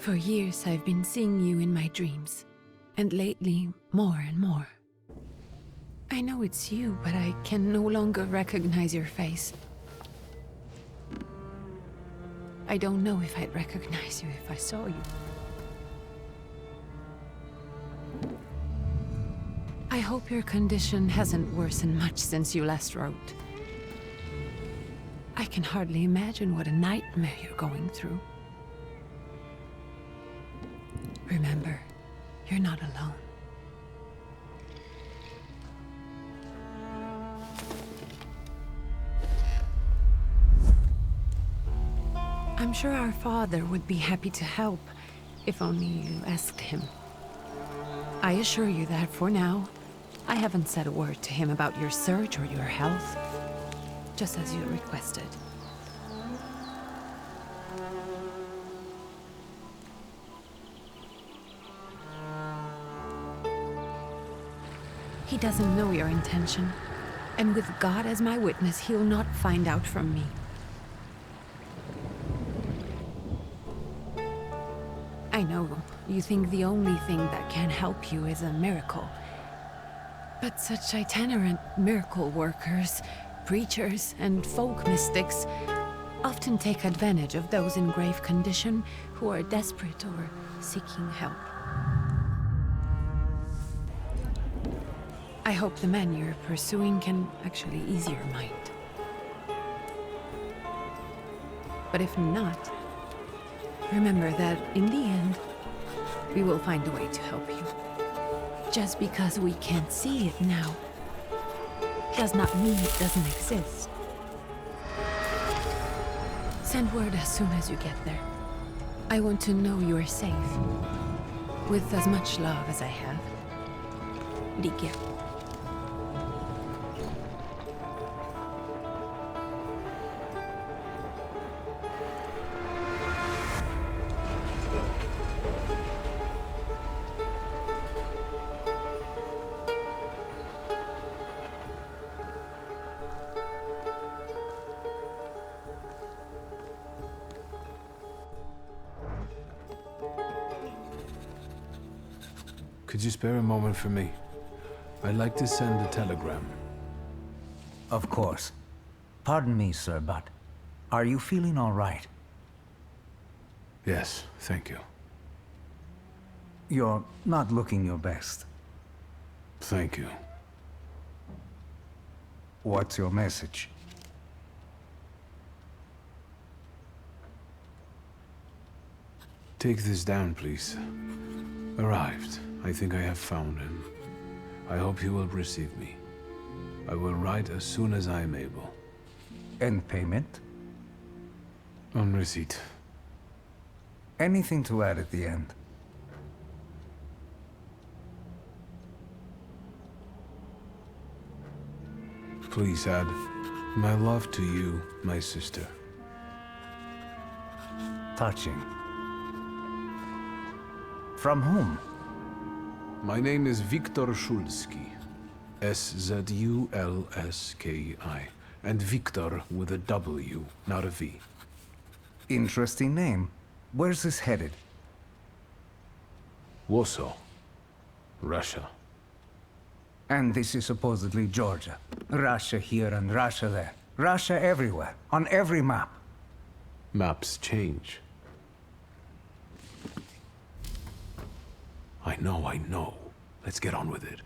For years I've been seeing you in my dreams, and lately more and more. I know it's you, but I can no longer recognize your face. I don't know if I'd recognize you if I saw you. I hope your condition hasn't worsened much since you last wrote. I can hardly imagine what a nightmare you're going through. Remember, you're not alone. I'm sure our father would be happy to help, if only you asked him. I assure you that for now, I haven't said a word to him about your search or your health, just as you requested. He doesn't know your intention, and with God as my witness, he'll not find out from me. I know you think the only thing that can help you is a miracle. But such itinerant miracle workers, preachers, and folk mystics often take advantage of those in grave condition who are desperate or seeking help. I hope the man you're pursuing can actually ease your mind. But if not, remember that in the end, we will find a way to help you. Just because we can't see it now, does not mean it doesn't exist. Send word as soon as you get there. I want to know you are safe. With as much love as I have. Ligia. Could you spare a moment for me? I'd like to send a telegram. Of course. Pardon me, sir, but are you feeling all right? Yes, thank you. You're not looking your best. Thank you. What's your message? Take this down, please. Arrived. I think I have found him. I hope he will receive me. I will write as soon as I am able. And payment? On receipt. Anything to add at the end? Please add, my love to you, my sister. Touching. From whom? My name is Viktor Szulski. Szulski. And Viktor with a W, not a V. Interesting name. Where's this headed? Warsaw. Russia. And this is supposedly Georgia. Russia here and Russia there. Russia everywhere, on every map. Maps change. I know. Let's get on with it.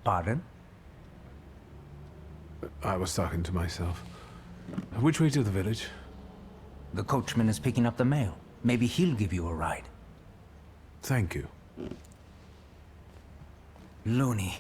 Pardon? I was talking to myself. Which way to the village? The coachman is picking up the mail. Maybe he'll give you a ride. Thank you. Loony.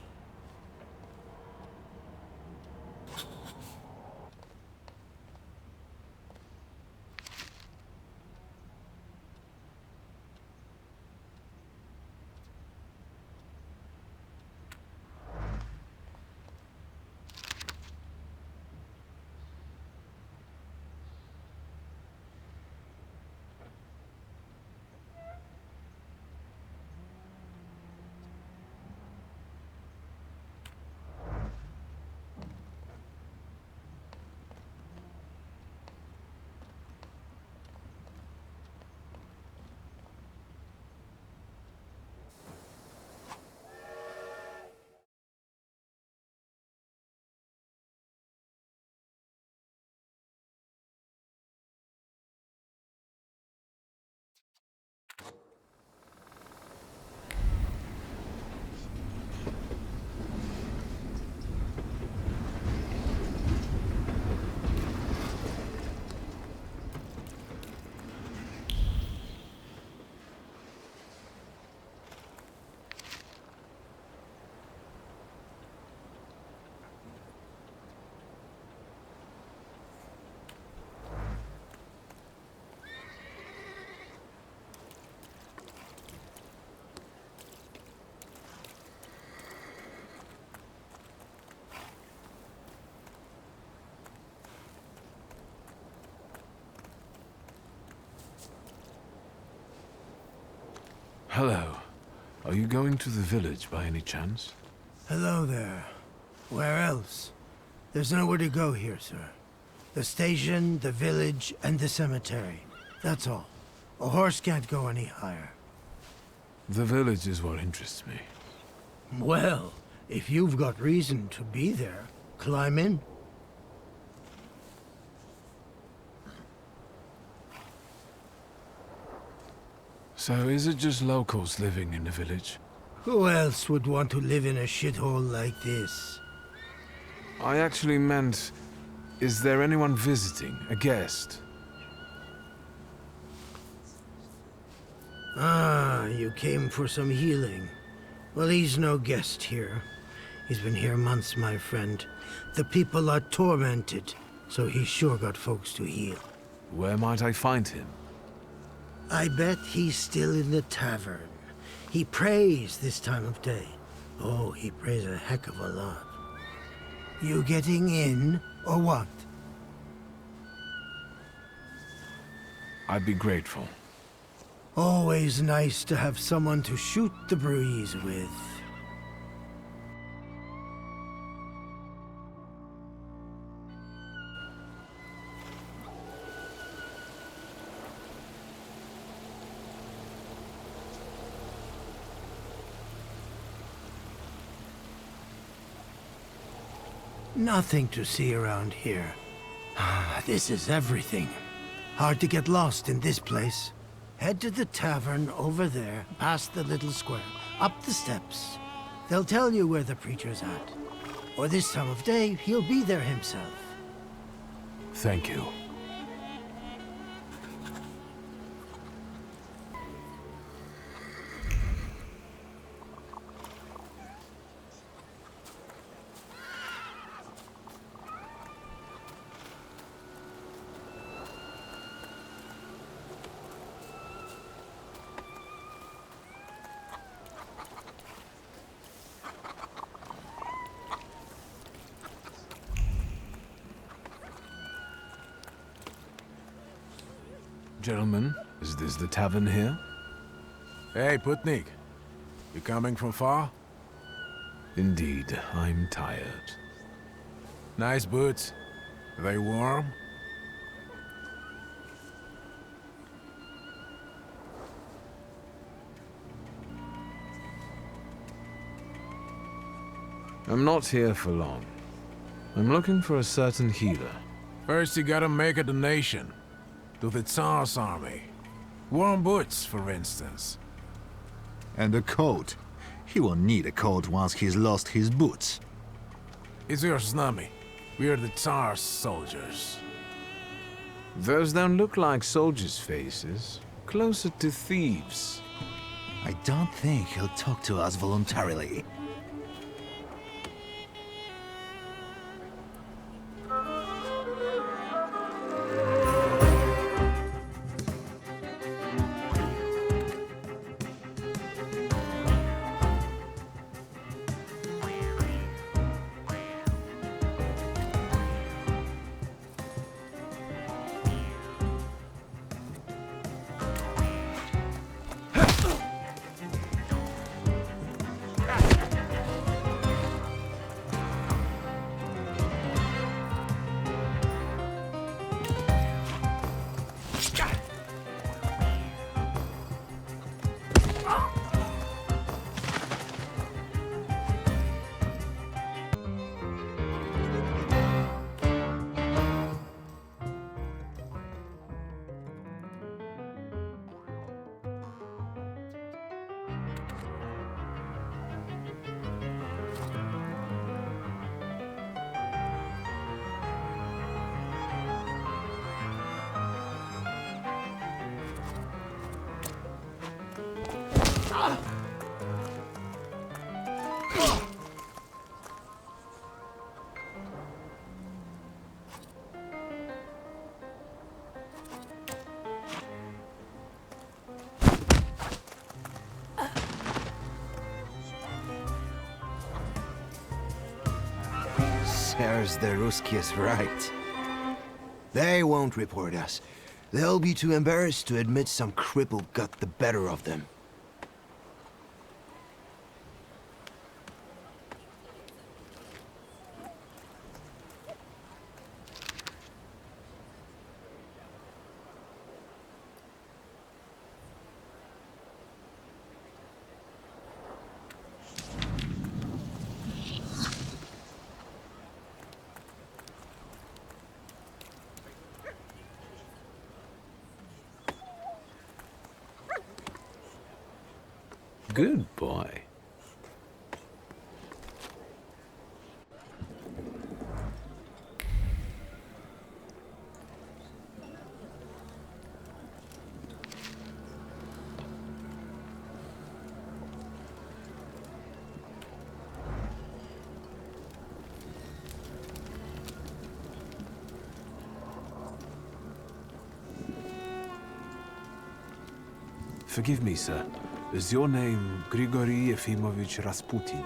Hello. Are you going to the village by any chance? Hello there. Where else? There's nowhere to go here, sir. The station, the village, and the cemetery. That's all. A horse can't go any higher. The village is what interests me. Well, if you've got reason to be there, climb in. So is it just locals living in the village? Who else would want to live in a shithole like this? I actually meant, is there anyone visiting, a guest? Ah, you came for some healing. Well, he's no guest here. He's been here months, my friend. The people are tormented, so he's sure got folks to heal. Where might I find him? I bet he's still in the tavern. He prays this time of day. Oh, he prays a heck of a lot. You getting in, or what? I'd be grateful. Always nice to have someone to shoot the breeze with. Nothing to see around here. This is everything. Hard to get lost in this place. Head to the tavern over there, past the little square, up the steps. They'll tell you where the preacher's at. Or this time of day, he'll be there himself. Thank you. Gentlemen, is this the tavern here? Hey, Putnik. You coming from far? Indeed, I'm tired. Nice boots. Are they warm? I'm not here for long. I'm looking for a certain healer. First you gotta make a donation. To the Tsar's army. Warm boots, for instance. And a coat. He won't need a coat once he's lost his boots. It's your snummy. We're the Tsar's soldiers. Those don't look like soldiers' faces. Closer to thieves. I don't think he'll talk to us voluntarily. There's the Ruskies right. They won't report us. They'll be too embarrassed to admit some cripple got the better of them. Good boy. Forgive me, sir. Is your name Grigory Yefimovich Rasputin?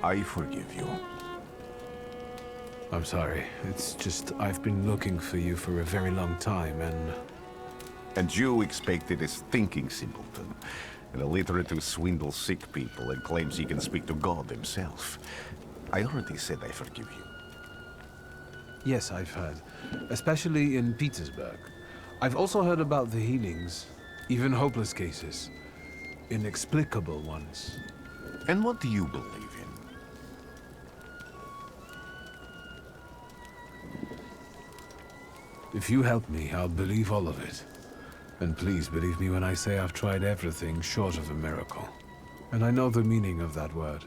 I forgive you. I'm sorry. It's just I've been looking for you for a very long time, and... And you expected this thinking simpleton, an illiterate who swindles sick people and claims he can speak to God himself. I already said I forgive you. Yes, I've heard. Especially in Petersburg. I've also heard about the healings, even hopeless cases. Inexplicable ones. And what do you believe in? If you help me, I'll believe all of it. And please believe me when I say I've tried everything short of a miracle. And I know the meaning of that word.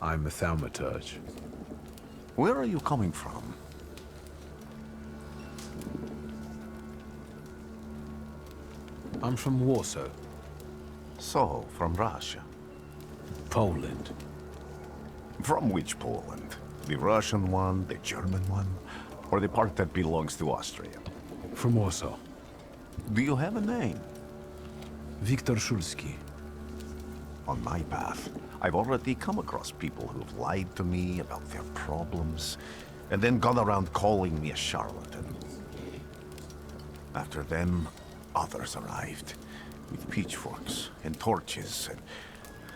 I'm a thaumaturge. Where are you coming from? I'm from Warsaw, So, from Russia. Poland. From which Poland? The Russian one, the German one, or the part that belongs to Austria? From Warsaw. Do you have a name? Viktor Szulski. On my path, I've already come across people who've lied to me about their problems, and then gone around calling me a charlatan. After them, others arrived, with pitchforks and torches, and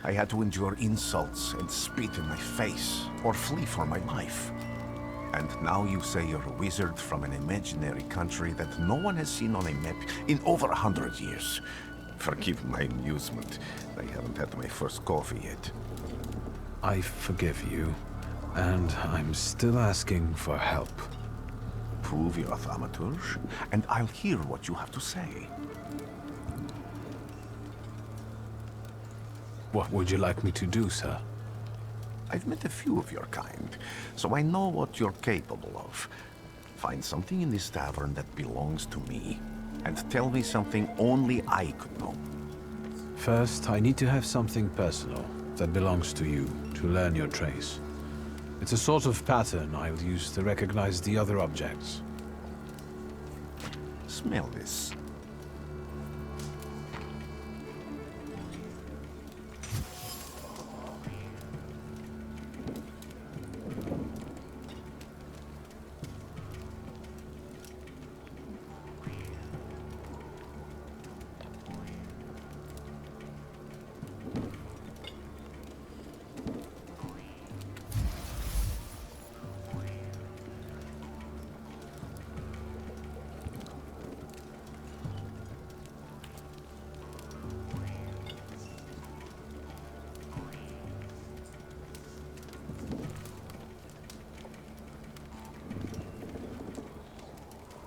I had to endure insults and spit in my face, or flee for my life. And now you say you're a wizard from an imaginary country that no one has seen on a map in over 100 years. Forgive my amusement. I haven't had my first coffee yet. I forgive you, and I'm still asking for help. Prove you're a thaumaturge, and I'll hear what you have to say. What would you like me to do, sir? I've met a few of your kind, so I know what you're capable of. Find something in this tavern that belongs to me, and tell me something only I could know. First, I need to have something personal that belongs to you to learn your trace. It's a sort of pattern I'll use to recognize the other objects. Smell this.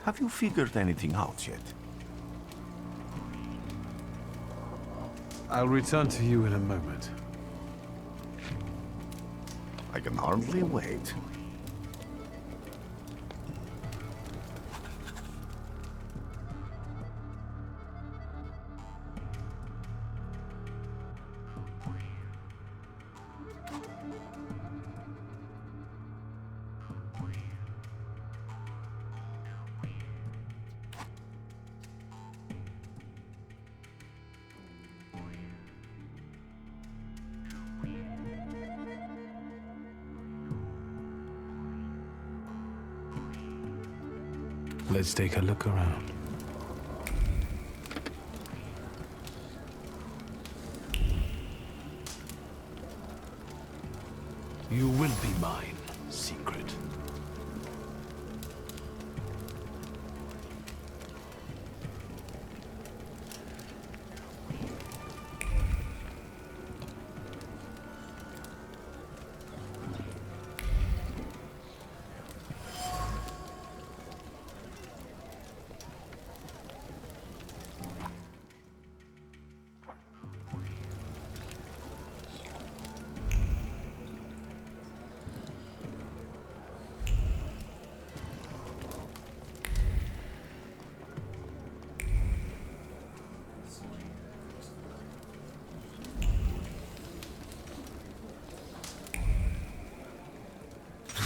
Have you figured anything out yet? I'll return to you in a moment. I can hardly wait. Let's take a look around. You will be mine, secret.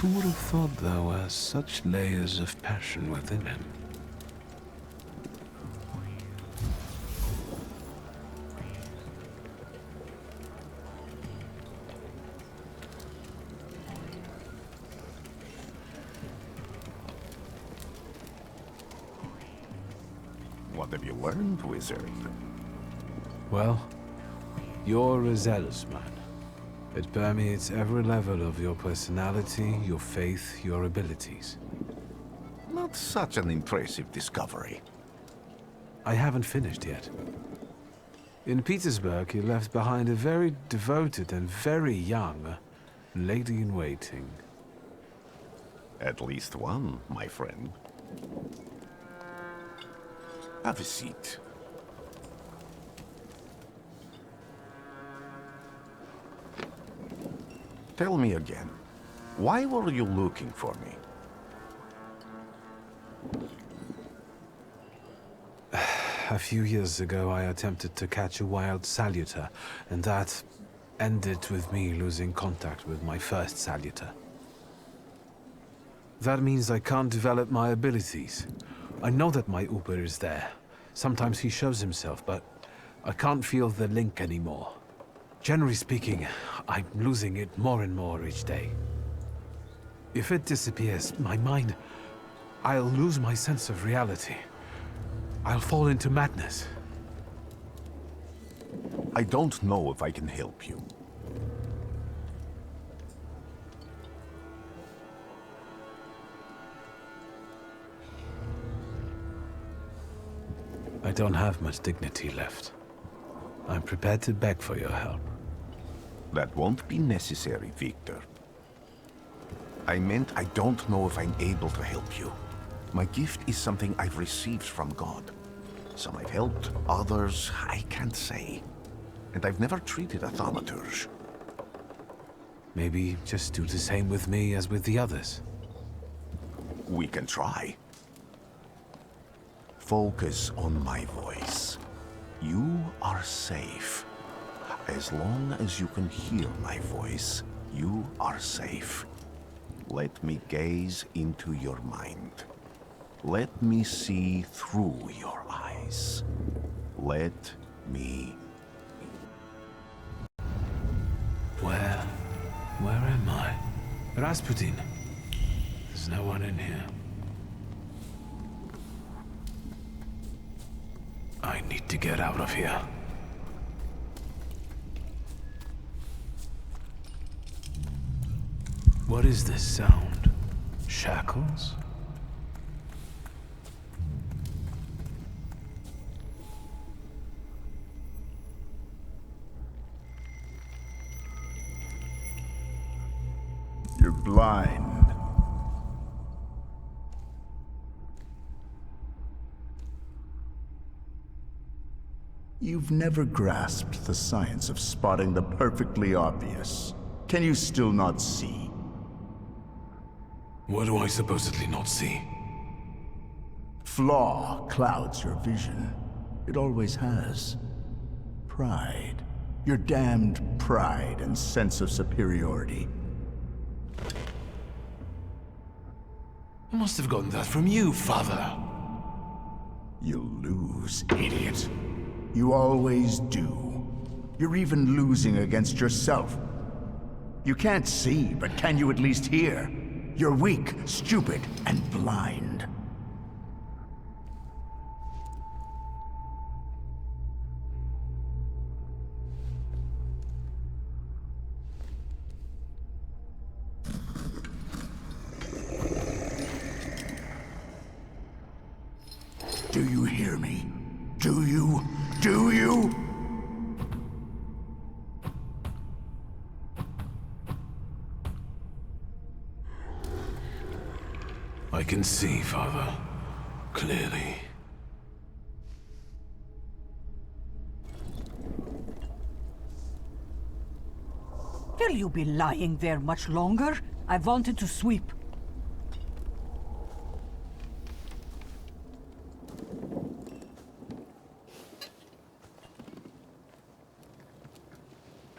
Who would have thought there were such layers of passion within him? What have you learned, wizard? Well, you're a zealous man. It permeates every level of your personality, your faith, your abilities. Not such an impressive discovery. I haven't finished yet. In Petersburg, you left behind a very devoted and very young lady-in-waiting. At least one, my friend. Have a seat. Tell me again, why were you looking for me? A few years ago, I attempted to catch a wild salutor, and that ended with me losing contact with my first salutor. That means I can't develop my abilities. I know that my Uber is there. Sometimes he shows himself, but I can't feel the link anymore. Generally speaking, I'm losing it more and more each day. If it disappears, my mind, I'll lose my sense of reality. I'll fall into madness. I don't know if I can help you. I don't have much dignity left. I'm prepared to beg for your help. That won't be necessary, Victor. I meant I don't know if I'm able to help you. My gift is something I've received from God. Some I've helped, others I can't say. And I've never treated a thaumaturge. Maybe just do the same with me as with the others. We can try. Focus on my voice. You are safe. As long as you can hear my voice, you are safe. Let me gaze into your mind. Let me see through your eyes. Let me... Where am I? Rasputin. There's no one in here. I need to get out of here. What is this sound? Shackles? You're blind. You've never grasped the science of spotting the perfectly obvious. Can you still not see? What do I supposedly not see? Flaw clouds your vision. It always has. Pride. Your damned pride and sense of superiority. I must have gotten that from you, Father. You'll lose, idiot. You always do. You're even losing against yourself. You can't see, but can you at least hear? You're weak, stupid, and blind. Do you hear me? Do you? Do you? I can see, Father. Clearly. Will you be lying there much longer? I wanted to sweep.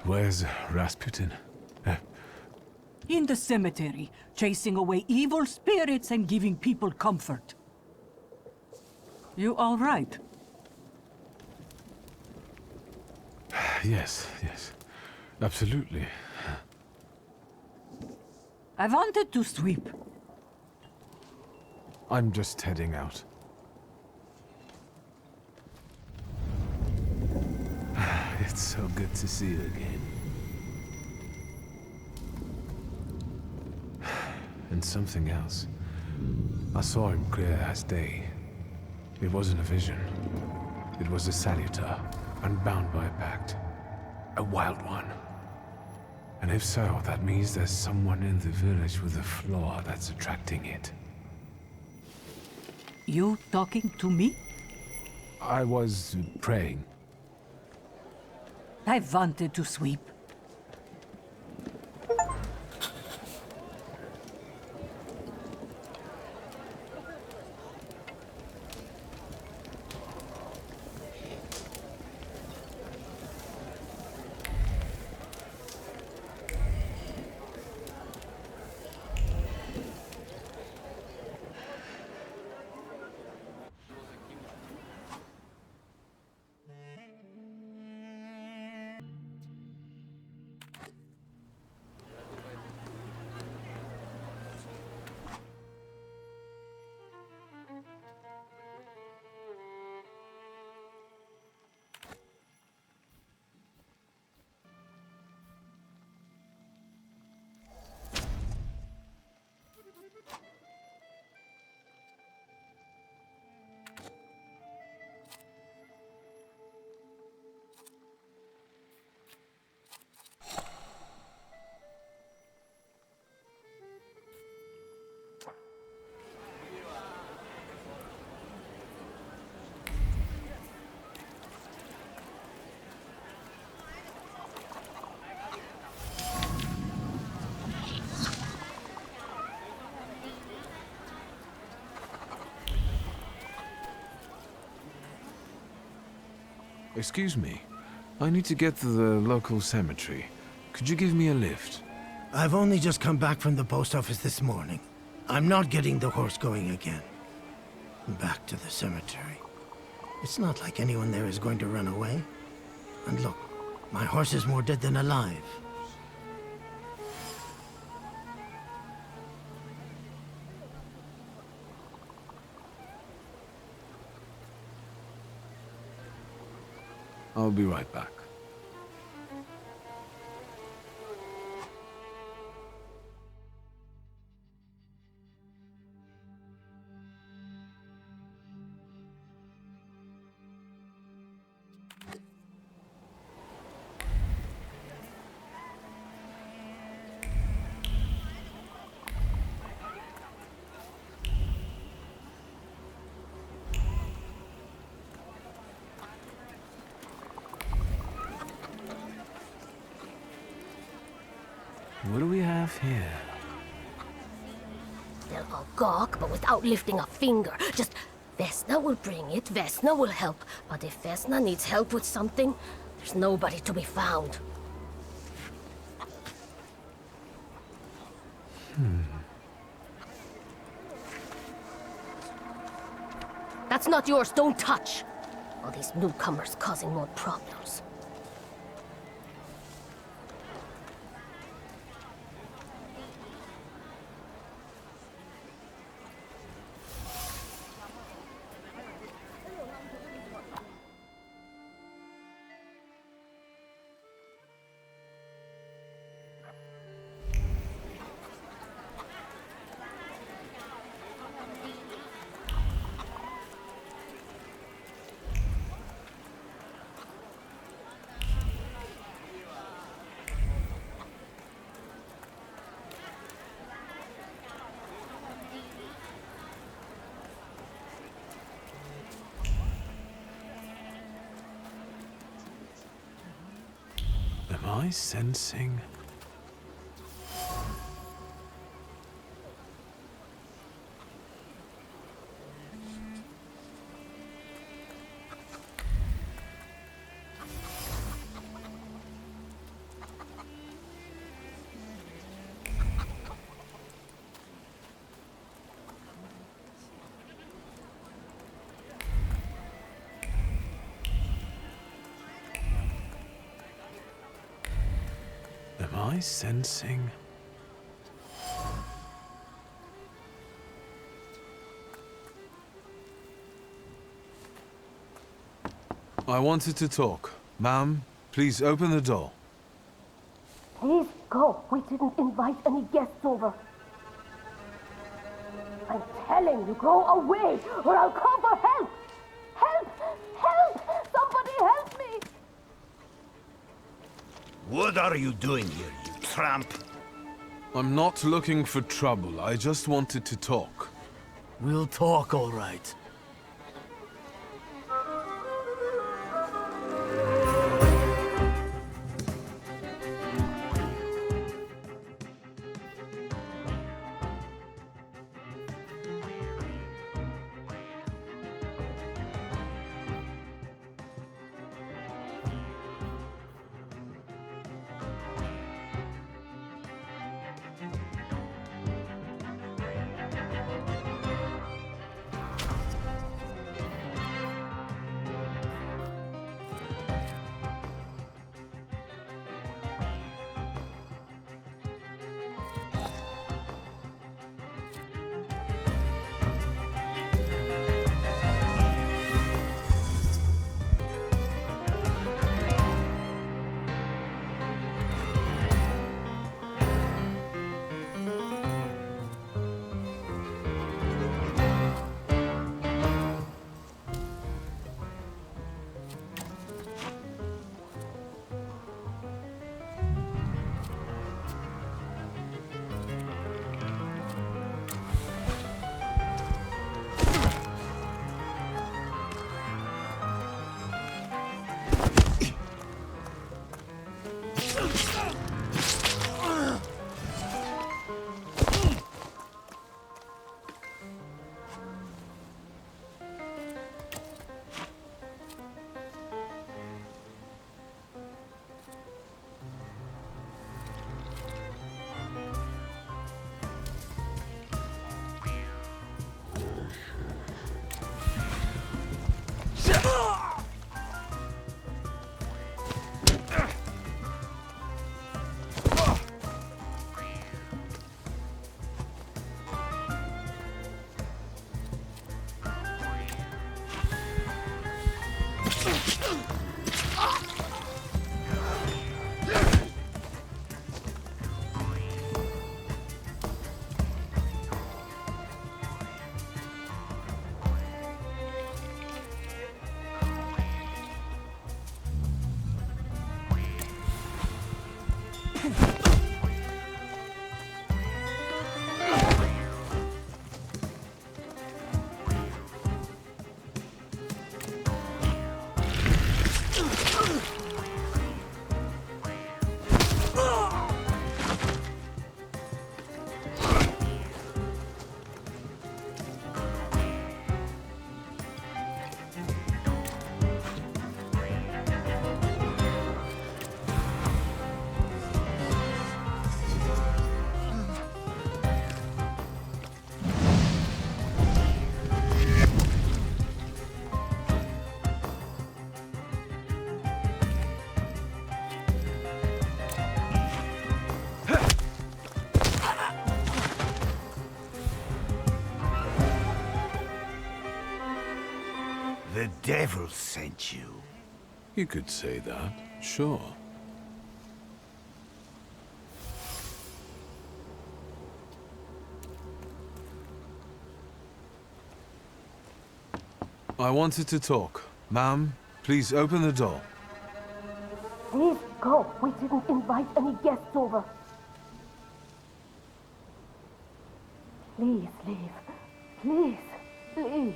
Where's Rasputin? In the cemetery, chasing away evil spirits and giving people comfort. You all right? Yes, yes. Absolutely. I wanted to sweep. I'm just heading out. It's so good to see you again. And something else. I saw him clear as day. It wasn't a vision. It was a salutor, unbound by a pact. A wild one. And if so, that means there's someone in the village with a flaw that's attracting it. You talking to me? I was praying. I wanted to sweep. Excuse me. I need to get to the local cemetery. Could you give me a lift? I've only just come back from the post office this morning. I'm not getting the horse going again. Back to the cemetery. It's not like anyone there is going to run away. And look, my horse is more dead than alive. I'll be right back. What do we have here? They'll all gawk, but without lifting a finger. Just, Vesna will bring it, Vesna will help. But if Vesna needs help with something, there's nobody to be found. That's not yours, don't touch! All these newcomers causing more problems. Am I sensing? I sensing? I wanted to talk. Ma'am, please open the door. Please go. We didn't invite any guests over. I'm telling you, go away, or I'll call for help! Help! Help! Somebody help me! What are you doing here, you tramp? I'm not looking for trouble. I just wanted to talk. We'll talk, all right. The devil sent you. You could say that, sure. I wanted to talk. Ma'am, please open the door. Please go. We didn't invite any guests over. Please leave. Please. Please.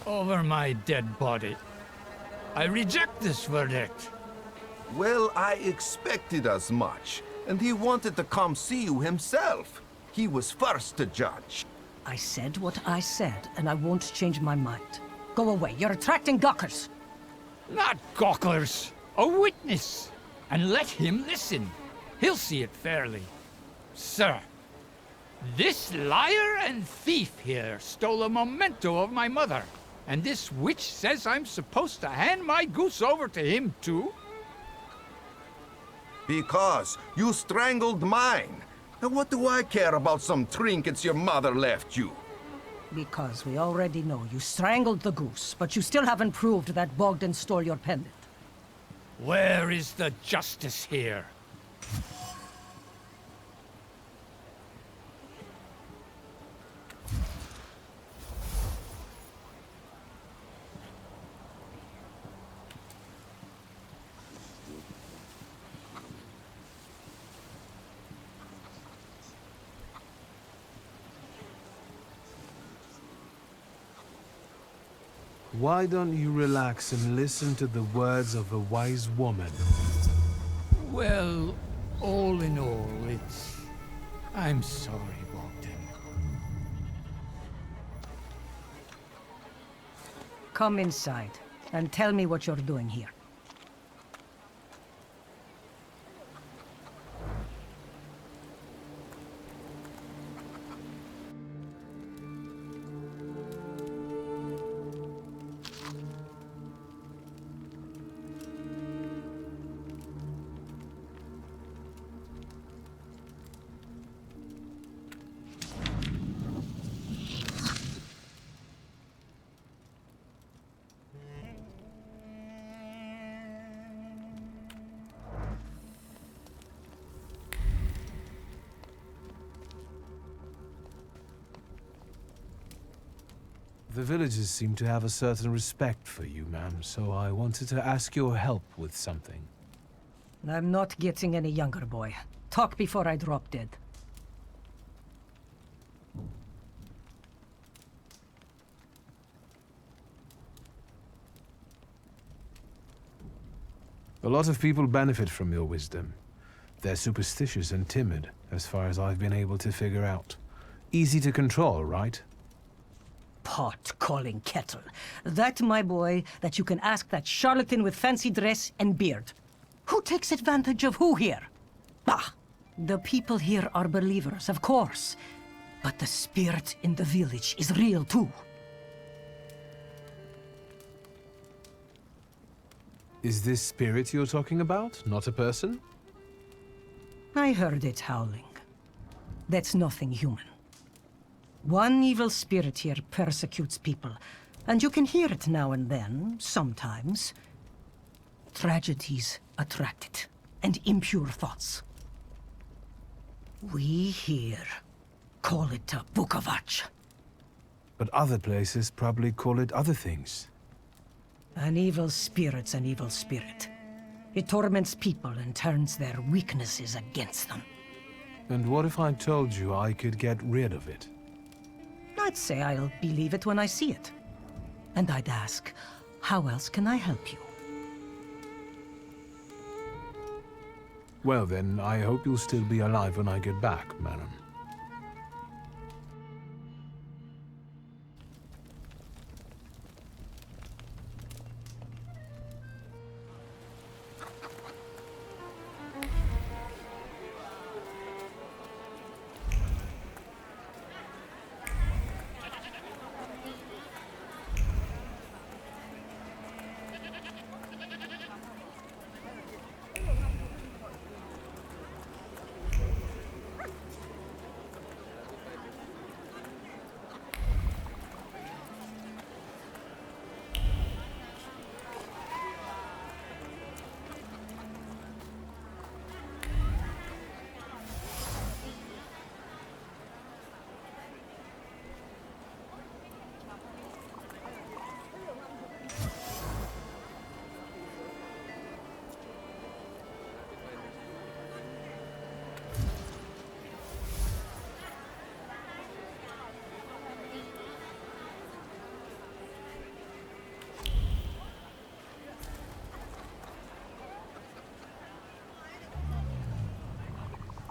over my dead body. I reject this verdict. Well, I expected as much, and he wanted to come see you himself. He was first to judge. I said what I said, and I won't change my mind. Go away, you're attracting gawkers! Not gawkers, a witness. And let him listen. He'll see it fairly. Sir, this liar and thief here stole a memento of my mother. And this witch says I'm supposed to hand my goose over to him too? Because you strangled mine. And what do I care about some trinkets your mother left you? Because we already know you strangled the goose, but you still haven't proved that Bogdan stole your pendant. Where is the justice here? Why don't you relax and listen to the words of a wise woman? Well, all in all, I'm sorry, Bogdan. Come inside, and tell me what you're doing here. The villagers seem to have a certain respect for you, ma'am, so I wanted to ask your help with something. I'm not getting any younger, boy. Talk before I drop dead. A lot of people benefit from your wisdom. They're superstitious and timid, as far as I've been able to figure out. Easy to control, right? Pot calling kettle. That, my boy, that you can ask that charlatan with fancy dress and beard. Who takes advantage of who here? Bah! The people here are believers, of course. But the spirit in the village is real too. Is this spirit you're talking about, not a person? I heard it howling. That's nothing human. One evil spirit here persecutes people, and you can hear it now and then, sometimes. Tragedies attract it, and impure thoughts. We here call it a bukavac. But other places probably call it other things. An evil spirit's an evil spirit. It torments people and turns their weaknesses against them. And what if I told you I could get rid of it? I'd say I'll believe it when I see it. And I'd ask, how else can I help you? Well then, I hope you'll still be alive when I get back, madam.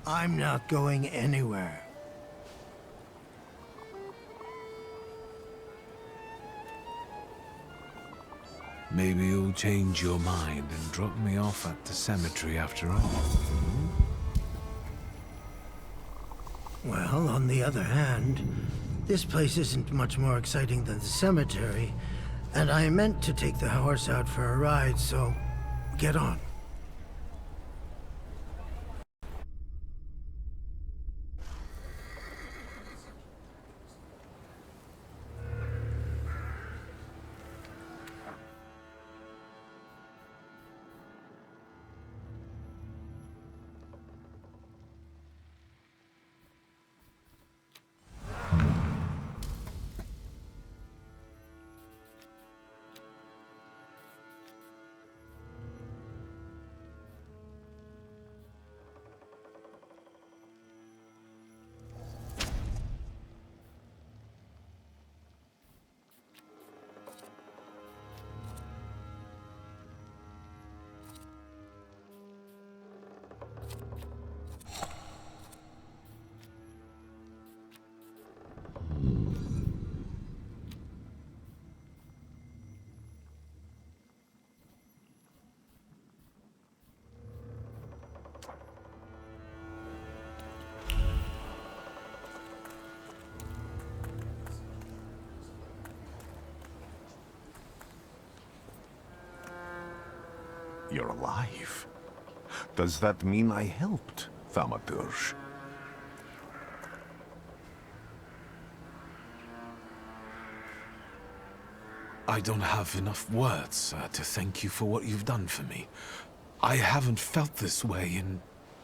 I'm not going anywhere. Maybe you'll change your mind and drop me off at the cemetery after all. Well, on the other hand, this place isn't much more exciting than the cemetery, and I meant to take the horse out for a ride, so get on. You're alive. Does that mean I helped, Thaumaturge? I don't have enough words to thank you for what you've done for me. I haven't felt this way in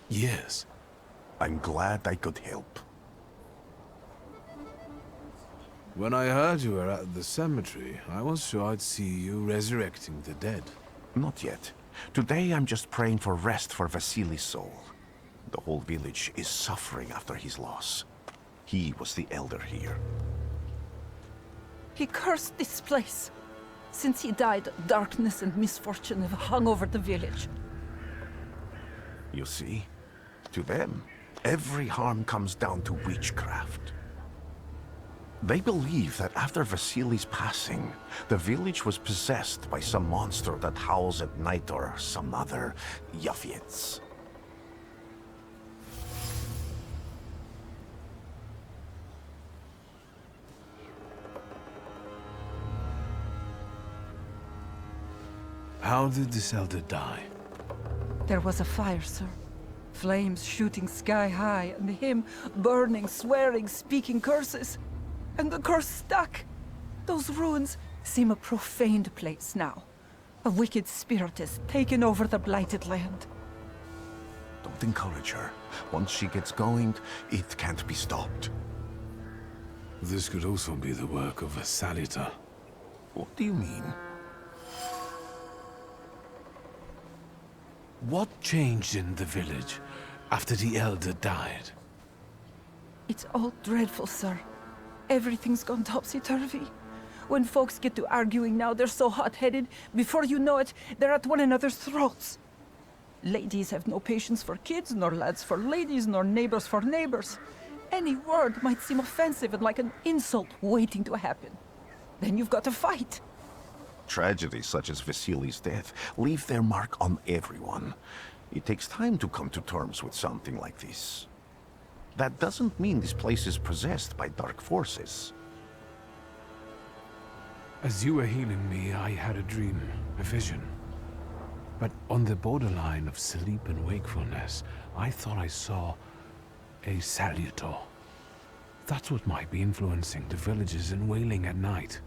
years. I'm glad I could help. When I heard you were at the cemetery, I was sure I'd see you resurrecting the dead. Not yet. Today I'm just praying for rest for Vasily's soul. The whole village is suffering after his loss. He was the elder here. He cursed this place. Since he died, darkness and misfortune have hung over the village. You see? To them, every harm comes down to witchcraft. They believe that after Vasily's passing, the village was possessed by some monster that howls at night or some other Yaffiets. How did this elder die? There was a fire, sir. Flames shooting sky high, and him burning, swearing, speaking curses. And the curse stuck. Those ruins seem a profaned place now. A wicked spirit has taken over the blighted land. Don't encourage her. Once she gets going, it can't be stopped. This could also be the work of a salutor. What do you mean? What changed in the village after the elder died? It's all dreadful, sir. Everything's gone topsy-turvy. When folks get to arguing now, they're so hot-headed, before you know it, they're at one another's throats. Ladies have no patience for kids, nor lads for ladies, nor neighbors for neighbors. Any word might seem offensive and like an insult waiting to happen. Then you've got to fight. Tragedies such as Vasily's death leave their mark on everyone. It takes time to come to terms with something like this. That doesn't mean this place is possessed by dark forces. As you were healing me, I had a dream, a vision. But on the borderline of sleep and wakefulness, I thought I saw a salutor. That's what might be influencing the villagers in wailing at night.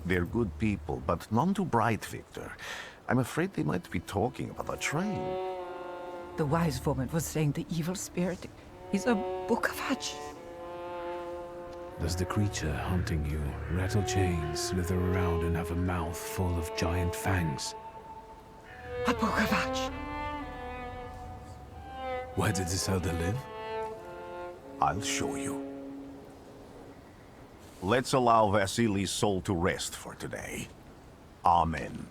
They're good people, but none too bright, Victor. I'm afraid they might be talking about a train. The wise woman was saying the evil spirit is a book of hatch. Does the creature hunting you rattle chains, slither around, and have a mouth full of giant fangs? A book of hatch. Where did this elder live? I'll show you. Let's allow Vasily's soul to rest for today. Amen.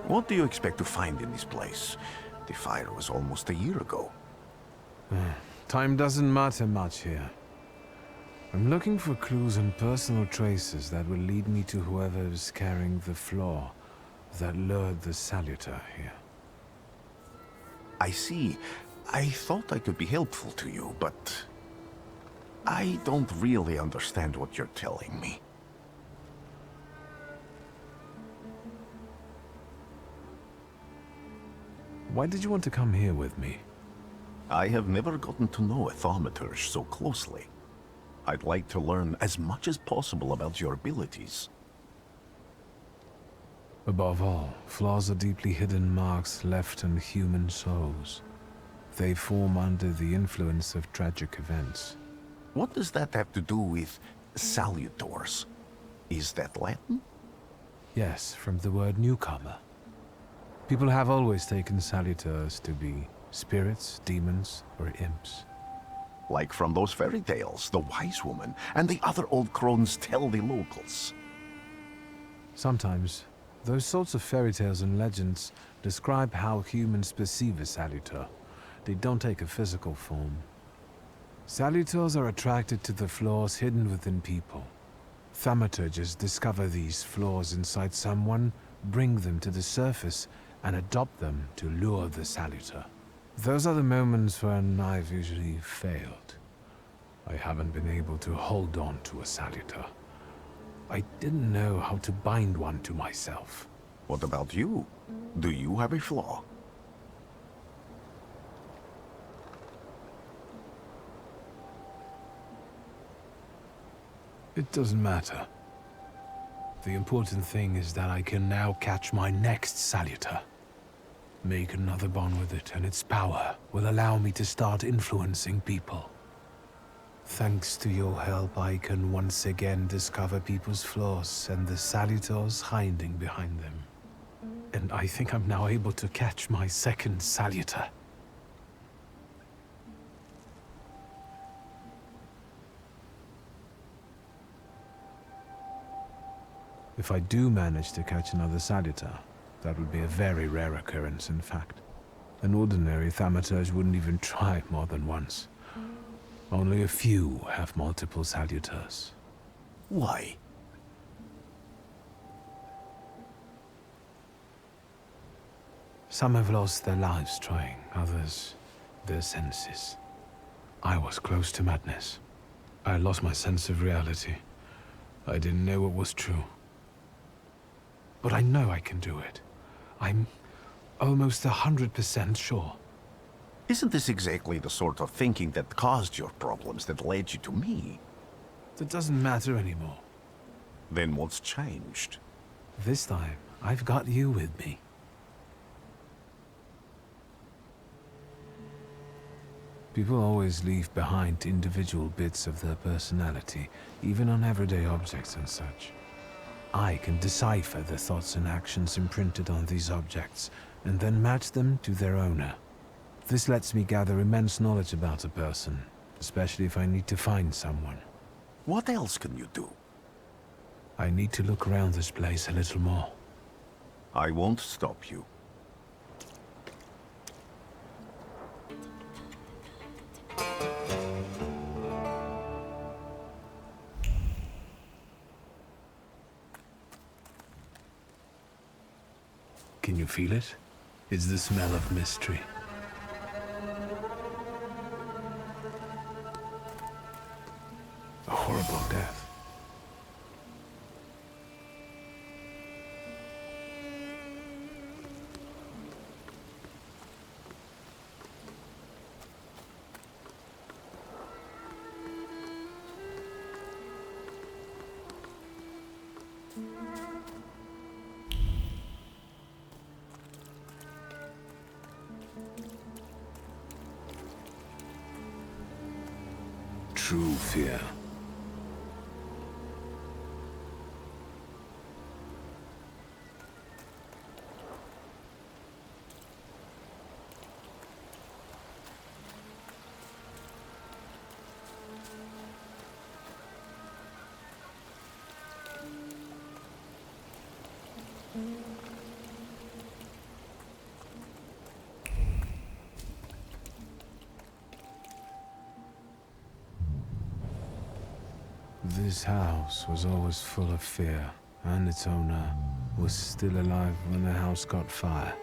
What do you expect to find in this place? The fire was almost a year ago. Time doesn't matter much here. I'm looking for clues and personal traces that will lead me to whoever is carrying the flaw that lured the salutor here. I see. I thought I could be helpful to you, but I don't really understand what you're telling me. Why did you want to come here with me? I have never gotten to know a thaumaturge so closely. I'd like to learn as much as possible about your abilities. Above all, flaws are deeply hidden marks left in human souls. They form under the influence of tragic events. What does that have to do with salutors? Is that Latin? Yes, from the word newcomer. People have always taken salutors to be spirits, demons, or imps. Like from those fairy tales, the wise woman and the other old crones tell the locals. Sometimes, those sorts of fairy tales and legends describe how humans perceive a salutor. They don't take a physical form. Salutors are attracted to the flaws hidden within people. Thaumaturges discover these flaws inside someone, bring them to the surface, and adopt them to lure the salutor. Those are the moments when I've usually failed. I haven't been able to hold on to a salutor. I didn't know how to bind one to myself. What about you? Do you have a flaw? It doesn't matter. The important thing is that I can now catch my next salutor. Make another bond with it, and its power will allow me to start influencing people. Thanks to your help, I can once again discover people's flaws and the salutors hiding behind them. And I think I'm now able to catch my second salutor. If I do manage to catch another salutor, that would be a very rare occurrence, in fact. An ordinary thaumaturge wouldn't even try more than once. Only a few have multiple salutors. Why? Some have lost their lives trying, others their senses. I was close to madness. I lost my sense of reality. I didn't know what was true. But I know I can do it. I'm almost 100% sure. Isn't this exactly the sort of thinking that caused your problems that led you to me? That doesn't matter anymore. Then what's changed? This time, I've got you with me. People always leave behind individual bits of their personality, even on everyday objects and such. I can decipher the thoughts and actions imprinted on these objects, and then match them to their owner. This lets me gather immense knowledge about a person, especially if I need to find someone. What else can you do? I need to look around this place a little more. I won't stop you. Can you feel it? It's the smell of mystery. A horrible death. True fear. This house was always full of fear, and its owner was still alive when the house caught fire.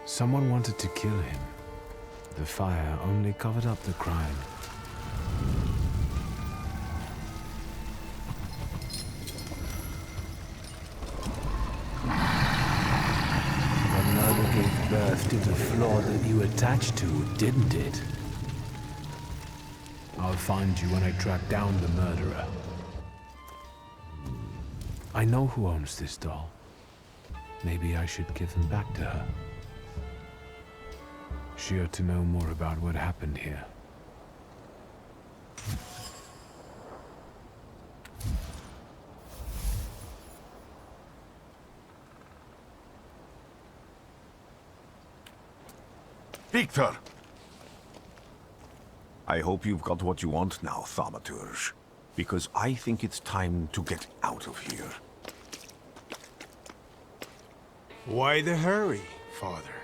Someone wanted to kill him. The fire only covered up the crime. The murder gave birth to the flaw that you attached to, didn't it? I'll find you when I track down the murderer. I know who owns this doll. Maybe I should give them back to her. She ought to know more about what happened here. Victor! I hope you've got what you want now, Thaumaturge. Because I think it's time to get out of here. Why the hurry, Father?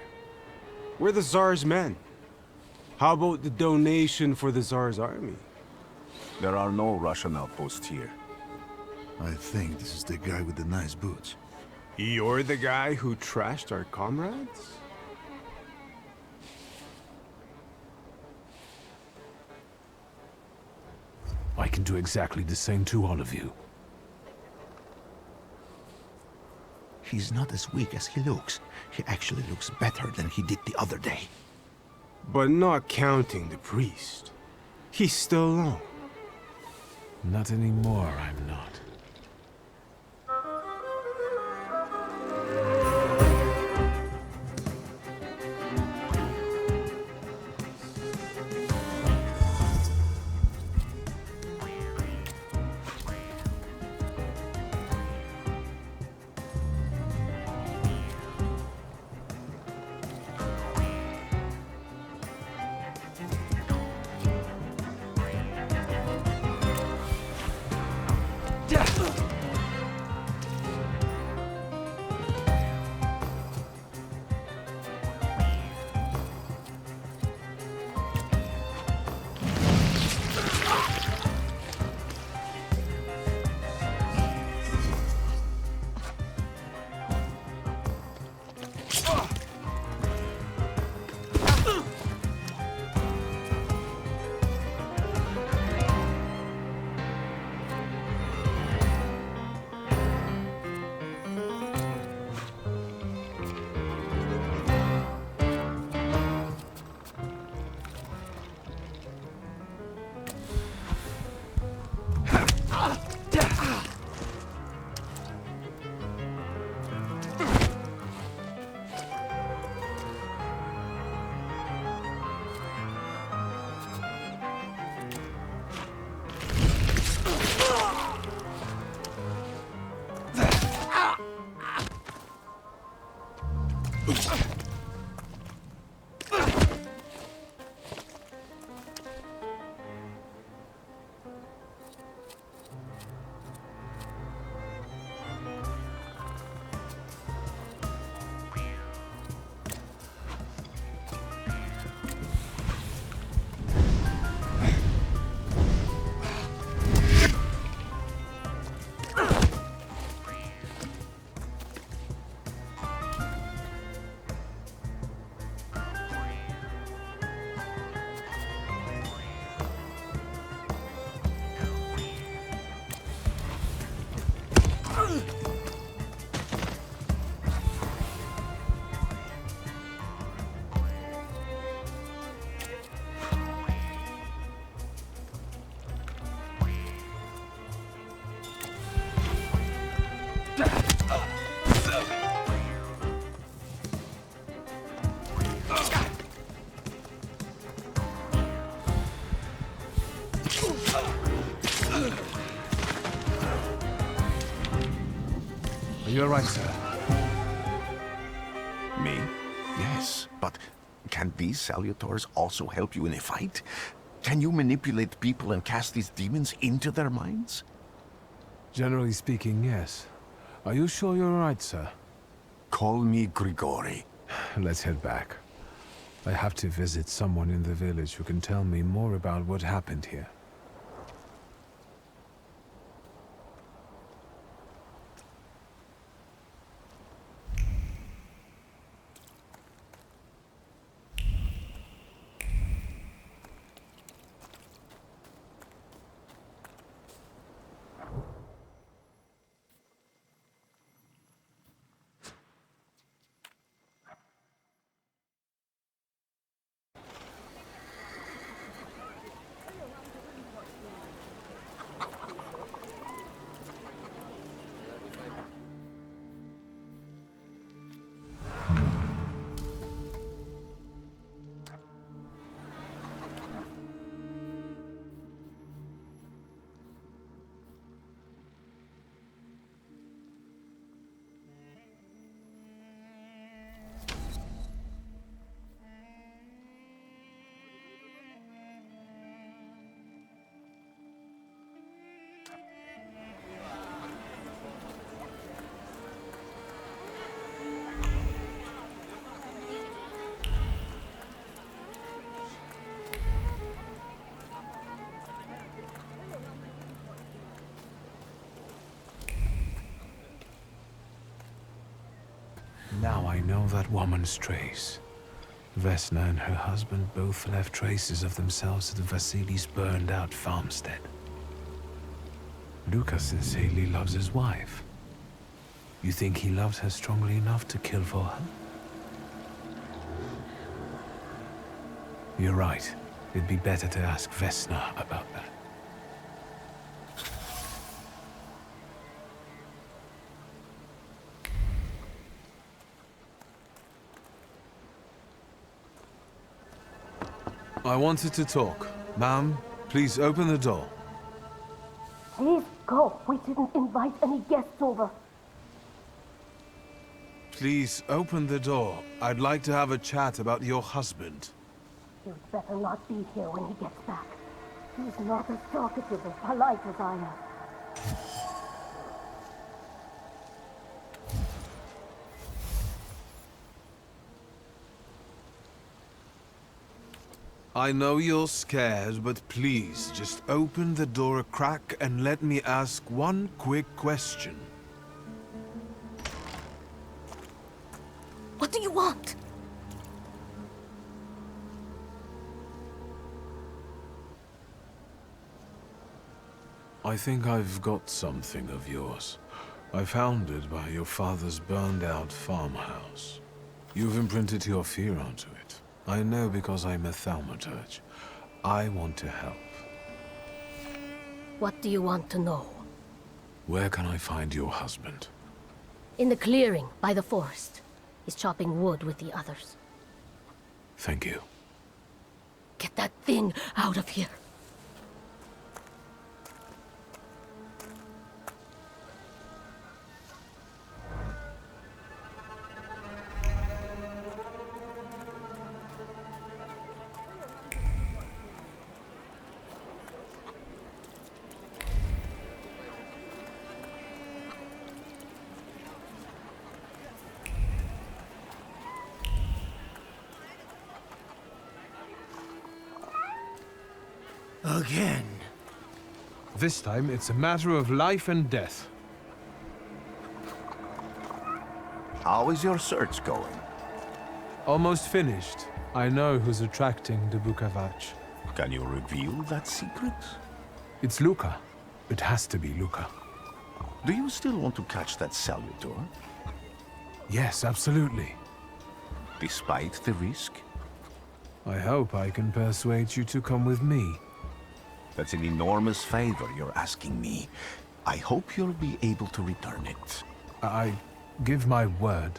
We're the Tsar's men. How about the donation for the Tsar's army? There are no Russian outposts here. I think this is the guy with the nice boots. You're the guy who trashed our comrades? I can do exactly the same to all of you. He's not as weak as he looks. He actually looks better than he did the other day. But not counting the priest. He's still alone. Not anymore, I'm not. You're right, sir. Me? Yes, but can these salutors also help you in a fight? Can you manipulate people and cast these demons into their minds? Generally speaking, yes. Are you sure you're right, sir? Call me Grigori. Let's head back. I have to visit someone in the village who can tell me more about what happened here. Now I know that woman's trace. Vesna and her husband both left traces of themselves at Vasily's burned-out farmstead. Luca sincerely loves his wife. You think he loves her strongly enough to kill for her? You're right. It'd be better to ask Vesna about that. I wanted to talk. Ma'am, please open the door. Please go. We didn't invite any guests over. Please open the door. I'd like to have a chat about your husband. You'd better not be here when he gets back. He's not as talkative or polite as I am. I know you're scared, but please, just open the door a crack and let me ask one quick question. What do you want? I think I've got something of yours. I found it by your father's burned-out farmhouse. You've imprinted your fear onto it. I know because I'm a thaumaturge. I want to help. What do you want to know? Where can I find your husband? In the clearing, by the forest. He's chopping wood with the others. Thank you. Get that thing out of here. Again. This time, it's a matter of life and death. How is your search going? Almost finished. I know who's attracting the Bukavach. Can you reveal that secret? It's Luca. It has to be Luca. Do you still want to catch that salutor? Yes, absolutely. Despite the risk? I hope I can persuade you to come with me. That's an enormous favor you're asking me. I hope you'll be able to return it. I give my word.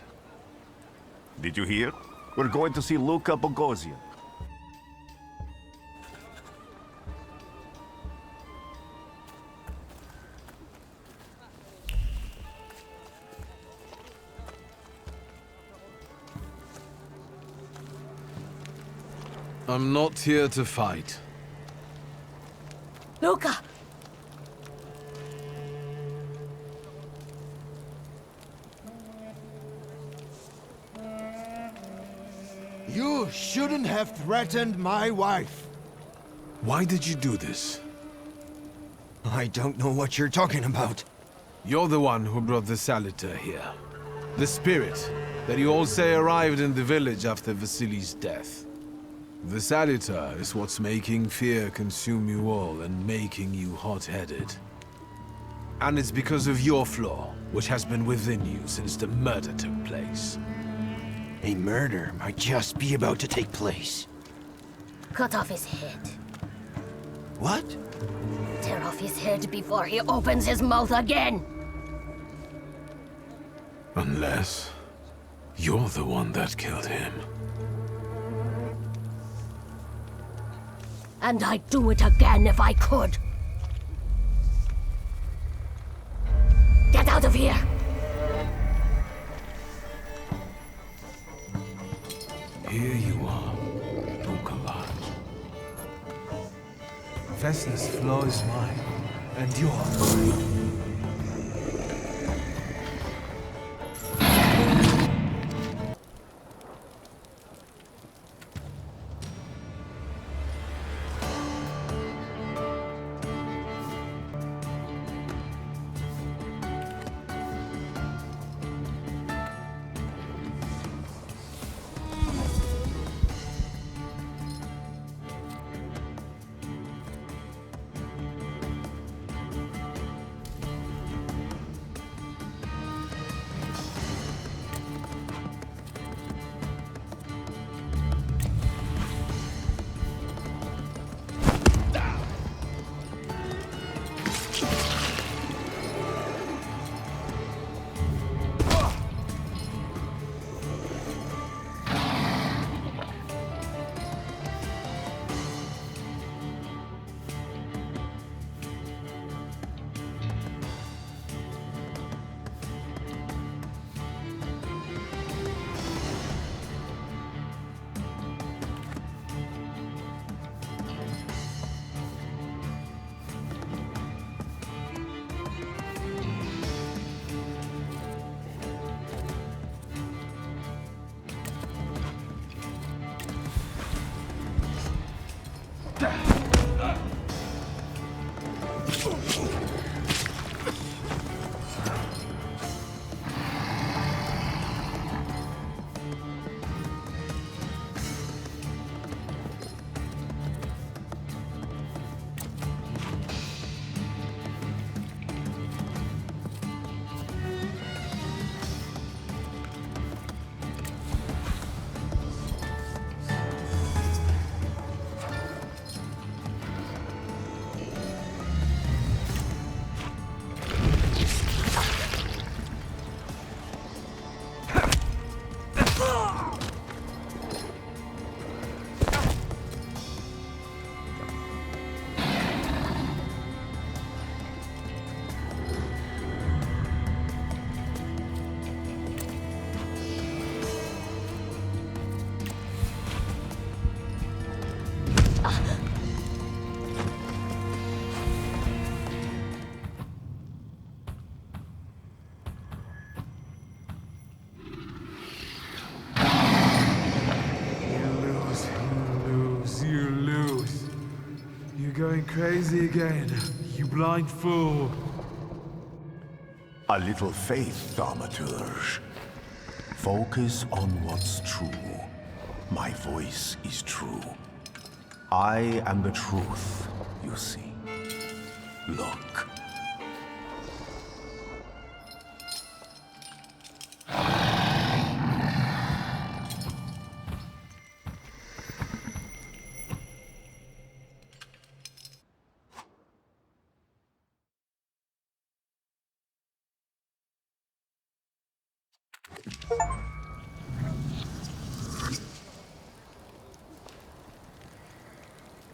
Did you hear? We're going to see Luca Bogosian. I'm not here to fight. Luca! You shouldn't have threatened my wife. Why did you do this? I don't know what you're talking about. You're the one who brought the salutor here. The spirit that you all say arrived in the village after Vasily's death. The salutor is what's making fear consume you all and making you hot-headed. And it's because of your flaw, which has been within you since the murder took place. A murder might just be about to take place. Cut off his head. What? Tear off his head before he opens his mouth again! Unless you're the one that killed him. And I'd do it again if I could. Get out of here! Here you are, Bukavach. Vesna's flaw is mine, and yours. going crazy again, you blind fool. A little faith, Thaumaturge. Focus on what's true. My voice is true. I am the truth, you see. Look.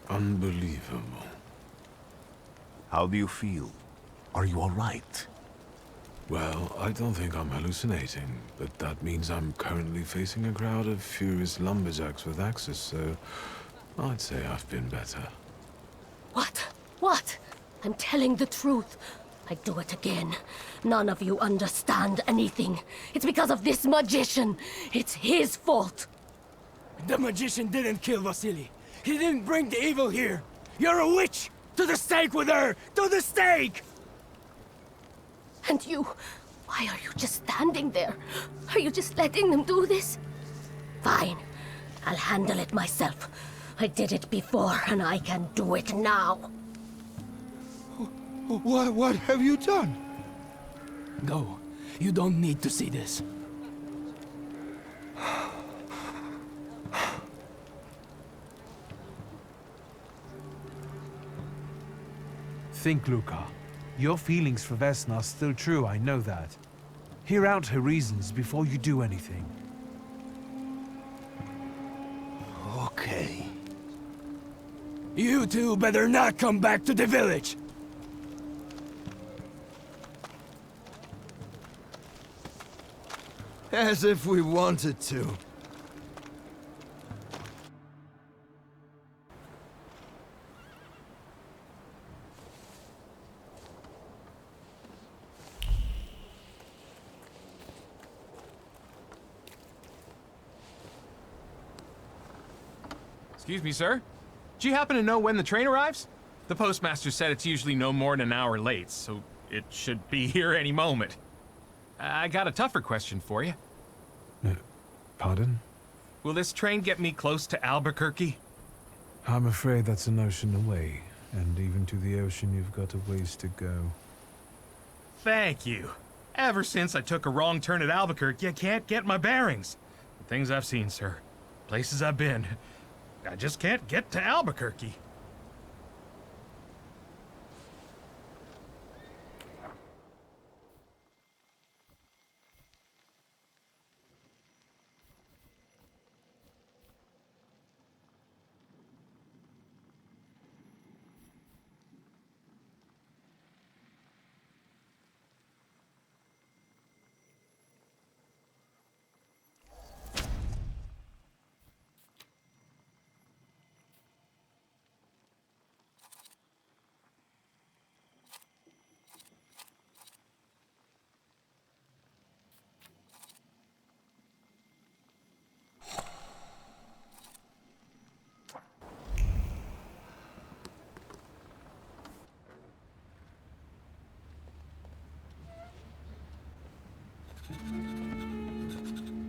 Unbelievable. How do you feel? Are you all right? Well, I don't think I'm hallucinating, but that means I'm currently facing a crowd of furious lumberjacks with axes, so I'd say I've been better. What? What? I'm telling the truth. I do it again. None of you understand anything. It's because of this magician. It's his fault. The magician didn't kill Vasily. He didn't bring the evil here. You're a witch! To the stake with her! To the stake! And you... why are you just standing there? Are you just letting them do this? Fine. I'll handle it myself. I did it before, and I can do it now. What have you done? Go. You don't need to see this. Think, Luca. Your feelings for Vesna are still true, I know that. Hear out her reasons before you do anything. Okay. You two better not come back to the village! As if we wanted to. Excuse me, sir. Do you happen to know when the train arrives? The postmaster said it's usually no more than an hour late, so it should be here any moment. I got a tougher question for you. Pardon? Will this train get me close to Albuquerque? I'm afraid that's an ocean away, and even to the ocean you've got a ways to go. Thank you. Ever since I took a wrong turn at Albuquerque, I can't get my bearings. The things I've seen, sir. Places I've been. I just can't get to Albuquerque.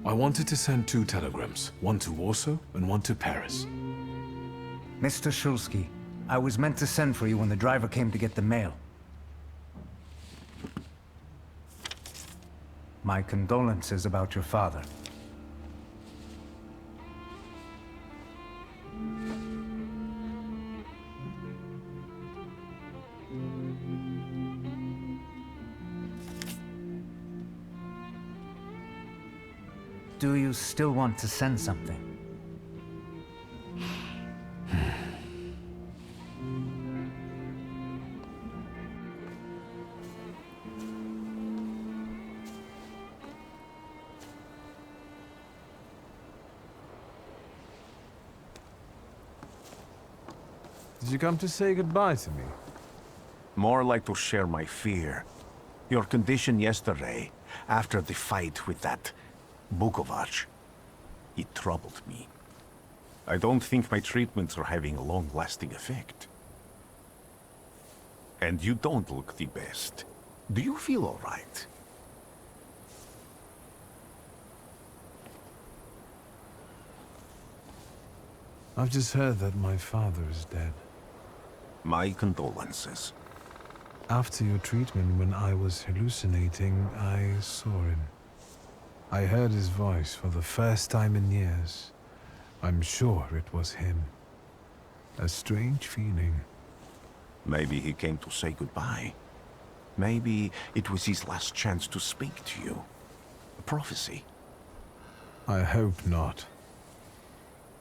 I wanted to send 2 telegrams, one to Warsaw and one to Paris. Mr. Shulsky, I was meant to send for you when the driver came to get the mail. My condolences about your father. Do you still want to send something? Did you come to say goodbye to me? More like to share my fear. Your condition yesterday, after the fight with that Bukovac, it troubled me. I don't think my treatments are having a long-lasting effect. And you don't look the best. Do you feel all right? I've just heard that my father is dead. My condolences. After your treatment, when I was hallucinating, I saw him. I heard his voice for the first time in years. I'm sure it was him. A strange feeling. Maybe he came to say goodbye. Maybe it was his last chance to speak to you. A prophecy. I hope not.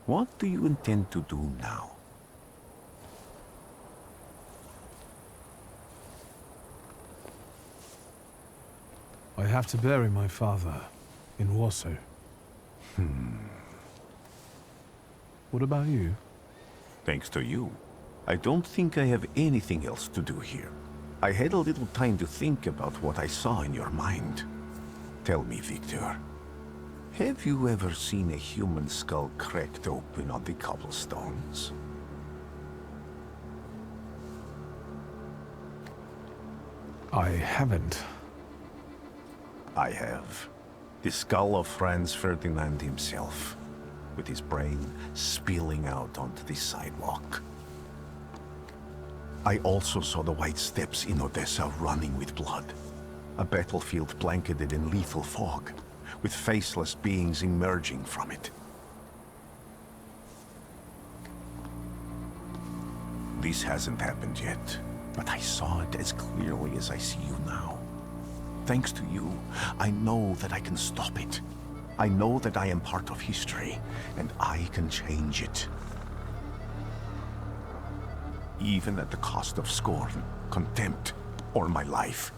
What do you intend to do now? I have to bury my father in Warsaw. What about you? Thanks to you, I don't think I have anything else to do here. I had a little time to think about what I saw in your mind. Tell me, Victor, have you ever seen a human skull cracked open on the cobblestones? I haven't. I have. The skull of Franz Ferdinand himself, with his brain spilling out onto the sidewalk. I also saw the white steps in Odessa running with blood. A battlefield blanketed in lethal fog, with faceless beings emerging from it. This hasn't happened yet, but I saw it as clearly as I see you now. Thanks to you, I know that I can stop it. I know that I am part of history, and I can change it. Even at the cost of scorn, contempt, or my life.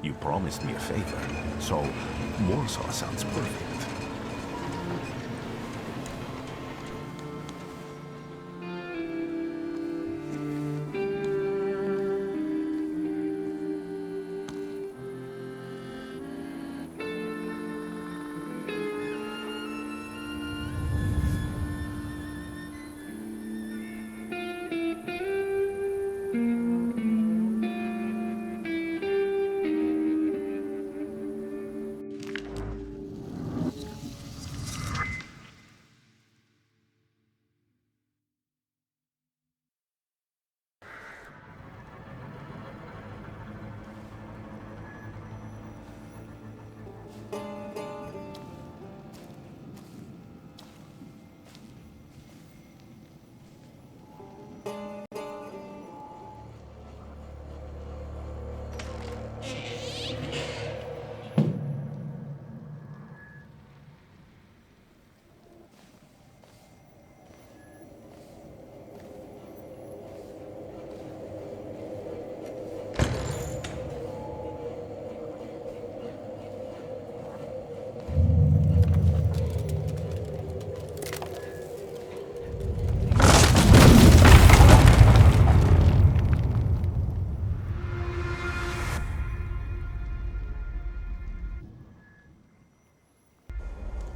You promised me a favor, so Warsaw sounds perfect.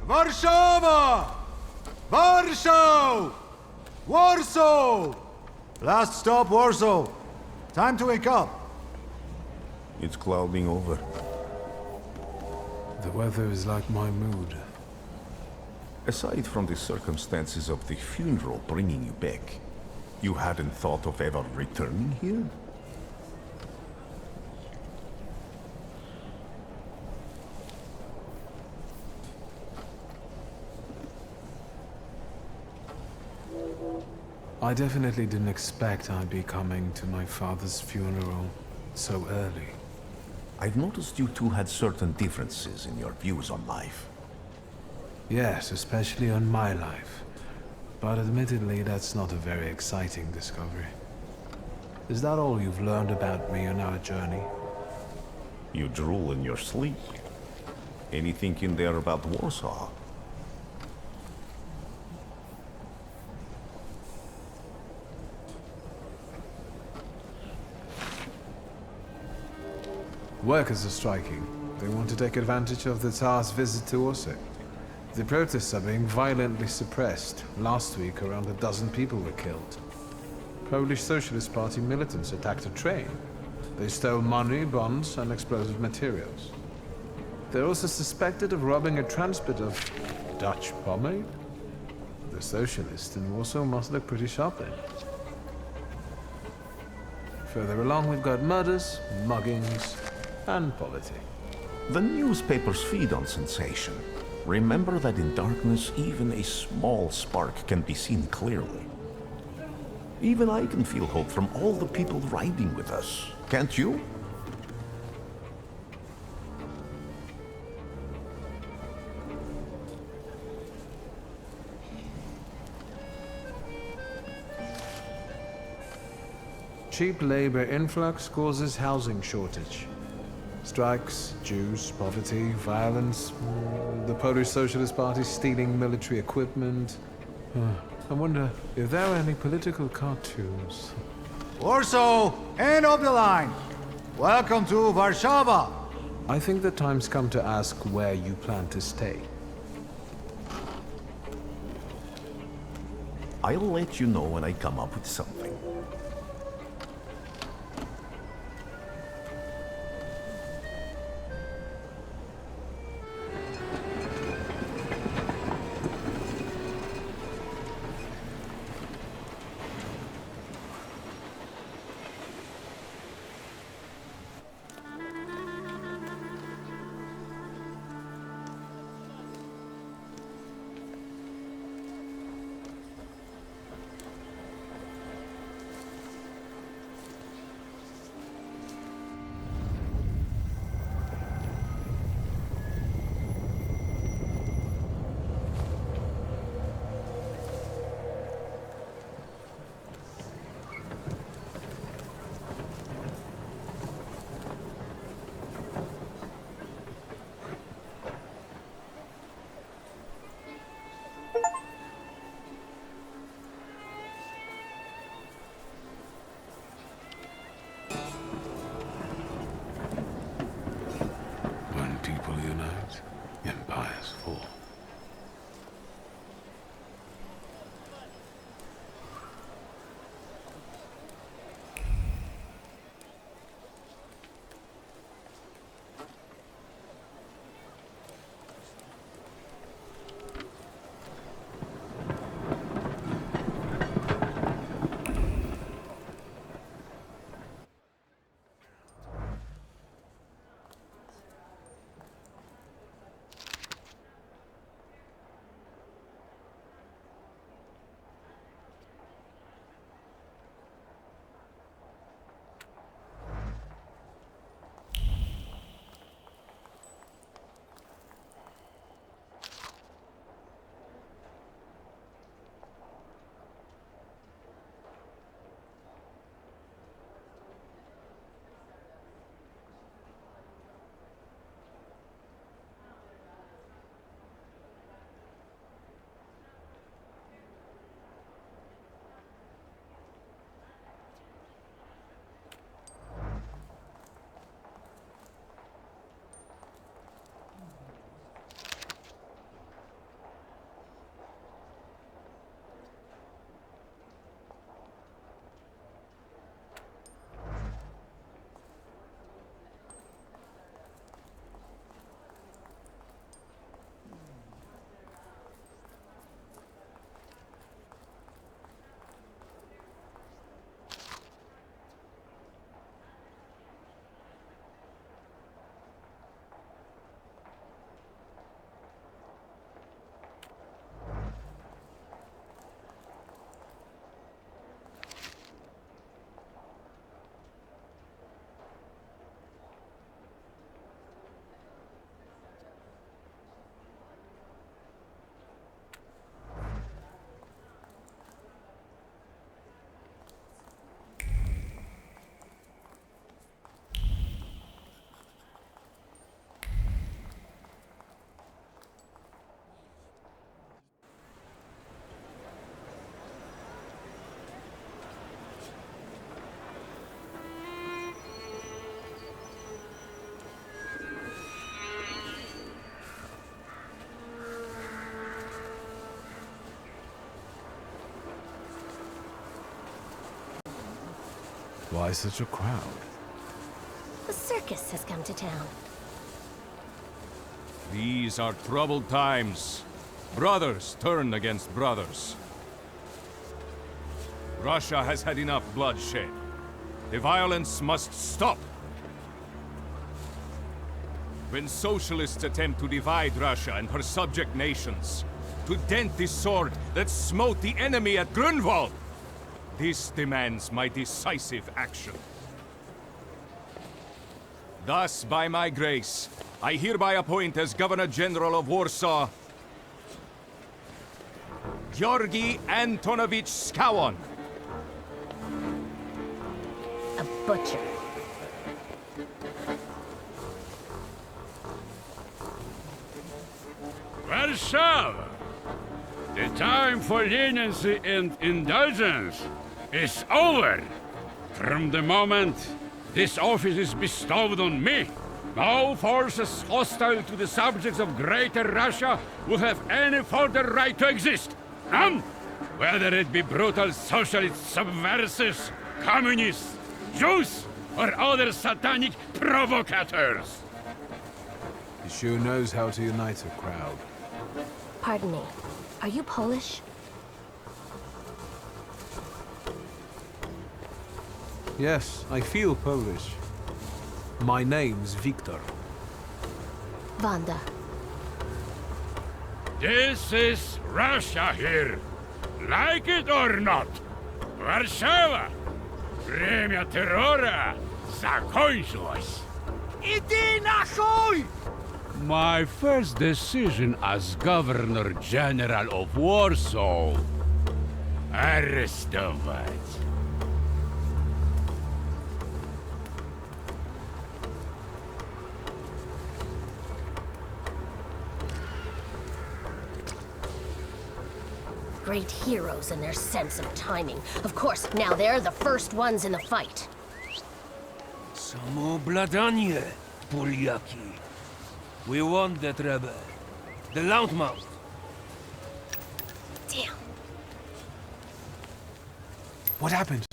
Warszawa! Warsaw! Warsaw! Last stop, Warsaw. Time to wake up. It's clouding over. The weather is like my mood. Aside from the circumstances of the funeral bringing you back, you hadn't thought of ever returning here? I definitely didn't expect I'd be coming to my father's funeral so early. I've noticed you two had certain differences in your views on life. Yes, especially on my life. But admittedly, that's not a very exciting discovery. Is that all you've learned about me on our journey? You drool in your sleep. Anything in there about Warsaw? Workers are striking. They want to take advantage of the Tsar's visit to Warsaw. The protests are being violently suppressed. Last week, around a dozen people were killed. Polish Socialist Party militants attacked a train. They stole money, bonds, and explosive materials. They're also suspected of robbing a transport of Dutch pomade. The socialists in Warsaw must look pretty sharp then. Further along, we've got murders, muggings, and politics. The newspapers feed on sensation. Remember that in darkness, even a small spark can be seen clearly. Even I can feel hope from all the people riding with us. Can't you? Cheap labor influx causes housing shortage. Strikes, Jews, poverty, violence, the Polish Socialist Party stealing military equipment. I wonder if there are any political cartoons. Warsaw, end of the line. Welcome to Warsaw. I think the time's come to ask where you plan to stay. I'll let you know when I come up with something. Why such a crowd? The circus has come to town. These are troubled times. Brothers turn against brothers. Russia has had enough bloodshed. The violence must stop. When socialists attempt to divide Russia and her subject nations, to dent the sword that smote the enemy at Grunwald, this demands my decisive action. Thus, by my grace, I hereby appoint as Governor-General of Warsaw, Georgi Antonovich Skowon. A butcher. Warsaw! The time for leniency and indulgence is over. From the moment this office is bestowed on me, no forces hostile to the subjects of Greater Russia will have any further right to exist. None! Whether it be brutal socialist subversives, communists, Jews, or other satanic provocators. He sure knows how to unite a crowd. Pardon me. Are you Polish? Yes, I feel Polish. My name's Victor. Wanda. This is Russia here. Like it or not. Warszawa! Время террора закончилось. Иди нахуй! My first decision as Governor-General of Warsaw. Arrestować. Great heroes in their sense of timing. Of course, now they're the first ones in the fight. Samoobladanie, Poliaki. We want that rebel. The loudmouth. Damn. What happened?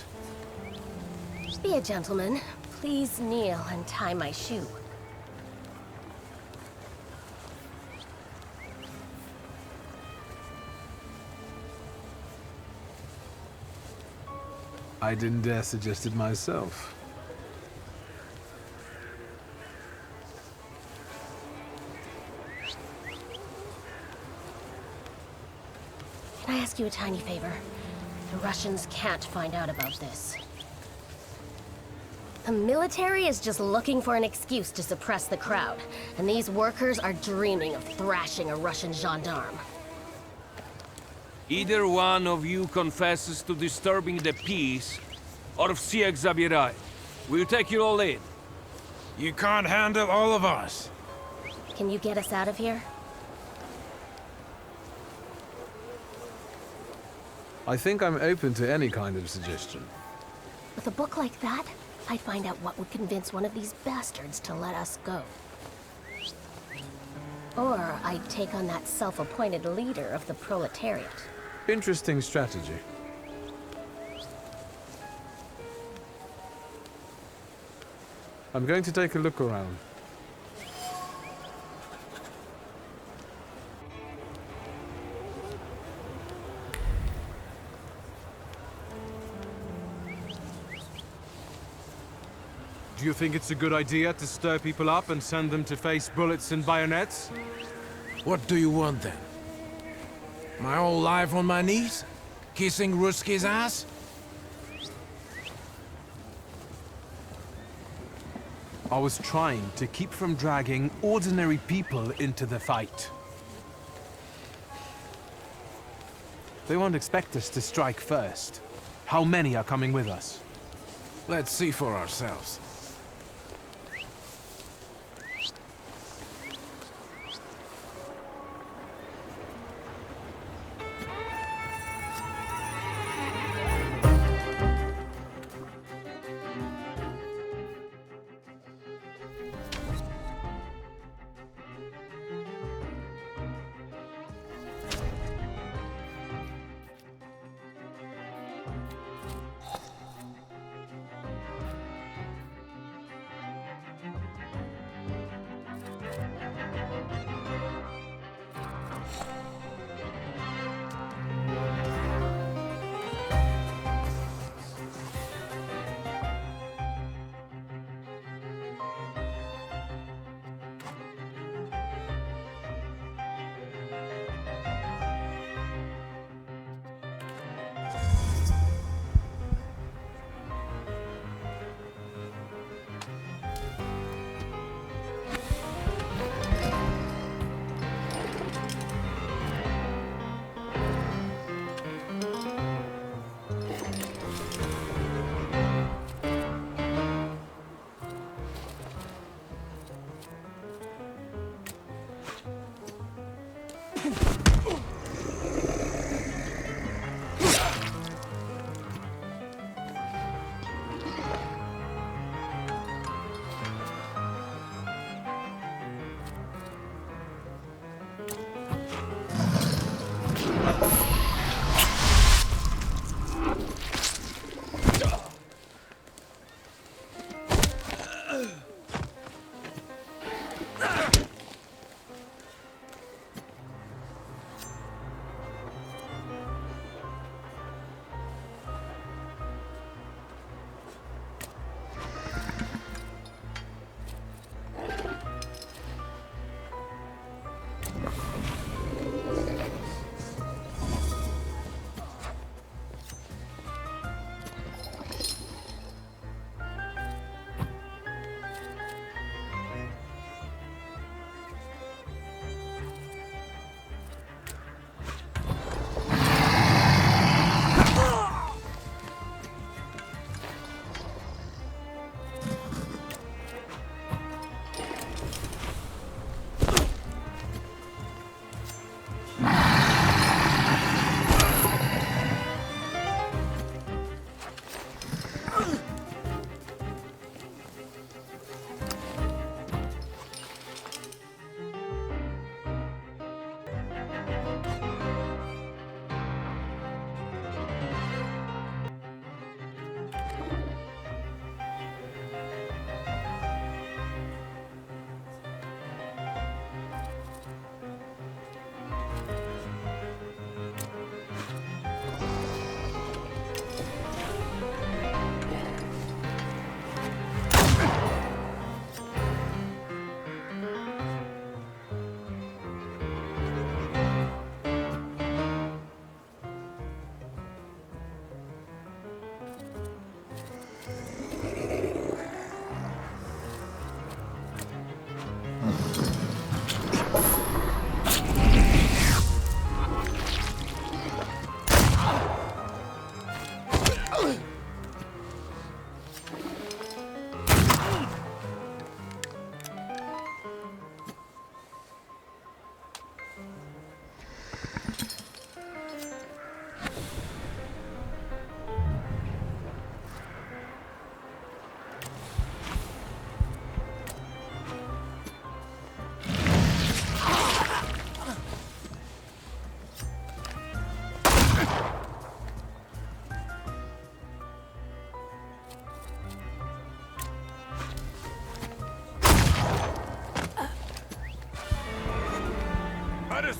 Be a gentleman. Please kneel and tie my shoe. I didn't dare suggest it myself. Can I ask you a tiny favor? The Russians can't find out about this. The military is just looking for an excuse to suppress the crowd, and these workers are dreaming of thrashing a Russian gendarme. Either one of you confesses to disturbing the peace, or всех забирай. We'll take you all in. You can't handle all of us. Can you get us out of here? I think I'm open to any kind of suggestion. With a book like that, I'd find out what would convince one of these bastards to let us go. Or I'd take on that self-appointed leader of the proletariat. Interesting strategy. I'm going to take a look around. Do you think it's a good idea to stir people up and send them to face bullets and bayonets? What do you want then? My whole life on my knees? Kissing Ruski's ass? I was trying to keep from dragging ordinary people into the fight. They won't expect us to strike first. How many are coming with us? Let's see for ourselves.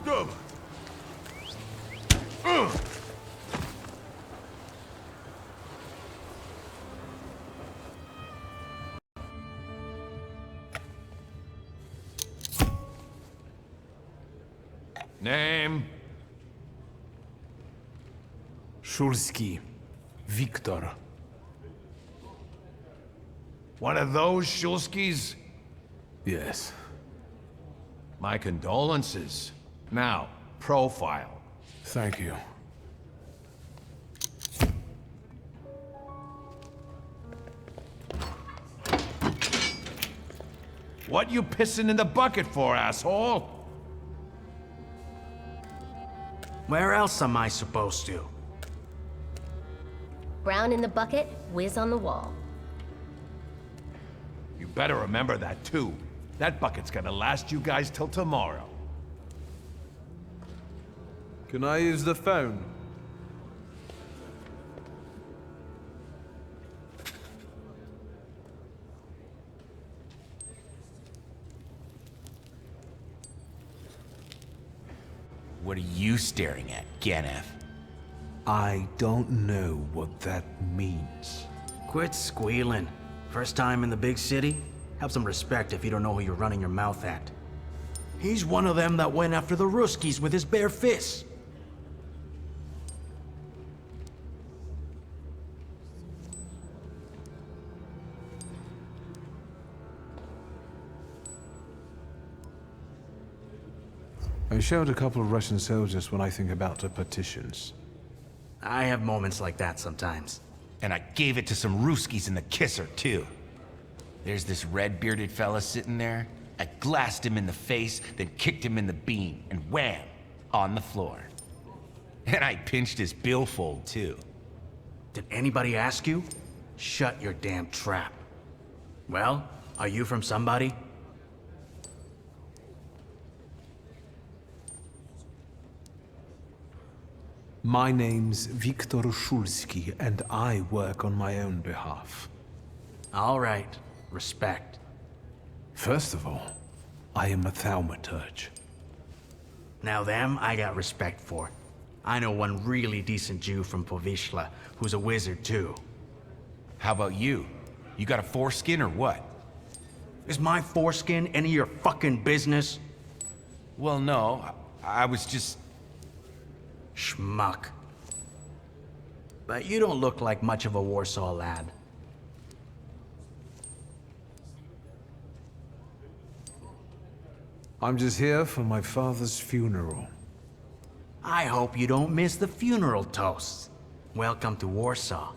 Go. Name? Szulski. Victor. One of those Shulskis? Yes. My condolences. Now, profile. Thank you. What you pissing in the bucket for, asshole? Where else am I supposed to? Brown in the bucket, whiz on the wall. You better remember that, too. That bucket's gonna last you guys till tomorrow. Can I use the phone? What are you staring at, Ganef? I don't know what that means. Quit squealing. First time in the big city? Have some respect if you don't know who you're running your mouth at. He's one of them that went after the Ruskies with his bare fists. I showed a couple of Russian soldiers when I think about the petitions. I have moments like that sometimes. And I gave it to some Ruskies in the kisser, too. There's this red-bearded fella sitting there. I glassed him in the face, then kicked him in the bean, and wham! On the floor. And I pinched his billfold, too. Did anybody ask you? Shut your damn trap. Well, are you from somebody? My name's Viktor Szulski, and I work on my own behalf. All right. Respect. First of all, I am a thaumaturge. Now them, I got respect for. I know one really decent Jew from Povishla, who's a wizard too. How about you? You got a foreskin or what? Is my foreskin any of your fucking business? Well, no. I was just... Schmuck. But you don't look like much of a Warsaw lad. I'm just here for my father's funeral. I hope you don't miss the funeral toasts. Welcome to Warsaw.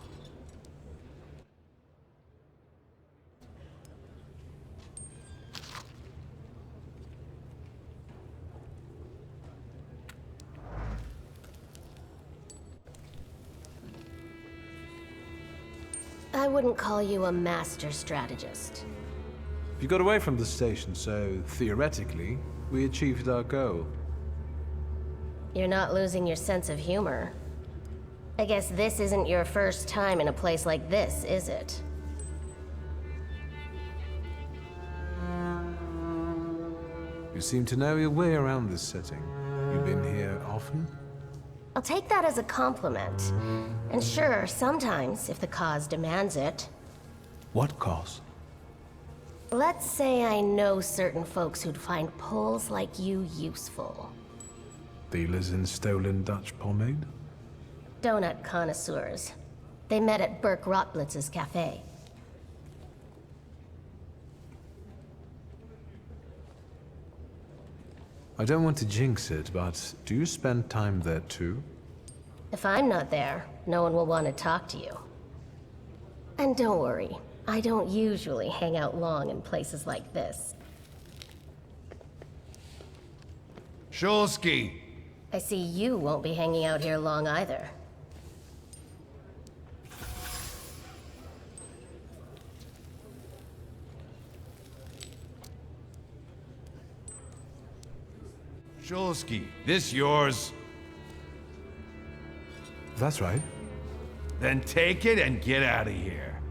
I wouldn't call you a master strategist. You got away from the station, so theoretically, we achieved our goal. You're not losing your sense of humor. I guess this isn't your first time in a place like this, is it? You seem to know your way around this setting. You been here often? I'll take that as a compliment. And sure, sometimes, if the cause demands it. What cause? Let's say I know certain folks who'd find poles like you useful. Dealers in stolen Dutch pomade? Donut connoisseurs. They met at Burke Rotblitz's cafe. I don't want to jinx it, but do you spend time there too? If I'm not there, no one will want to talk to you. And don't worry, I don't usually hang out long in places like this. Szulski! I see you won't be hanging out here long either. Szulski, this yours? That's right. Then take it and get out of here.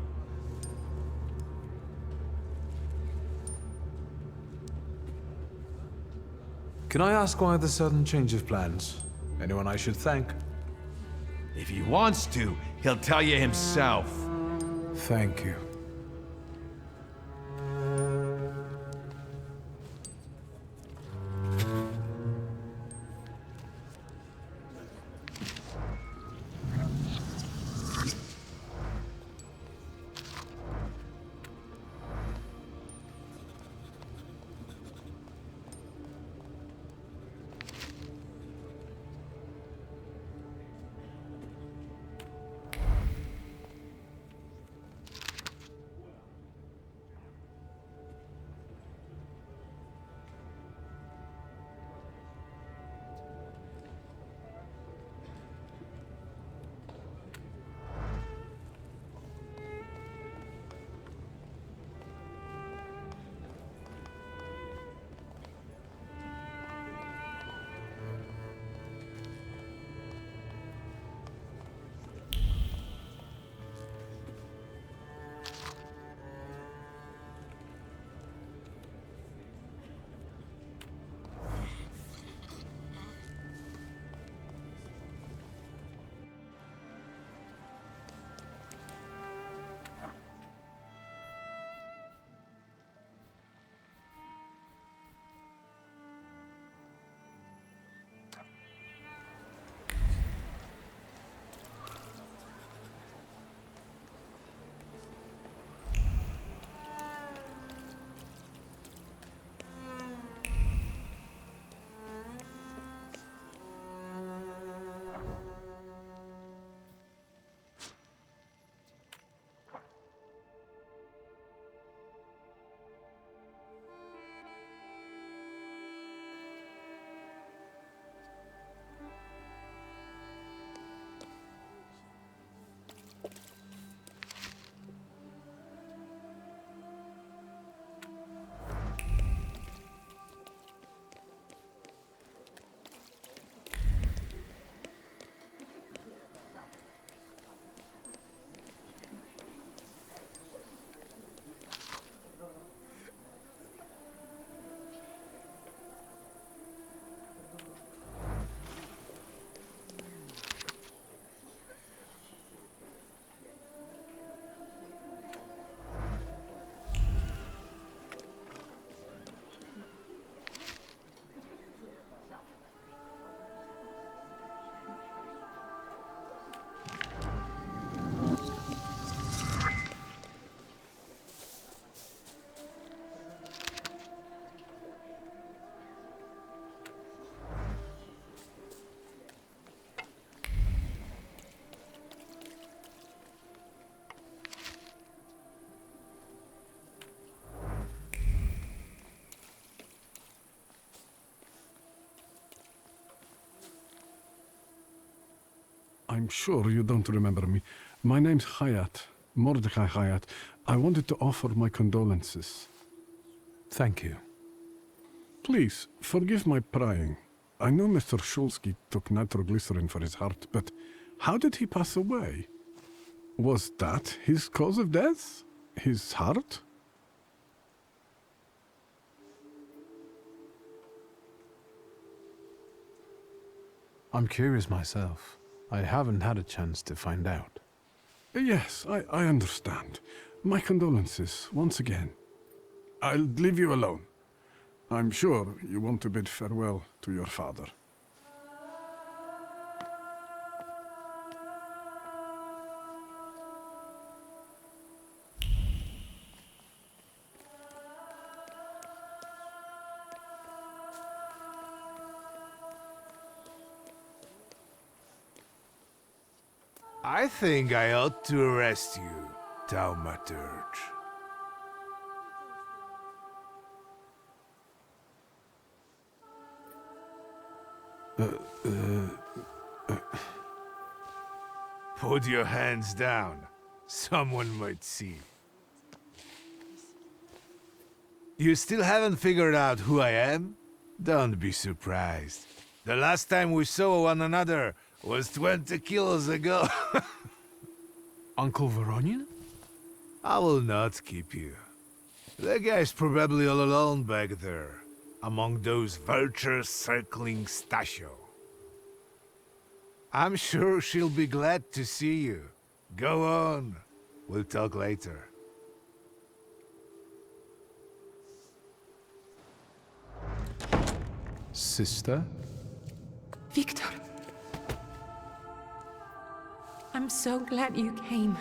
Can I ask why the sudden change of plans? Anyone I should thank? If he wants to, he'll tell you himself. Thank you. I'm sure you don't remember me. My name's Hayat, Mordecai Hayat. I wanted to offer my condolences. Thank you. Please, forgive my prying. I know Mr. Shulsky took nitroglycerin for his heart, but how did he pass away? Was that his cause of death? His heart? I'm curious myself. I haven't had a chance to find out. Yes, I understand. My condolences, once again. I'll leave you alone. I'm sure you want to bid farewell to your father. I think I ought to arrest you, Thaumaturge. Put your hands down. Someone might see. You still haven't figured out who I am? Don't be surprised. The last time we saw one another was 20 kilos ago. Uncle Voronian? I will not keep you. The guy's probably all alone back there, among those vultures circling Stasio. I'm sure she'll be glad to see you. Go on. We'll talk later. Sister? Victor. I'm so glad you came.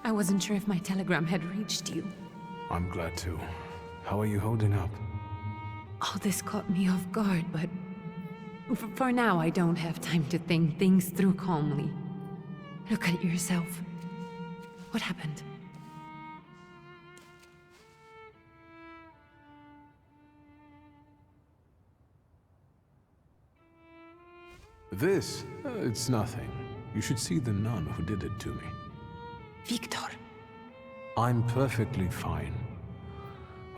I wasn't sure if my telegram had reached you. I'm glad too. How are you holding up? All this caught me off guard, but for now I don't have time to think things through calmly. Look at yourself. What happened? This? It's nothing. You should see the nun who did it to me. Victor. I'm perfectly fine.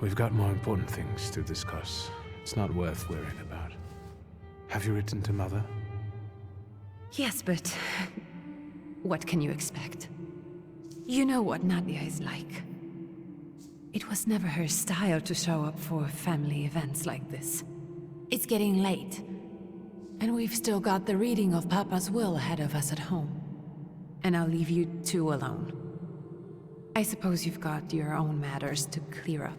We've got more important things to discuss. It's not worth worrying about. Have you written to Mother? Yes, but what can you expect? You know what Nadia is like. It was never her style to show up for family events like this. It's getting late, and we've still got the reading of Papa's will ahead of us at home. And I'll leave you two alone. I suppose you've got your own matters to clear up.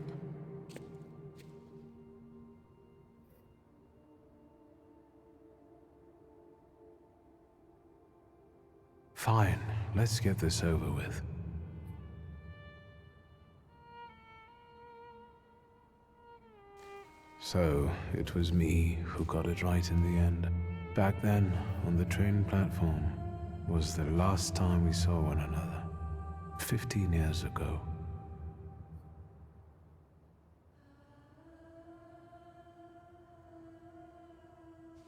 Fine, let's get this over with. So, it was me who got it right in the end. Back then, on the train platform, was the last time we saw one another. 15 years ago.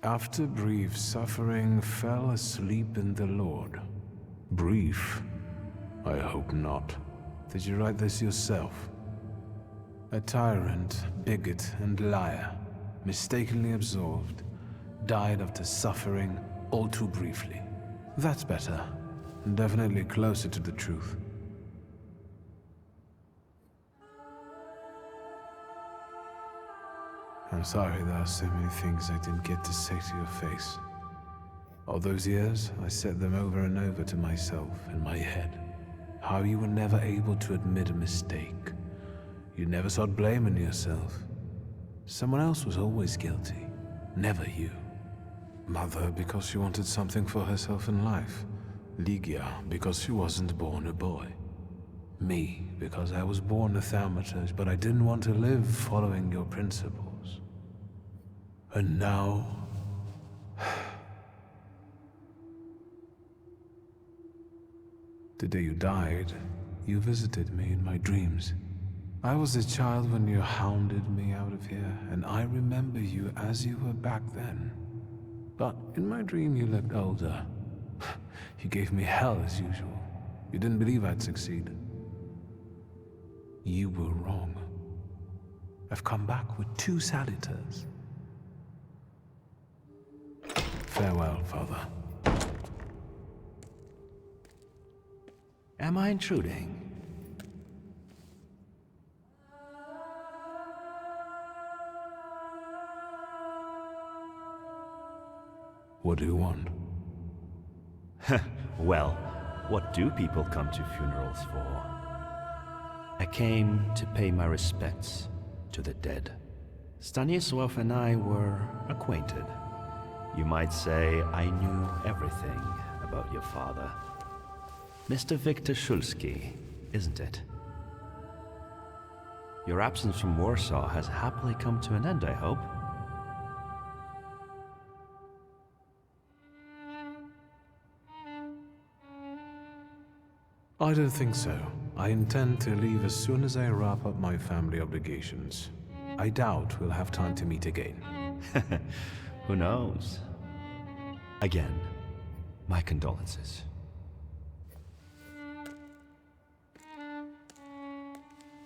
After brief suffering, fell asleep in the Lord. Brief? I hope not. Did you write this yourself? A tyrant, bigot, and liar, mistakenly absolved, died after suffering all too briefly. That's better. Definitely closer to the truth. I'm sorry there are so many things I didn't get to say to your face. All those years, I said them over and over to myself in my head. How you were never able to admit a mistake. You never sought blame in yourself. Someone else was always guilty, never you. Mother because she wanted something for herself in life. Ligia because she wasn't born a boy. Me because I was born a thaumaturge, but I didn't want to live following your principles. And now... The day you died, you visited me in my dreams. I was a child when you hounded me out of here, and I remember you as you were back then. But in my dream you looked older, You gave me hell as usual. You didn't believe I'd succeed. You were wrong. I've come back with 2 salutors. Farewell, Father. Am I intruding? What do you want? Well, what do people come to funerals for? I came to pay my respects to the dead. Stanisław and I were acquainted. You might say I knew everything about your father. Mr. Victor Szulski, isn't it? Your absence from Warsaw has happily come to an end, I hope. I don't think so. I intend to leave as soon as I wrap up my family obligations. I doubt we'll have time to meet again. Who knows? Again, my condolences.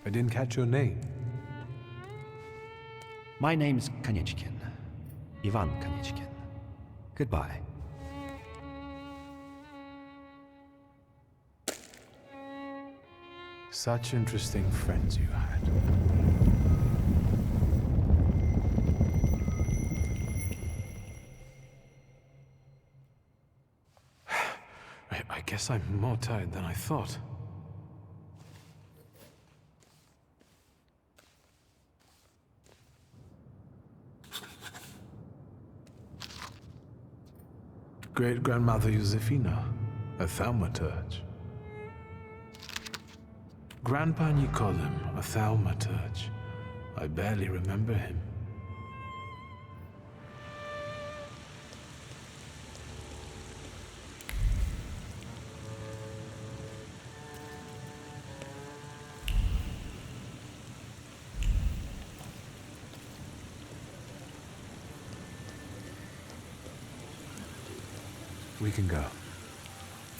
I didn't catch your name. My name's Kanieczkin. Ivan Kanieczkin. Goodbye. Such interesting friends you had. I guess I'm more tired than I thought. Great-grandmother Josefina, a thaumaturge. Grandpa Nikodem, a thaumaturge. I barely remember him. We can go.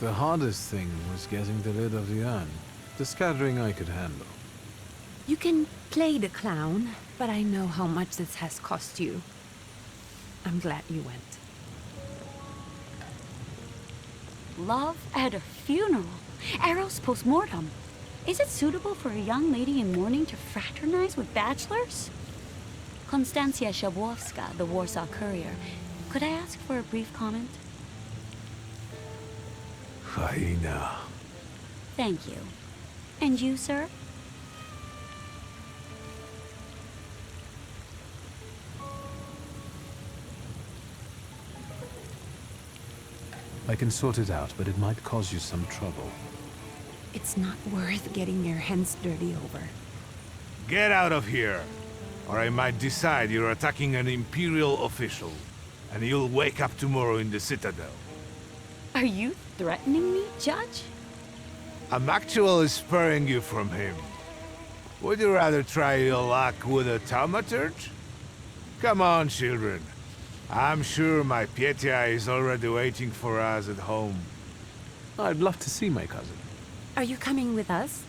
The hardest thing was getting the lid of the urn. The scattering I could handle. You can play the clown, but I know how much this has cost you. I'm glad you went. Love at a funeral. Eros post-mortem. Is it suitable for a young lady in mourning to fraternize with bachelors? Konstancja Szabłowska, the Warsaw Courier. Could I ask for a brief comment? Hyena. Thank you. And you, sir? I can sort it out, but it might cause you some trouble. It's not worth getting your hands dirty over. Get out of here, or I might decide you're attacking an Imperial official, and you'll wake up tomorrow in the Citadel. Are you threatening me, Judge? I'm actually sparing you from him. Would you rather try your luck with a thaumaturge? Come on, children. I'm sure my Pietia is already waiting for us at home. I'd love to see my cousin. Are you coming with us?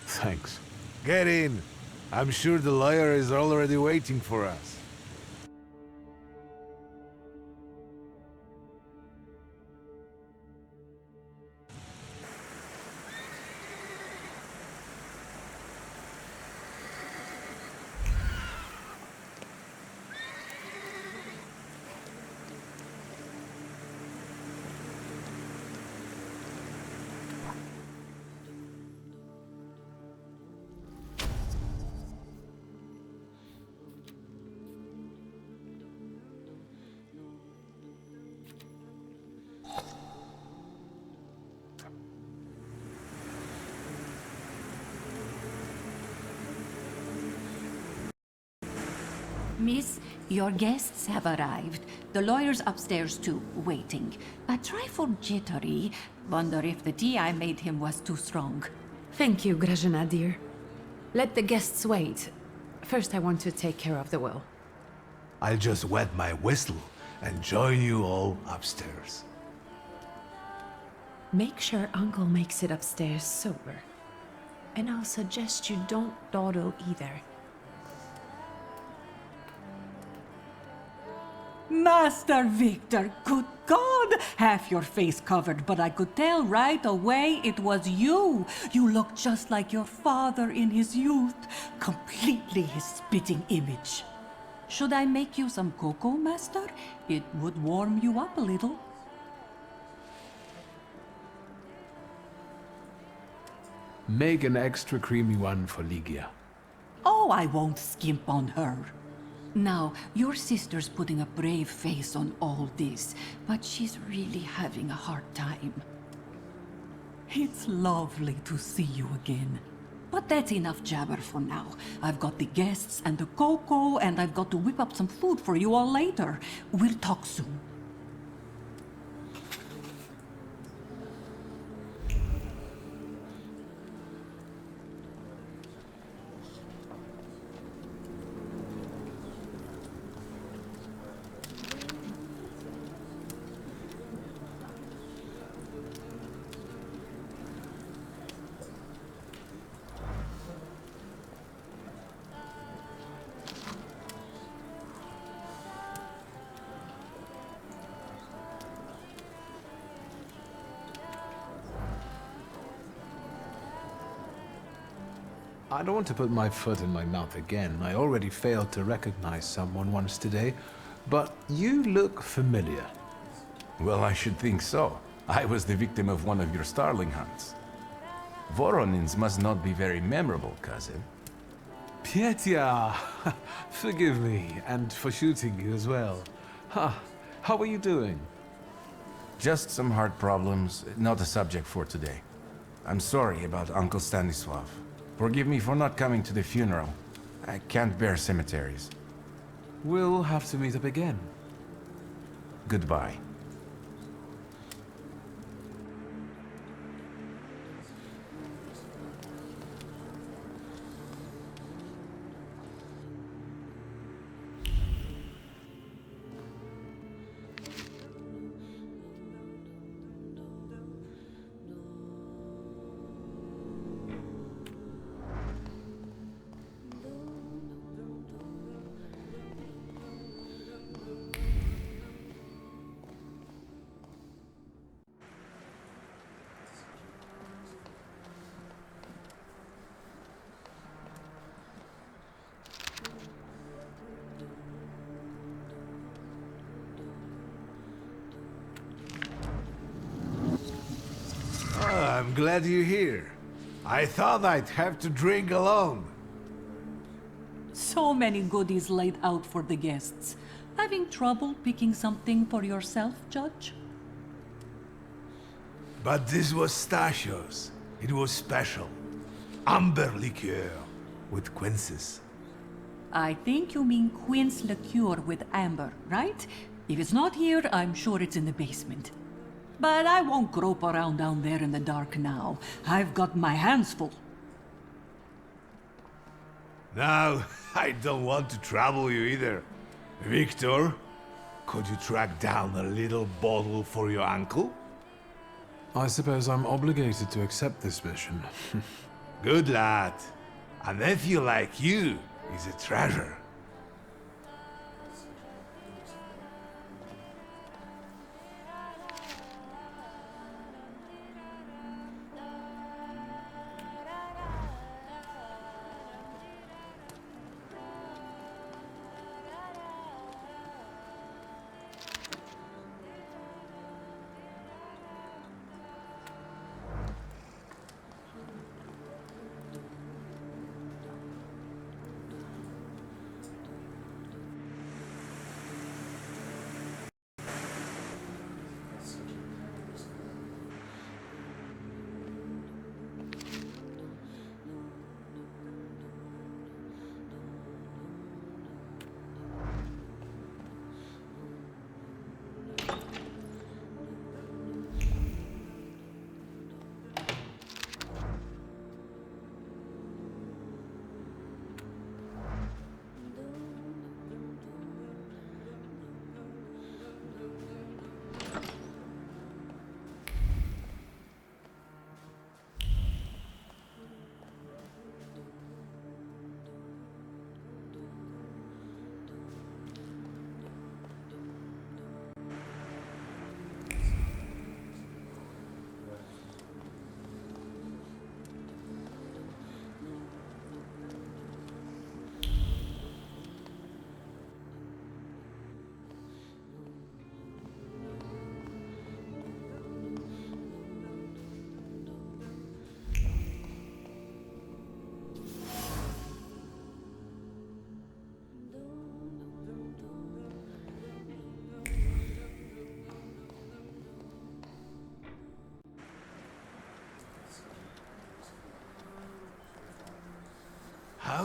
Thanks. Get in. I'm sure the lawyer is already waiting for us. Miss, your guests have arrived. The lawyer's upstairs too, waiting. A trifle jittery. Wonder if the tea I made him was too strong. Thank you, Grażyna dear. Let the guests wait. First, I want to take care of the will. I'll just wet my whistle and join you all upstairs. Make sure Uncle makes it upstairs sober. And I'll suggest you don't dawdle either. Master Victor, good God! Half your face covered, but I could tell right away it was you. You look just like your father in his youth. Completely his spitting image. Should I make you some cocoa, Master? It would warm you up a little. Make an extra creamy one for Ligia. Oh, I won't skimp on her. Now, your sister's putting a brave face on all this, but she's really having a hard time. It's lovely to see you again. But that's enough jabber for now. I've got the guests and the cocoa, and I've got to whip up some food for you all later. We'll talk soon. I don't want to put my foot in my mouth again. I already failed to recognize someone once today, but you look familiar. Well, I should think so. I was the victim of one of your starling hunts. Voronins must not be very memorable, cousin. Pietia! Forgive me, and for shooting you as well. How are you doing? Just some heart problems, not a subject for today. I'm sorry about Uncle Stanislav. Forgive me for not coming to the funeral. I can't bear cemeteries. We'll have to meet up again. Goodbye. I'm glad you're here. I thought I'd have to drink alone. So many goodies laid out for the guests. Having trouble picking something for yourself, Judge? But this was Stashio's. It was special. Amber liqueur with quinces. I think you mean quince liqueur with amber, right? If it's not here, I'm sure it's in the basement. But I won't grope around down there in the dark now. I've got my hands full. Now, I don't want to trouble you either. Victor, could you track down a little bottle for your uncle? I suppose I'm obligated to accept this mission. Good lad. A nephew like you is a treasure.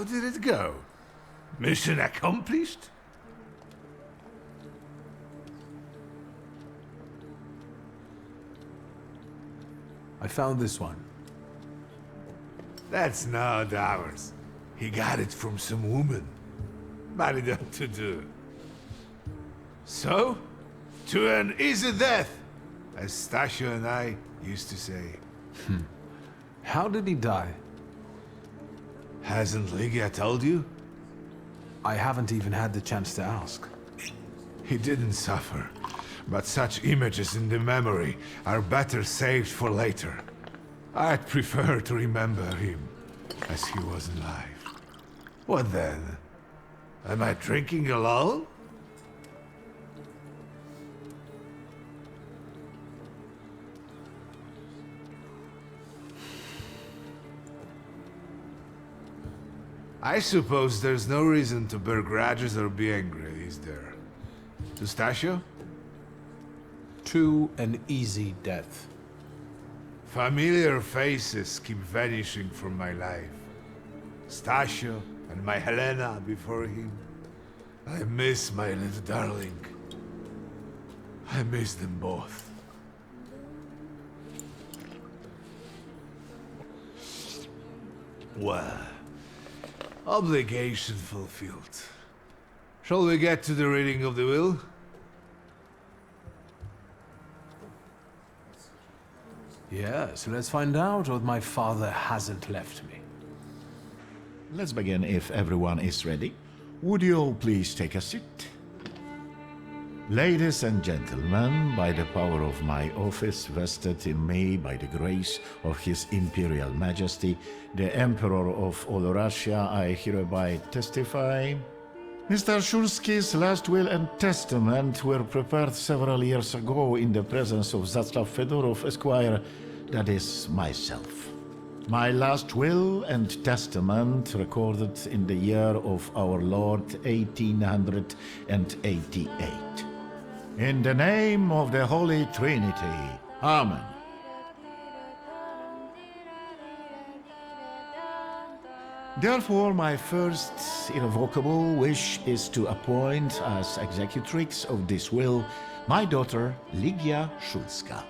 How did it go? Mission accomplished? I found this one. That's not ours. He got it from some woman. Married up to do. So, to an easy death, as Stasio and I used to say. How did he die? Hasn't Lygia told you? I haven't even had the chance to ask. He didn't suffer, but such images in the memory are better saved for later. I'd prefer to remember him as he was alive. What then? Am I drinking alone? I suppose there's no reason to bear grudges or be angry, is there? To Stasio? To an easy death. Familiar faces keep vanishing from my life. Stasio and my Helena before him. I miss my little darling. I miss them both. Well, obligation fulfilled. Shall we get to the reading of the will? Yes, let's find out what my father hasn't left me. Let's begin if everyone is ready. Would you all please take a seat? Ladies and gentlemen, by the power of my office vested in me by the grace of His Imperial Majesty, the Emperor of all Russia, I hereby testify. Mr. Shulski's last will and testament were prepared several years ago in the presence of Zaslav Fedorov, Esquire, that is, myself. My last will and testament recorded in the year of our Lord 1888. In the name of the Holy Trinity. Amen. Therefore, my first irrevocable wish is to appoint as executrix of this will my daughter, Lygia Szulska.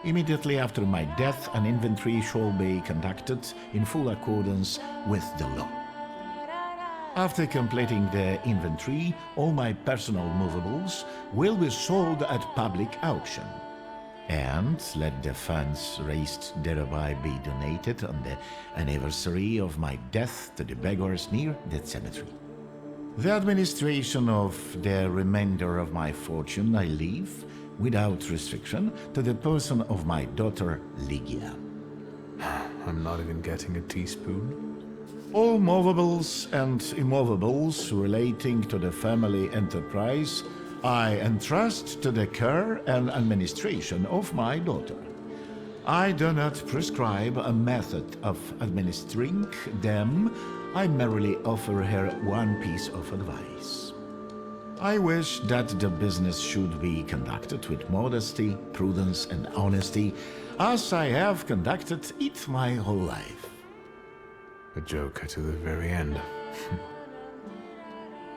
Immediately after my death, an inventory shall be conducted in full accordance with the law. After completing the inventory, all my personal movables will be sold at public auction. And let the funds raised thereby be donated on the anniversary of my death to the beggars near that cemetery. The administration of the remainder of my fortune I leave, without restriction, to the person of my daughter Lygia. I'm not even getting a teaspoon. All movables and immovables relating to the family enterprise I entrust to the care and administration of my daughter. I do not prescribe a method of administering them. I merely offer her one piece of advice. I wish that the business should be conducted with modesty, prudence, and honesty, as I have conducted it my whole life. A joker to the very end.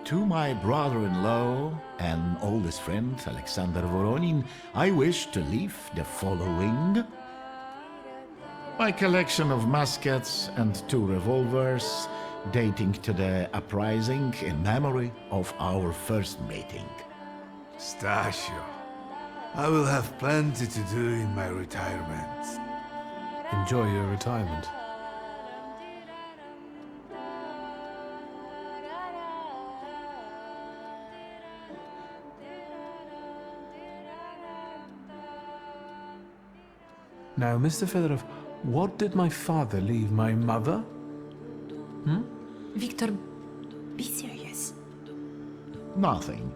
To my brother-in-law and oldest friend, Alexander Voronin, I wish to leave the following: my collection of muskets and 2 revolvers, dating to the uprising in memory of our first meeting. Stasio, I will have plenty to do in my retirement. Enjoy your retirement. Now, Mr. Fedorov, what did my father leave my mother? Victor, be serious. Nothing.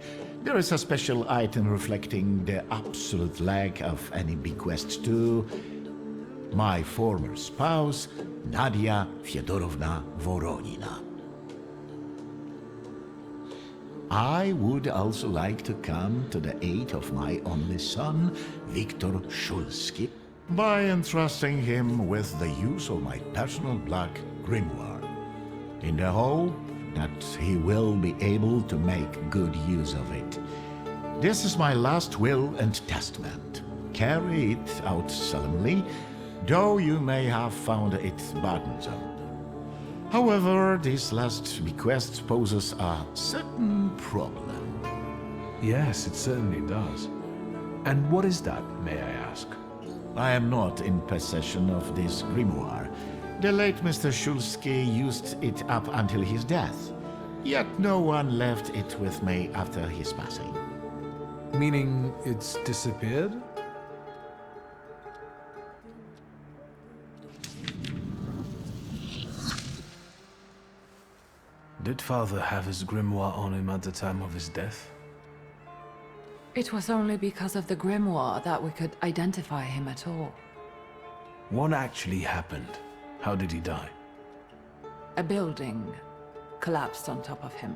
There is a special item reflecting the absolute lack of any bequest to my former spouse, Nadia Fyodorovna Voronina. I would also like to come to the aid of my only son, Viktor Szulski, by entrusting him with the use of my personal black grimoire. in the hope that he will be able to make good use of it. This is my last will and testament. Carry it out solemnly, though you may have found it burdensome. However, this last bequest poses a certain problem. Yes, it certainly does. And what is that, may I ask? I am not in possession of this grimoire. The late Mr. Shulsky used it up until his death, yet no one left it with me after his passing. Meaning it's disappeared? Did Father have his grimoire on him at the time of his death? It was only because of the grimoire that we could identify him at all. What actually happened? How did he die? A building collapsed on top of him.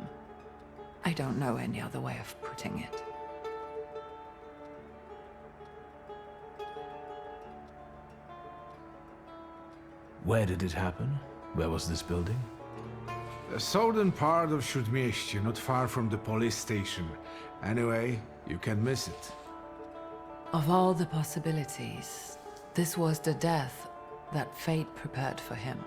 I don't know any other way of putting it. Where did it happen? Where was this building? The southern part of Śródmieście, not far from the police station. Anyway, you can miss it. Of all the possibilities, this was the death that fate prepared for him.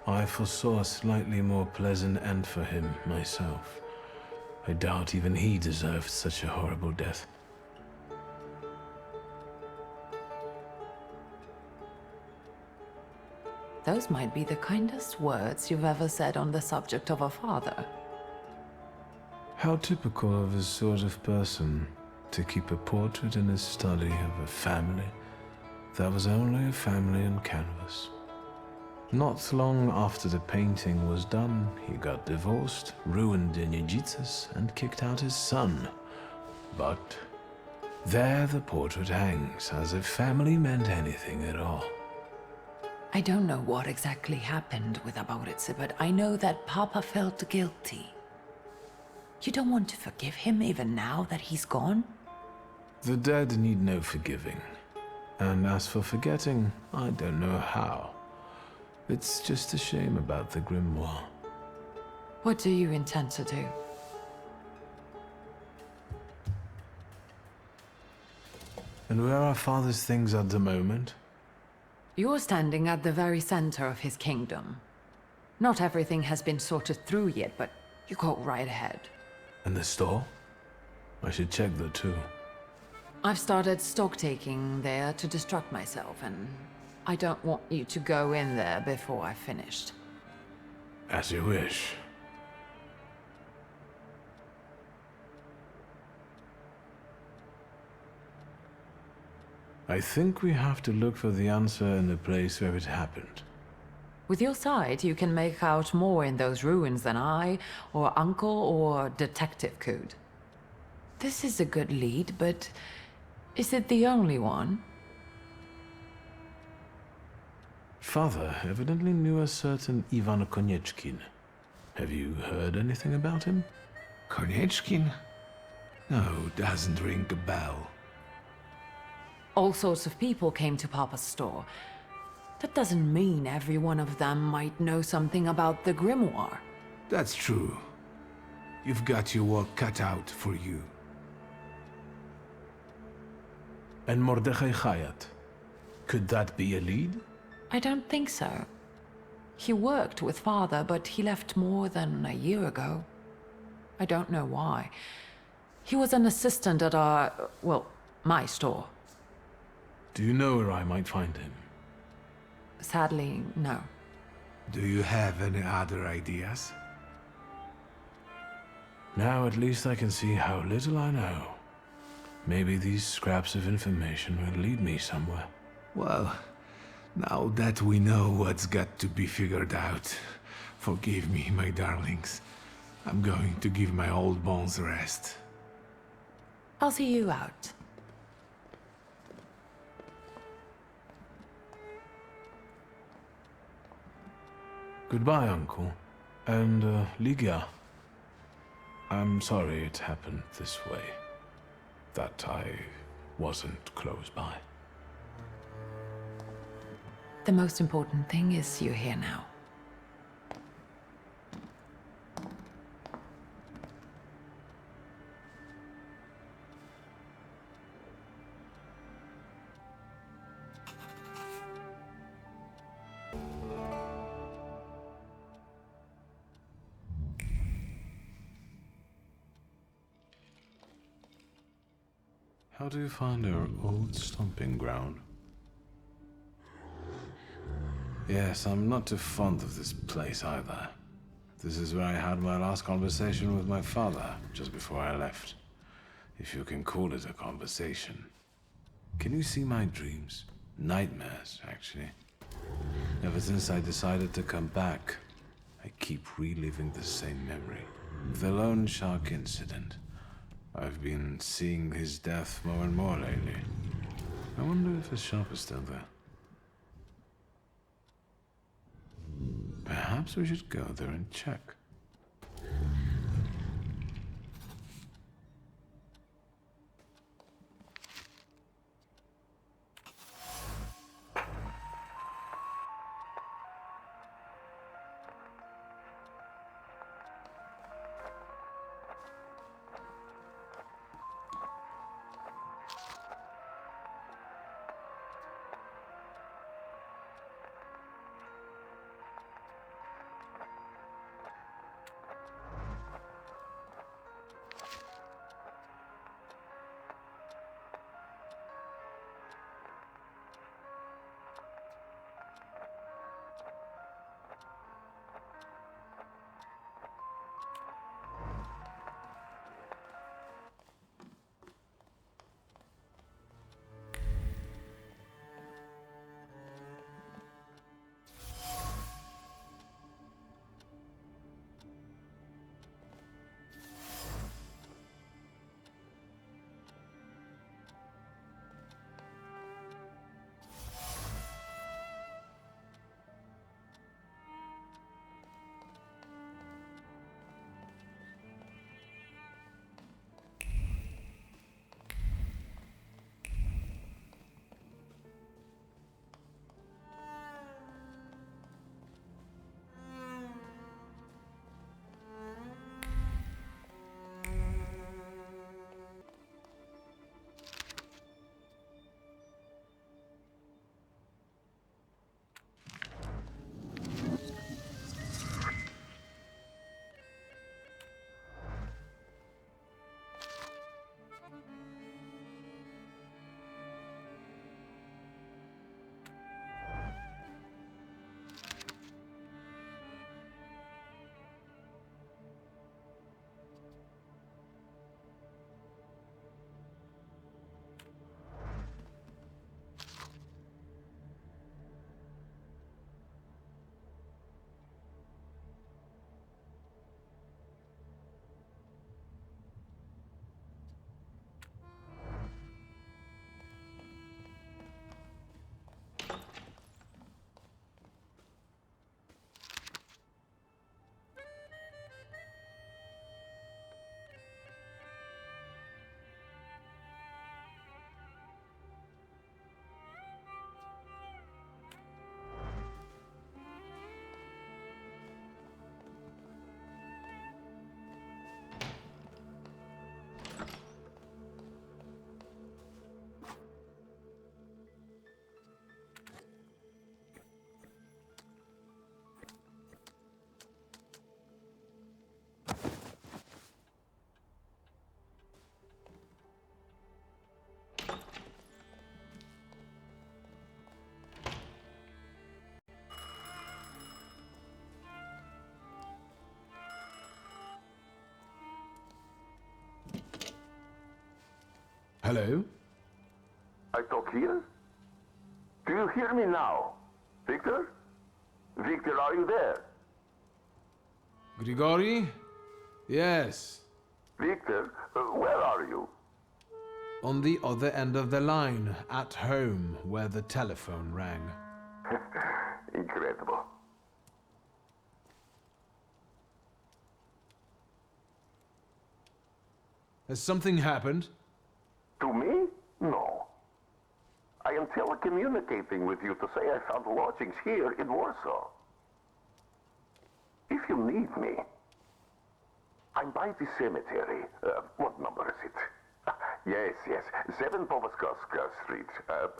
I foresaw a slightly more pleasant end for him myself. I doubt even he deserved such a horrible death. Those might be the kindest words you've ever said on the subject of a father. How typical of his sort of person to keep a portrait in his study of a family that was only a family on canvas. Not long after the painting was done, he got divorced, ruined Inigitis, and kicked out his son. But there the portrait hangs, as if family meant anything at all. I don't know what exactly happened with Aboritse, but I know that Papa felt guilty. You don't want to forgive him even now that he's gone? The dead need no forgiving. And as for forgetting, I don't know how. It's just a shame about the grimoire. What do you intend to do? And where are Father's things at the moment? You're standing at the very center of his kingdom. Not everything has been sorted through yet, but you go right ahead. And the store? I should check that too. I've started stock-taking there to distract myself, and I don't want you to go in there before I've finished. As you wish. I think we have to look for the answer in the place where it happened. With your sight, you can make out more in those ruins than I, or Uncle, or Detective could. This is a good lead, but is it the only one? Father evidently knew a certain Ivan Konieczkin. Have you heard anything about him? Konieczkin? No, doesn't ring a bell. All sorts of people came to Papa's store. That doesn't mean every one of them might know something about the grimoire. That's true. You've got your work cut out for you. And Mordechai Chayat. Could that be a lead? I don't think so. He worked with Father, but he left more than a year ago. I don't know why. He was an assistant at my store. Do you know where I might find him? Sadly, no. Do you have any other ideas? Now at least I can see how little I know. Maybe these scraps of information will lead me somewhere. Well, now that we know what's got to be figured out, forgive me, my darlings. I'm going to give my old bones a rest. I'll see you out. Goodbye, Uncle. And, Ligia. I'm sorry it happened this way. That I wasn't close by. The most important thing is you're here now. How do you find our old stomping ground? Yes, I'm not too fond of this place either. This is where I had my last conversation with my father, just before I left. If you can call it a conversation. Can you see my dreams? Nightmares, actually. Ever since I decided to come back, I keep reliving the same memory. The loan shark incident. I've been seeing his death more and more lately. I wonder if his shop is still there. Perhaps we should go there and check. Hello? I talk here? Do you hear me now? Victor? Victor, are you there? Grigori? Yes. Victor, where are you? On the other end of the line, at home, where the telephone rang. Incredible. Has something happened? To me? No. I am telecommunicating with you to say I found lodgings here in Warsaw. If you need me, I'm by the cemetery. What number is it? Yes. 7 Powaskowska Street.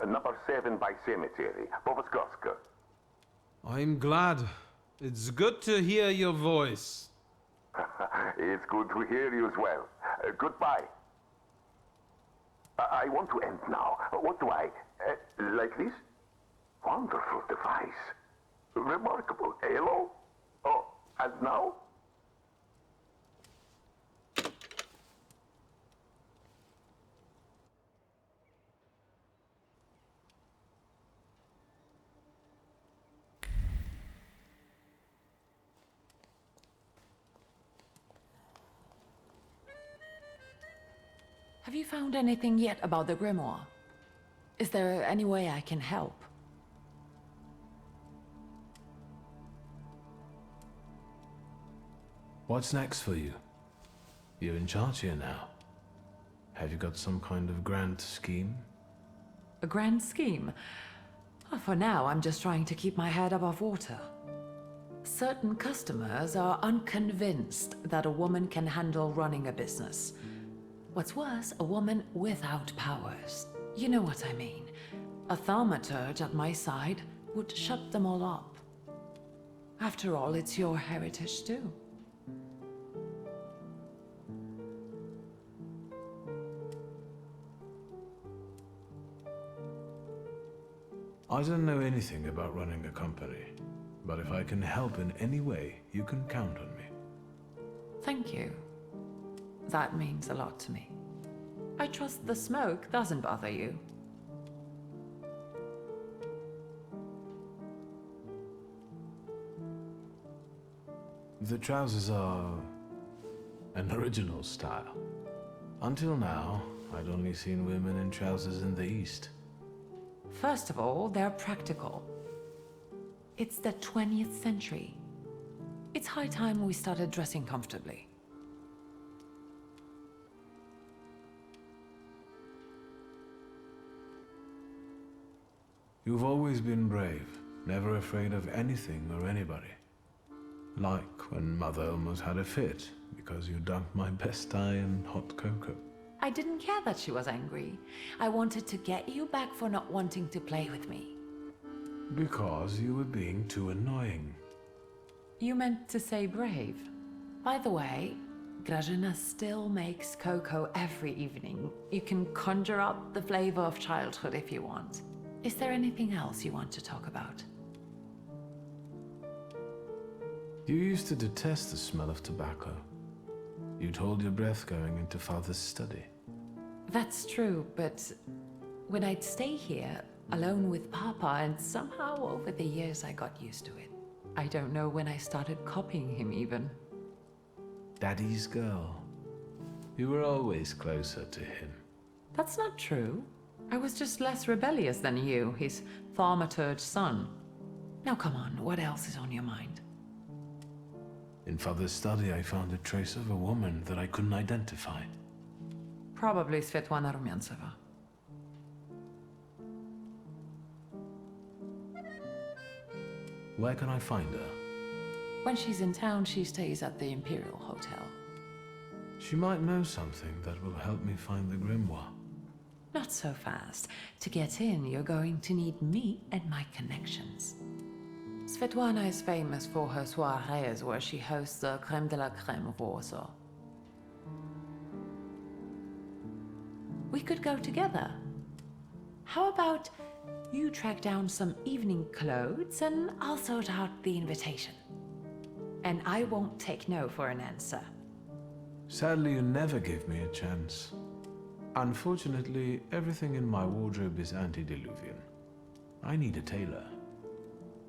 Number 7 by cemetery. Powaskowska. I'm glad. It's good to hear your voice. It's good to hear you as well. Goodbye. I want to end now. What do I... like this? Wonderful device. Remarkable. Hello? Oh, and now? Have you found anything yet about the grimoire? Is there any way I can help? What's next for you? You're in charge here now. Have you got some kind of grand scheme? A grand scheme? For now, I'm just trying to keep my head above water. Certain customers are unconvinced that a woman can handle running a business. What's worse, a woman without powers. You know what I mean. A thaumaturge at my side would shut them all up. After all, it's your heritage too. I don't know anything about running a company, but if I can help in any way, you can count on me. Thank you. That means a lot to me. I trust the smoke doesn't bother you. The trousers are an original style. Until now, I'd only seen women in trousers in the East. First of all, they're practical. It's the 20th century. It's high time we started dressing comfortably. You've always been brave, never afraid of anything or anybody. Like when Mother almost had a fit because you dunked my best tie in hot cocoa. I didn't care that she was angry. I wanted to get you back for not wanting to play with me. Because you were being too annoying. You meant to say brave. By the way, Grażyna still makes cocoa every evening. You can conjure up the flavor of childhood if you want. Is there anything else you want to talk about? You used to detest the smell of tobacco. You'd hold your breath going into Father's study. That's true, but when I'd stay here, alone with Papa, and somehow over the years I got used to it. I don't know when I started copying him even. Daddy's girl. You were always closer to him. That's not true. I was just less rebellious than you, his thaumaturge son. Now come on, what else is on your mind? In Father's study, I found a trace of a woman that I couldn't identify. Probably Svetlana Rumyantseva. Where can I find her? When she's in town, she stays at the Imperial Hotel. She might know something that will help me find the grimoire. Not so fast. To get in, you're going to need me and my connections. Svetlana is famous for her soirees where she hosts the crème de la crème of Warsaw. We could go together. How about you track down some evening clothes and I'll sort out the invitation. And I won't take no for an answer. Sadly, you never give me a chance. Unfortunately, everything in my wardrobe is antediluvian. I need a tailor.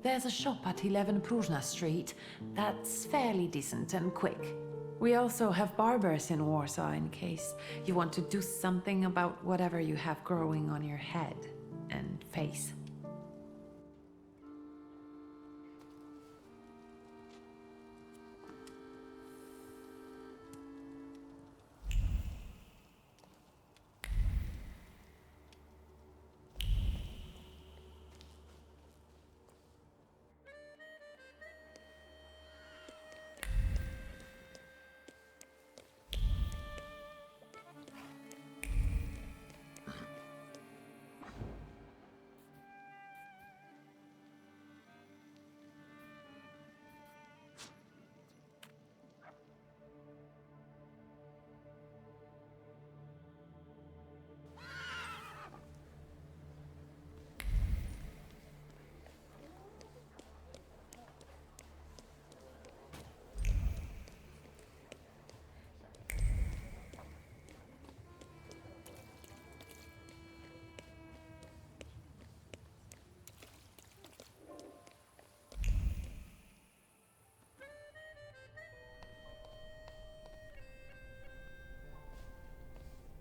There's a shop at 11 Pruzhna Street that's fairly decent and quick. We also have barbers in Warsaw in case you want to do something about whatever you have growing on your head and face.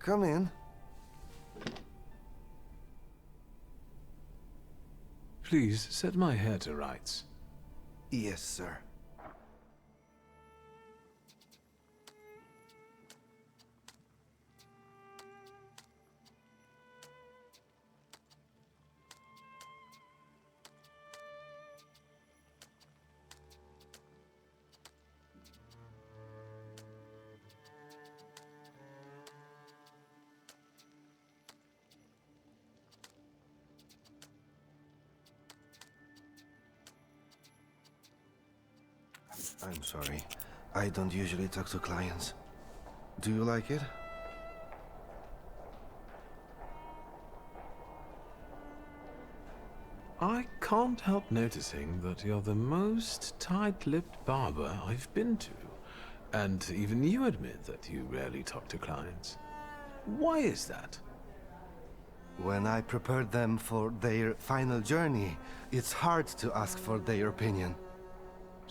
Come in. Please set my hair to rights. Yes, sir. I'm sorry. I don't usually talk to clients. Do you like it? I can't help noticing that you're the most tight-lipped barber I've been to. And even you admit that you rarely talk to clients. Why is that? When I prepared them for their final journey, it's hard to ask for their opinion.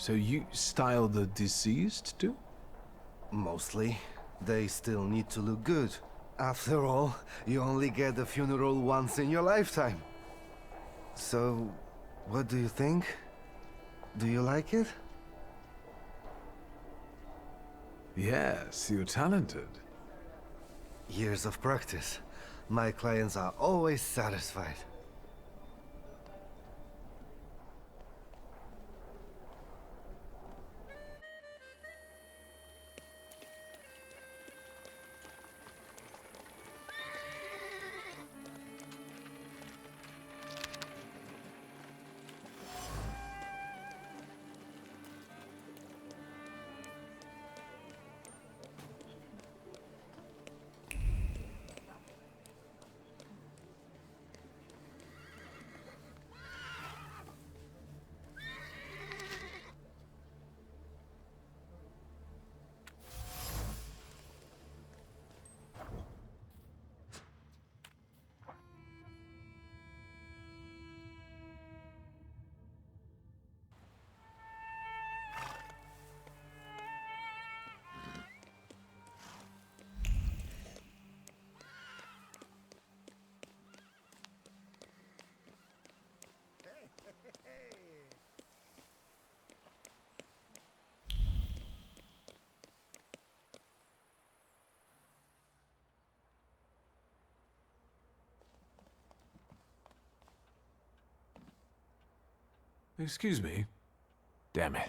So you style the deceased too? Mostly. They still need to look good. After all, you only get a funeral once in your lifetime. So, what do you think? Do you like it? Yes, you're talented. Years of practice. My clients are always satisfied. Excuse me. Damn it.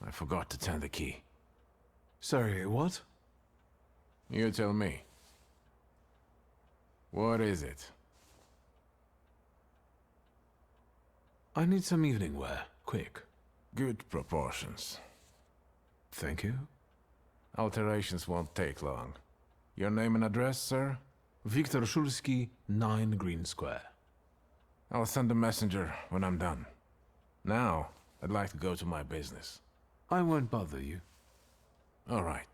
I forgot to turn the key. Sorry, what? You tell me. What is it? I need some evening wear, quick. Good proportions. Thank you. Alterations won't take long. Your name and address, sir? Viktor Szulski, 9 Green Square. I'll send a messenger when I'm done. Now, I'd like to go to my business. I won't bother you. All right.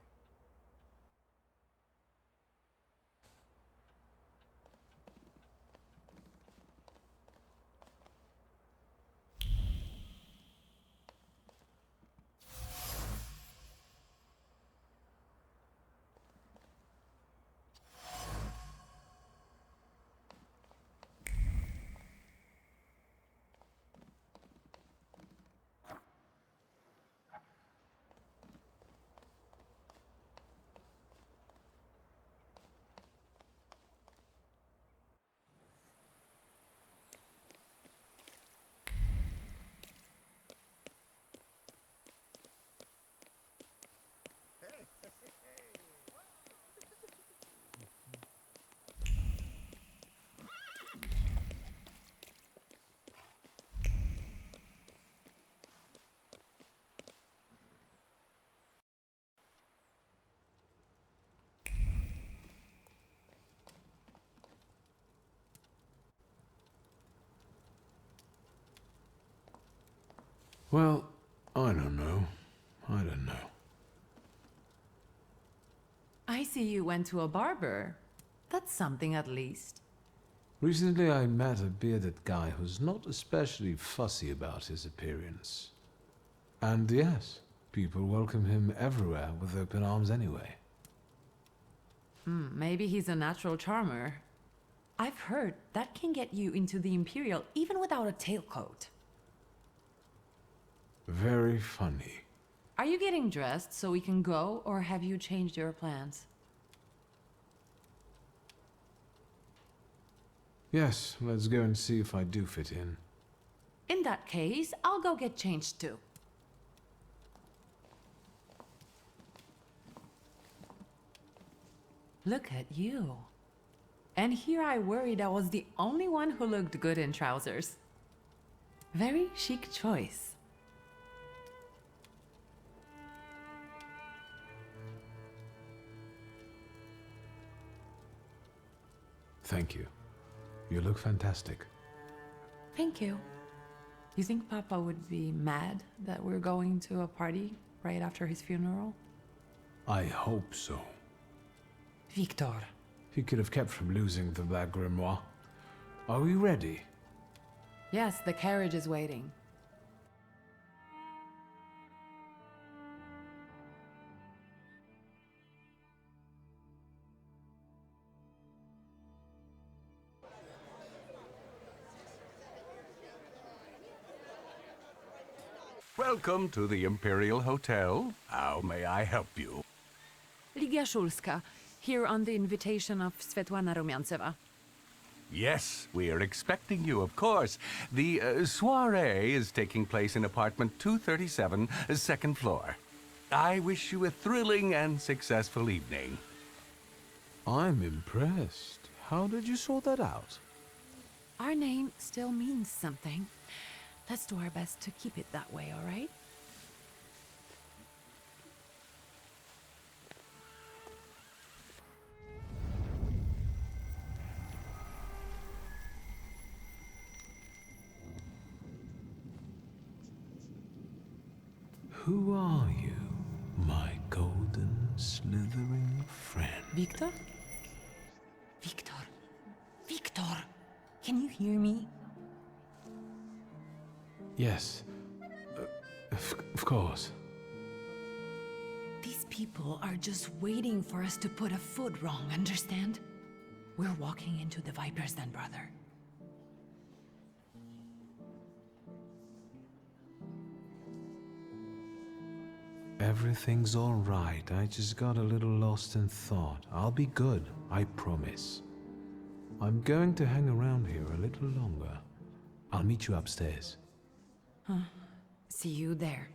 Well, I don't know. I don't know. I see you went to a barber. That's something at least. Recently I met a bearded guy who's not especially fussy about his appearance. And yes, people welcome him everywhere with open arms anyway. Maybe he's a natural charmer. I've heard that can get you into the Imperial even without a tailcoat. Very funny. Are you getting dressed so we can go, or have you changed your plans? Yes, let's go and see if I do fit in. In that case, I'll go get changed too. Look at you. And here I worried I was the only one who looked good in trousers. Very chic choice. Thank you. You look fantastic. Thank you. You think Papa would be mad that we're going to a party right after his funeral? I hope so. Victor. He could have kept from losing the Black Grimoire. Are we ready? Yes, the carriage is waiting. Welcome to the Imperial Hotel. How may I help you? Ligia Szulska, here on the invitation of Svetlana Rumiantseva. Yes, we are expecting you, of course. The soiree is taking place in apartment 237, second floor. I wish you a thrilling and successful evening. I'm impressed. How did you sort that out? Our name still means something. Let's do our best to keep it that way, all right? Who are you, my golden slithering friend? Victor? Victor. Victor! Can you hear me? Yes. Of course. These people are just waiting for us to put a foot wrong, understand? We're walking into the Viper's Den, brother. Everything's all right. I just got a little lost in thought. I'll be good, I promise. I'm going to hang around here a little longer. I'll meet you upstairs. Huh. See you there.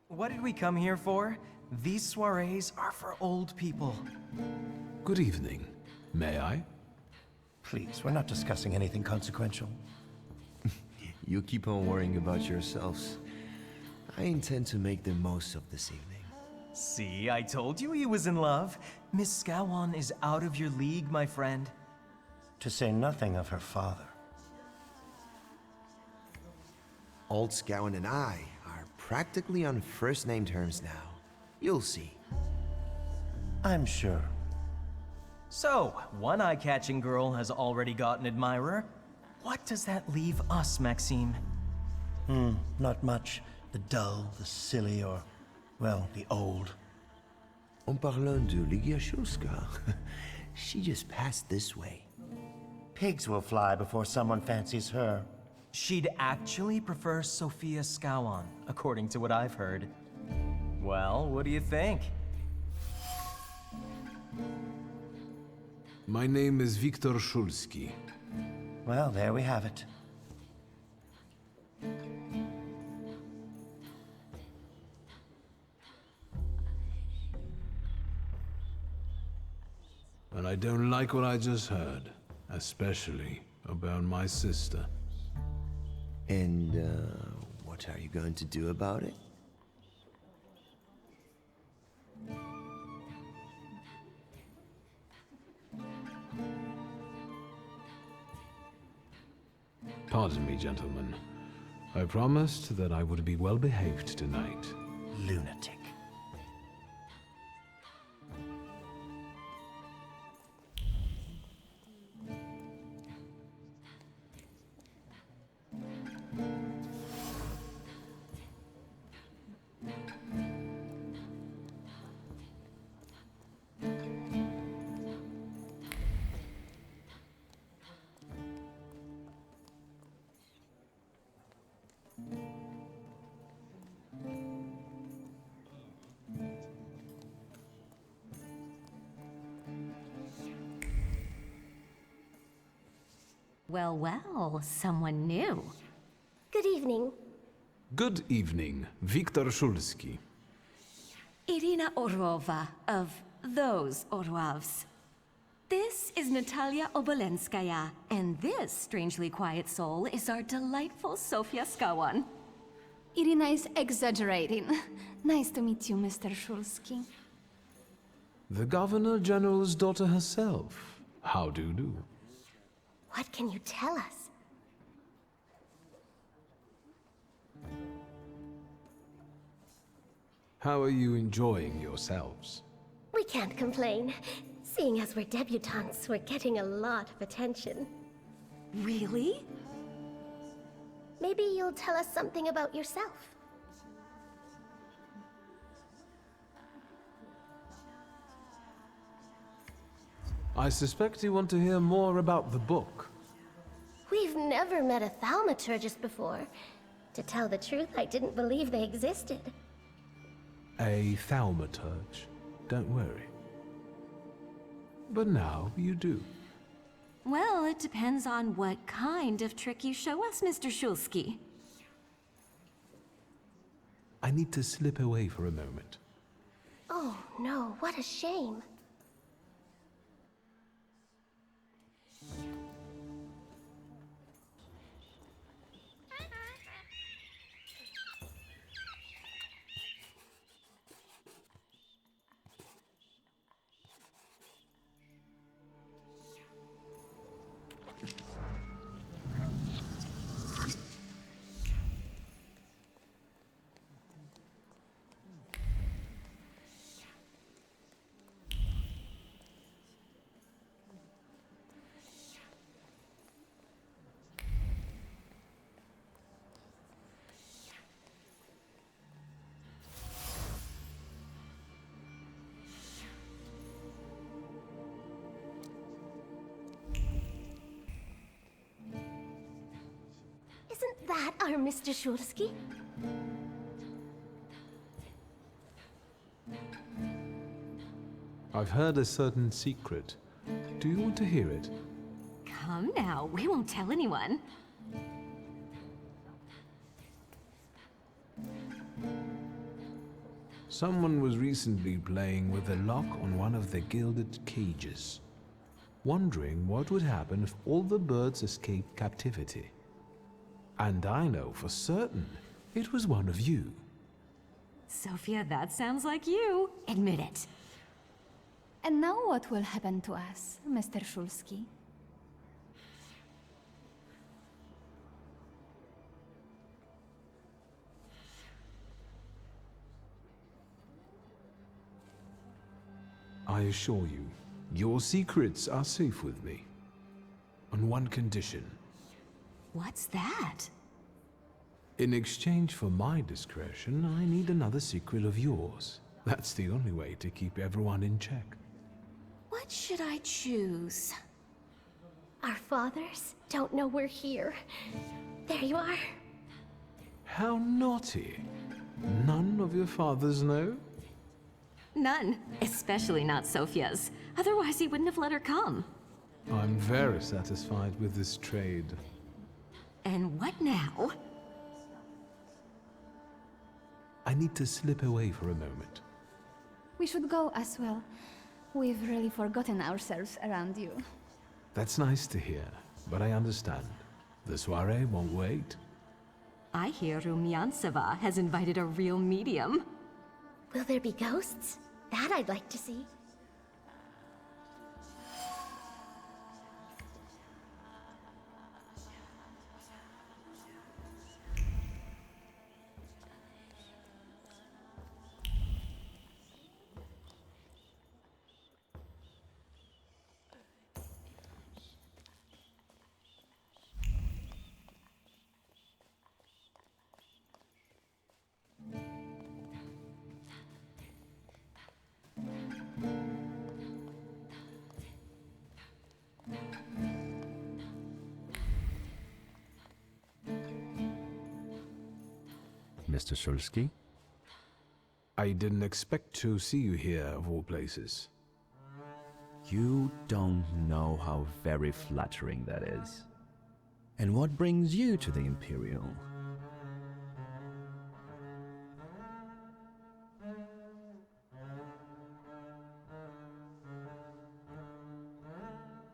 What did we come here for? These soirees are for old people. Good evening. May I? Please, we're not discussing anything consequential. You keep on worrying about yourselves. I intend to make the most of this evening. See, I told you he was in love. Miss Scowan is out of your league, my friend. To say nothing of her father. Old Scowan and I are practically on first-name terms now. You'll see. I'm sure. So, one eye-catching girl has already got an admirer. What does that leave us, Maxime? Not much. The dull, the silly, or, well, the old. En parlant de Ligia Szulska, she just passed this way. Pigs will fly before someone fancies her. She'd actually prefer Sophia Scowan, according to what I've heard. Well, what do you think? My name is Viktor Szulski. Well, there we have it. And I don't like what I just heard, especially about my sister. And, what are you going to do about it? Pardon me, gentlemen. I promised that I would be well behaved tonight. lunatic. Well, well, someone new. Good evening. Good evening, Viktor Szulski. Irina Orlova of those Orlovs. This is Natalia Obolenskaya, and this strangely quiet soul is our delightful Sofia Skawan. Irina is exaggerating. Nice to meet you, Mr. Szulski. The Governor General's daughter herself. How do you do? What can you tell us? How are you enjoying yourselves? We can't complain. Seeing as we're debutantes, we're getting a lot of attention. Really? Maybe you'll tell us something about yourself. I suspect you want to hear more about the book. We've never met a thaumaturges before. To tell the truth, I didn't believe they existed. A thaumaturge. Don't worry. But now you do. Well, it depends on what kind of trick you show us, Mr. Szulski. I need to slip away for a moment. Oh no, what a shame. Isn't that our Mr. Szulski? I've heard a certain secret. Do you want to hear it? Come now, we won't tell anyone. Someone was recently playing with the lock on one of the gilded cages, wondering what would happen if all the birds escaped captivity. And I know for certain it was one of you. Sophia, that sounds like you. Admit it. And now what will happen to us, Mr. Szulski? I assure you, your secrets are safe with me. On one condition. What's that? In exchange for my discretion, I need another secret of yours. That's the only way to keep everyone in check. What should I choose? Our fathers don't know we're here. There you are. How naughty. None of your fathers know? None. Especially not Sophia's. Otherwise, he wouldn't have let her come. I'm very satisfied with this trade. And what now? I need to slip away for a moment. We should go as well. We've really forgotten ourselves around you. That's nice to hear, but I understand. The soiree won't wait. I hear Rumyantseva has invited a real medium. Will there be ghosts? That I'd like to see. Mr. Shulsky. I didn't expect to see you here, of all places. You don't know how very flattering that is. And what brings you to the Imperial?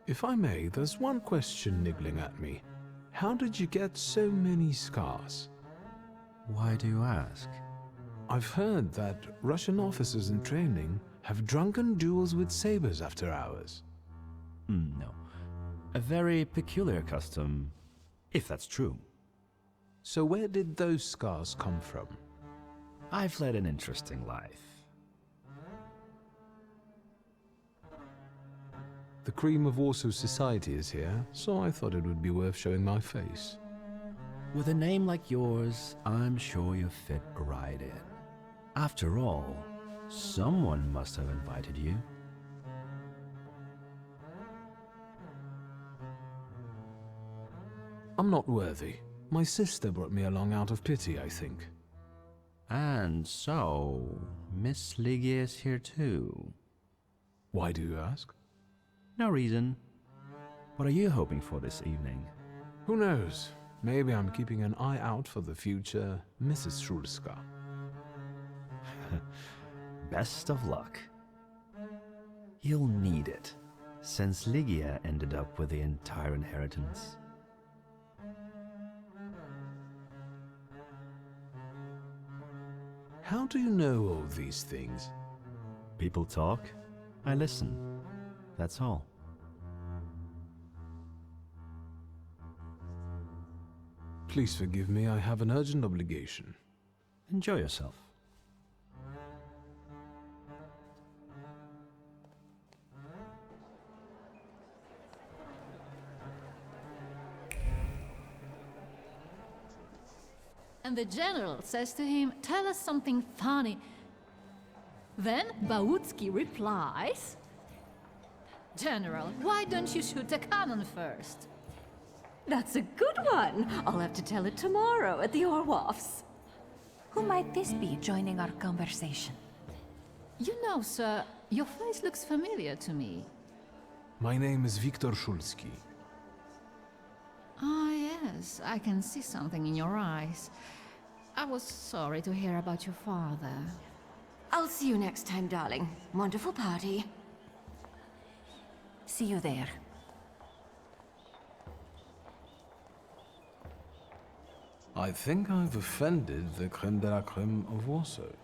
If I may, there's one question niggling at me. How did you get so many scars? Why do you ask? I've heard that Russian officers in training have drunken duels with sabers after hours. No. A very peculiar custom, if that's true. So where did those scars come from? I've led an interesting life. The cream of Warsaw society is here, so I thought it would be worth showing my face. With a name like yours, I'm sure you fit right in. After all, someone must have invited you. I'm not worthy. My sister brought me along out of pity, I think. And so, Miss Ligia is here too. Why do you ask? No reason. What are you hoping for this evening? Who knows? Maybe I'm keeping an eye out for the future Mrs. Shulska. Best of luck. You'll need it, since Ligia ended up with the entire inheritance. How do you know all these things? People talk, I listen. That's all. Please forgive me, I have an urgent obligation. Enjoy yourself. And the general says to him, "Tell us something funny." Then Bautski replies, "General, why don't you shoot a cannon first?" That's a good one. I'll have to tell it tomorrow at the Orwoffs. Who might this be joining our conversation? You know, sir, your face looks familiar to me. My name is Viktor Shulsky. Ah, yes, I can see something in your eyes. I was sorry to hear about your father. I'll see you next time, darling. Wonderful party. See you there. I think I've offended the creme de la creme of Warsaw.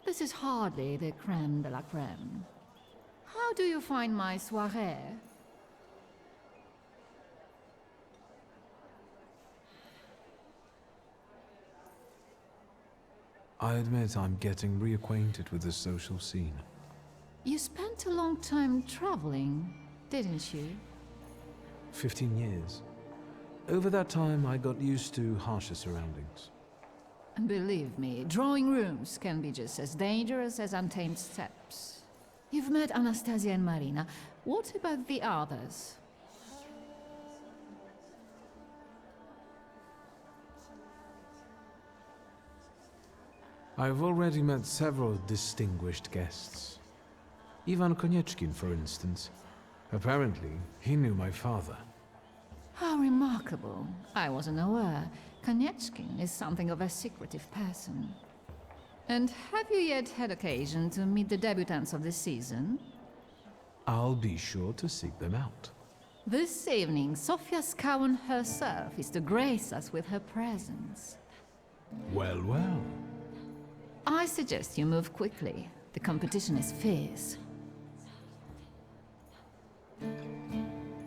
This is hardly the creme de la creme. How do you find my soirée? I admit I'm getting reacquainted with the social scene. You spent a long time traveling, didn't you? 15 years. Over that time, I got used to harsher surroundings. And believe me, drawing rooms can be just as dangerous as untamed steppes. You've met Anastasia and Marina. What about the others? I've already met several distinguished guests. Ivan Konieczkin, for instance. Apparently, he knew my father. How remarkable. I wasn't aware. Konieczkin is something of a secretive person. And have you yet had occasion to meet the debutants of the season? I'll be sure to seek them out. This evening, Sofia Skowan herself is to grace us with her presence. Well, well. I suggest you move quickly. The competition is fierce.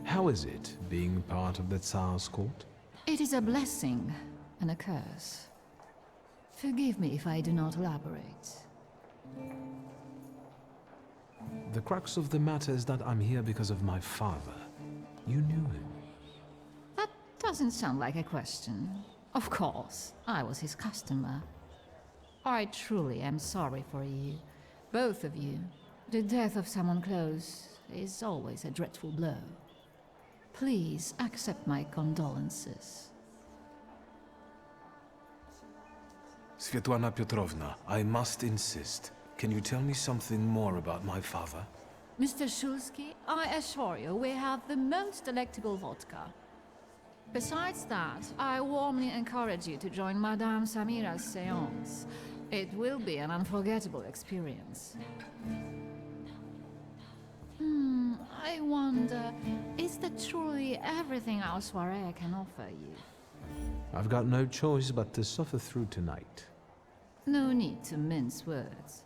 How is it, being part of the Tsar's court? It is a blessing and a curse. Forgive me if I do not elaborate. The crux of the matter is that I'm here because of my father. You knew him. That doesn't sound like a question. Of course, I was his customer. I truly am sorry for you, both of you. The death of someone close is always a dreadful blow. Please accept my condolences. Svetlana Petrovna, I must insist. Can you tell me something more about my father? Mr. Shulsky, I assure you we have the most delectable vodka. Besides that, I warmly encourage you to join Madame Samira's seance. It will be an unforgettable experience. I wonder, is that truly everything our soirée can offer you? I've got no choice but to suffer through tonight. No need to mince words.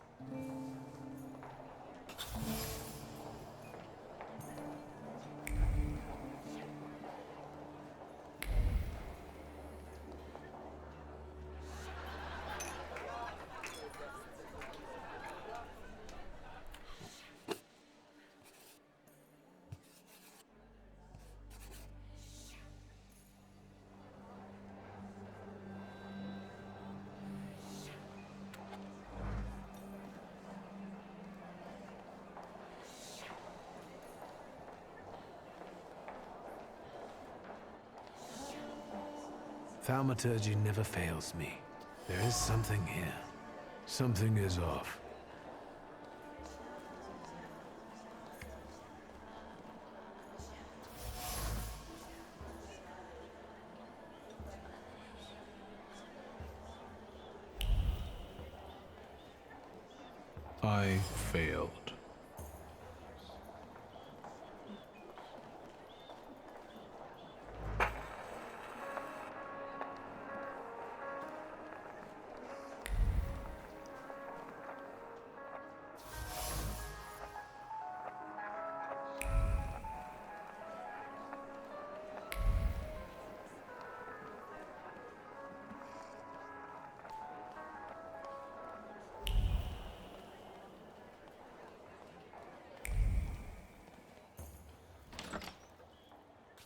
Thaumaturge never fails me. There is something here. Something is off. I failed.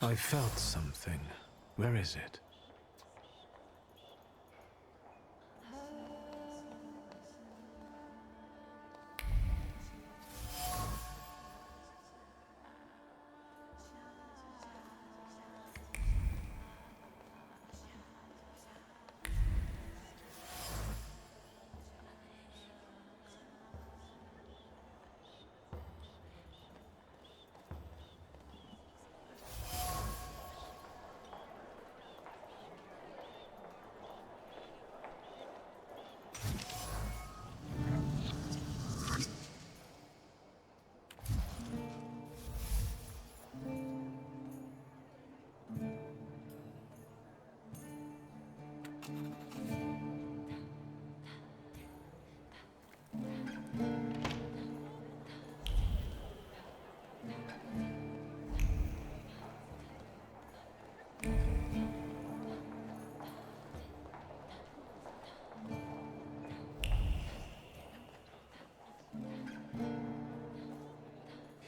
I felt something. Where is it?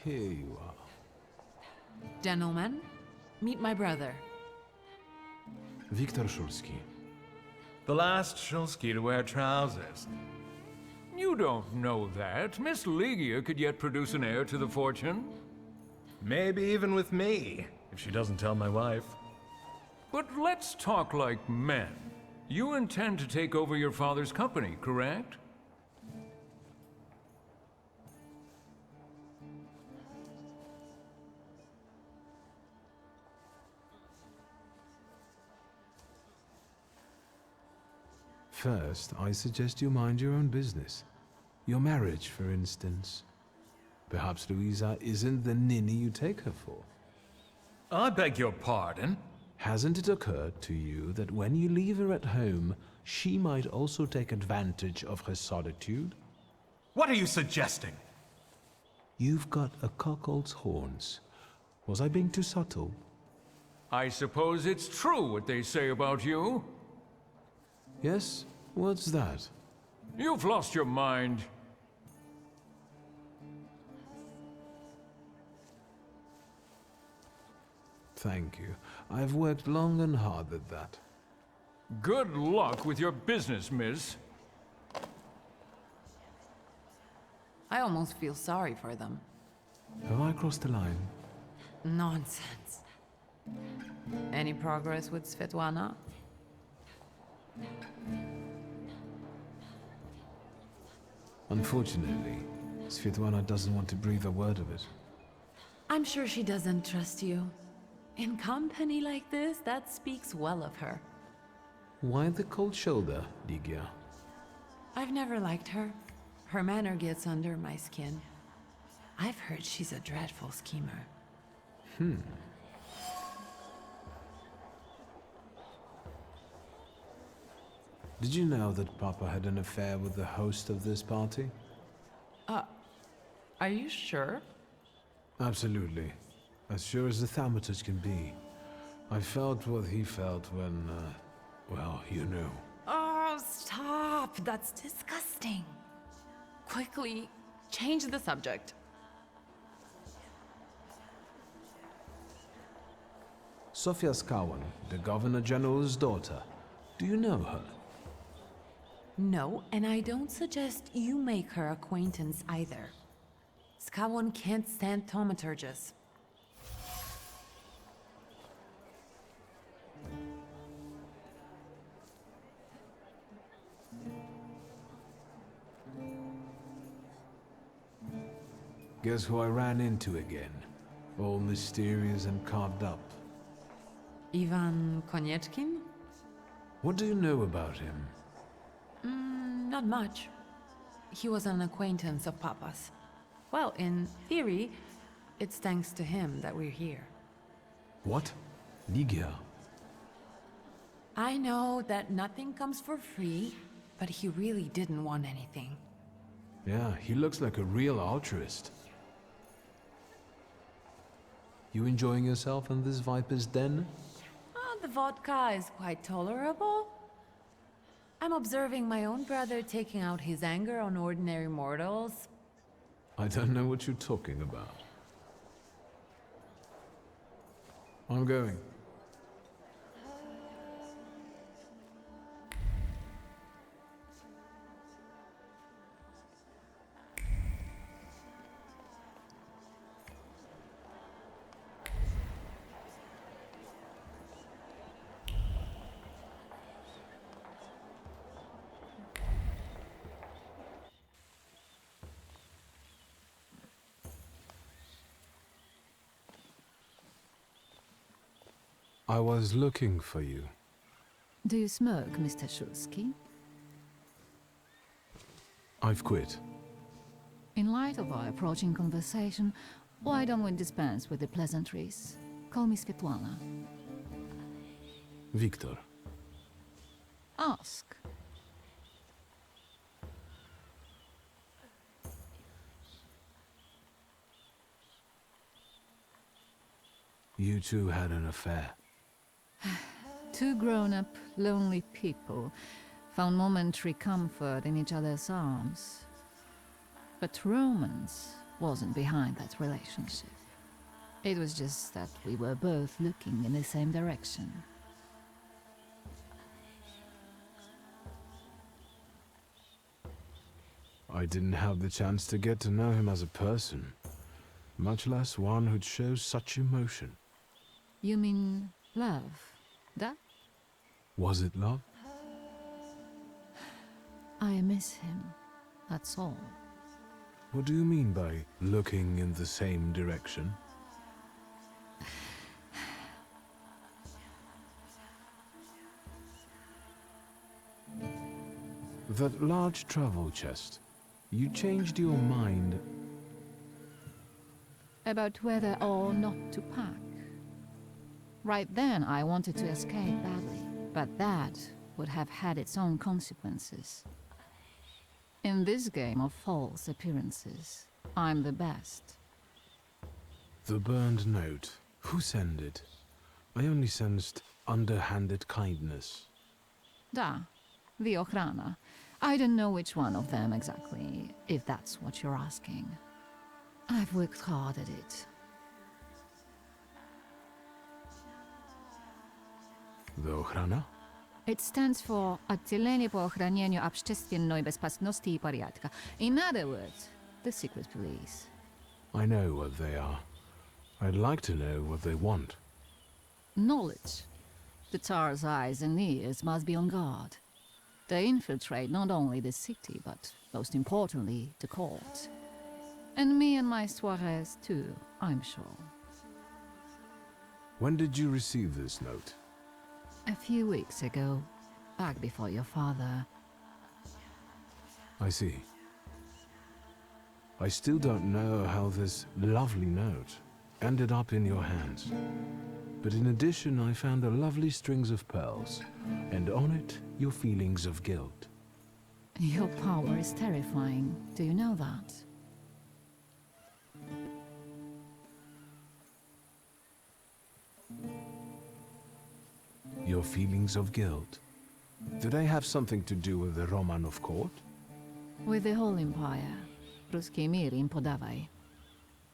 Here you are. Gentlemen, meet my brother. Viktor Shulsky. The last Shulsky to wear trousers. You don't know that. Miss Ligia could yet produce an heir to the fortune. Maybe even with me, if she doesn't tell my wife. But let's talk like men. You intend to take over your father's company, correct? First, I suggest you mind your own business. Your marriage, for instance. Perhaps Louisa isn't the ninny you take her for. I beg your pardon? Hasn't it occurred to you that when you leave her at home, she might also take advantage of her solitude? What are you suggesting? You've got a cuckold's horns. Was I being too subtle? I suppose it's true what they say about you. Yes? What's that? You've lost your mind. Thank you. I've worked long and hard at that. Good luck with your business, miss. I almost feel sorry for them. Have I crossed the line? Nonsense. Any progress with Svetlana? Unfortunately, Svetlana doesn't want to breathe a word of it. I'm sure she doesn't trust you. In company like this, that speaks well of her. Why the cold shoulder, Ligia? I've never liked her. Her manner gets under my skin. I've heard she's a dreadful schemer. Did you know that Papa had an affair with the host of this party? Are you sure? Absolutely. As sure as the Thaumaturge can be. I felt what he felt when, well, you know. Oh, stop! That's disgusting. Quickly, change the subject. Sofia Skawan, the Governor General's daughter. Do you know her? No, and I don't suggest you make her acquaintance either. Skawon can't stand thaumaturges. Guess who I ran into again? All mysterious and carved up. Ivan Konieczkin? What do you know about him? Not much. He was an acquaintance of Papa's. Well, in theory, it's thanks to him that we're here. What? Ligia? I know that nothing comes for free, but he really didn't want anything. Yeah, he looks like a real altruist. You enjoying yourself in this Viper's den? The vodka is quite tolerable. I'm observing my own brother taking out his anger on ordinary mortals. I don't know what you're talking about. I'm going. I was looking for you. Do you smoke, Mr. Shulsky? I've quit. In light of our approaching conversation, why don't we dispense with the pleasantries? Call me Svetlana. Victor. Ask. You two had an affair. Two grown-up, lonely people found momentary comfort in each other's arms. But romance wasn't behind that relationship. It was just that we were both looking in the same direction. I didn't have the chance to get to know him as a person, much less one who'd show such emotion. You mean love? That? Was it love? I miss him, that's all. What do you mean by looking in the same direction? That large travel chest. You changed your mind. About whether or not to pack. Right then, I wanted to escape badly, but that would have had its own consequences. In this game of false appearances, I'm the best. The burned note. Who sent it? I only sensed underhanded kindness. Da, the Ochrana. I don't know which one of them exactly, if that's what you're asking. I've worked hard at it. The Ochrana? It stands for Отделение по охранению общественной безопасности и порядка. In other words, the secret police. I know what they are. I'd like to know what they want. Knowledge. The Tsar's eyes and ears must be on guard. They infiltrate not only the city, but Most importantly, the court. And me and my soirees too, I'm sure. When did you receive this note? A few weeks ago, back before your father. I see. I still don't know how this lovely note ended up in your hands. But in addition, I found a lovely strings of pearls, and on it, your feelings of guilt. Your power is terrifying. Do you know that? Your feelings of guilt. Do they have something to do with the Romanov court? With the whole empire. Ruski mir im podawaj.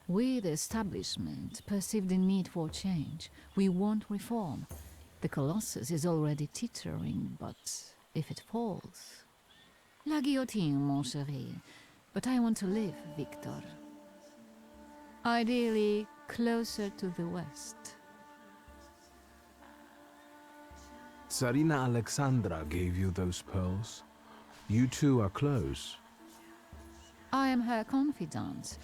We, the establishment, perceive the need for change. We want reform. The Colossus is already teetering, but if it falls... La guillotine, mon chéri. But I want to live, Victor. Ideally, closer to the west. Tsarina Alexandra gave you those pearls. You two are close. I am her confidant.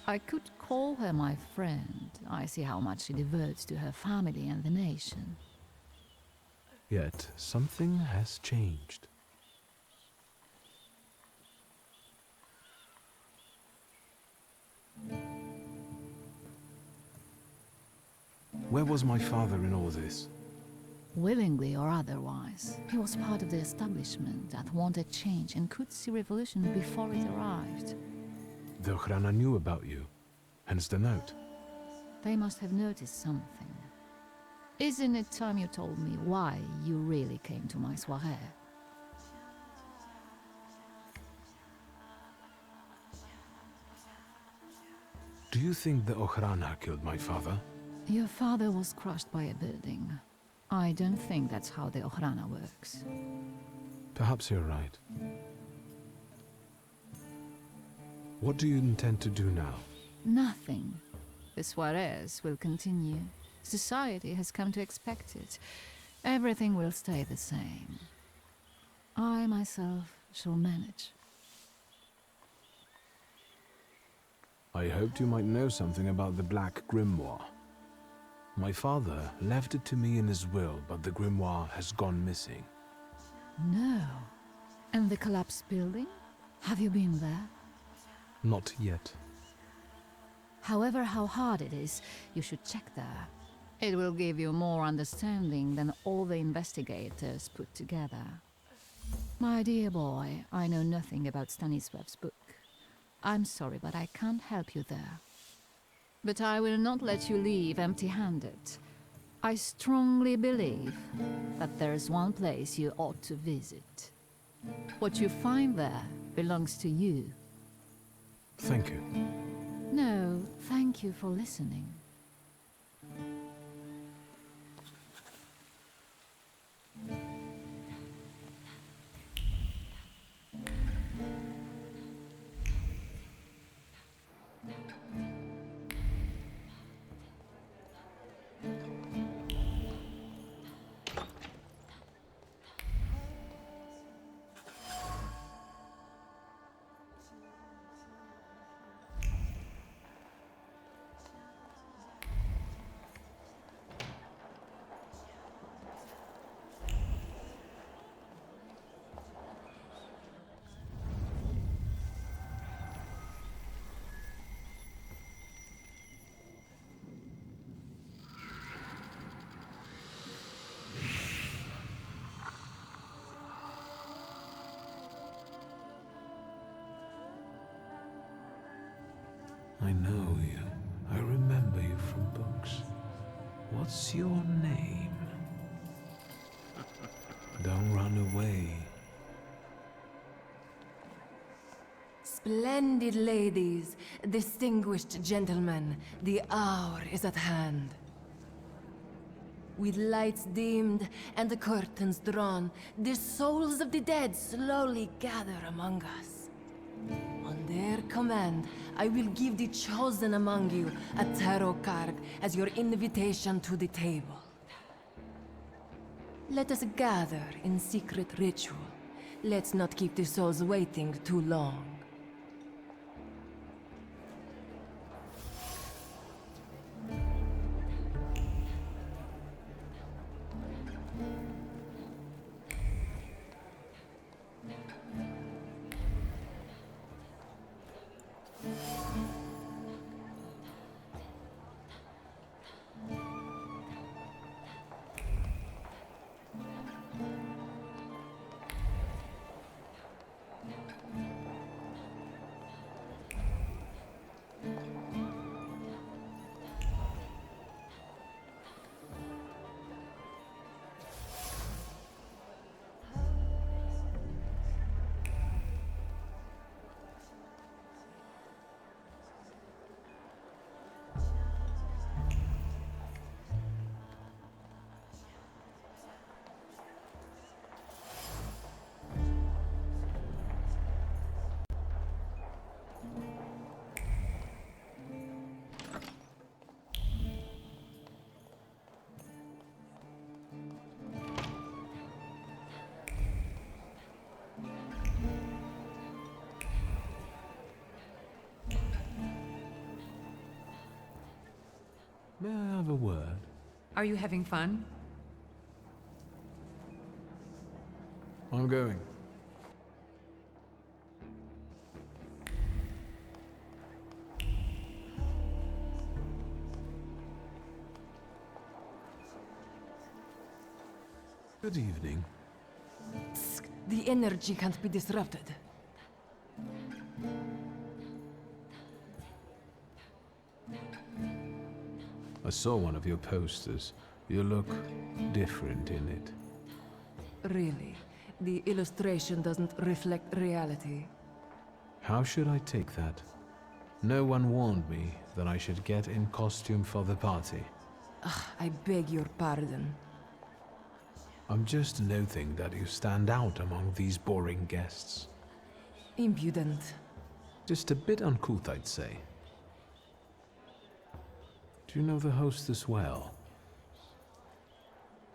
I could call her my friend. I see how much she devotes to her family and the nation. Yet, something has changed. Where was my father in all this? Willingly or otherwise, he was part of the establishment that wanted change and could see revolution before it arrived. The Ochrana knew about you, hence the note. They must have noticed something. Isn't it time you told me why you really came to my soirée? Do you think the Ochrana killed my father? Your father was crushed by a building. I don't think that's how the Ochrana works. Perhaps you're right. What do you intend to do now? Nothing. The soirees will continue. Society has come to expect it. Everything will stay the same. I myself shall manage. I hoped you might know something about the Black Grimoire. My father left it to me in his will, but the grimoire has gone missing. No. And the collapsed building? Have you been there? Not yet. However, how hard it is, you should check there. It will give you more understanding than all the investigators put together. My dear boy, I know nothing about Stanisław's book. I'm sorry, but I can't help you there. But I will not let you leave empty-handed. I strongly believe that there's one place you ought to visit. What you find there belongs to you. Thank you. No, thank you for listening. I know you. I remember you from books. What's your name? Don't run away. Splendid ladies, distinguished gentlemen, the hour is at hand. With lights dimmed and the curtains drawn, the souls of the dead slowly gather among us. On their command, I will give the chosen among you a tarot card as your invitation to the table. Let us gather in secret ritual, Let's not keep the souls waiting too long. May I have a word? Are you having fun? I'm going. Good evening. The energy can't be disrupted. I saw one of your posters. You look different in it. Really, the illustration doesn't reflect reality. How should I take that? No one warned me that I should get in costume for the party. I beg your pardon. I'm just noting that you stand out among these boring guests. Impudent. Just a bit uncouth, I'd say. Do you know the hostess well?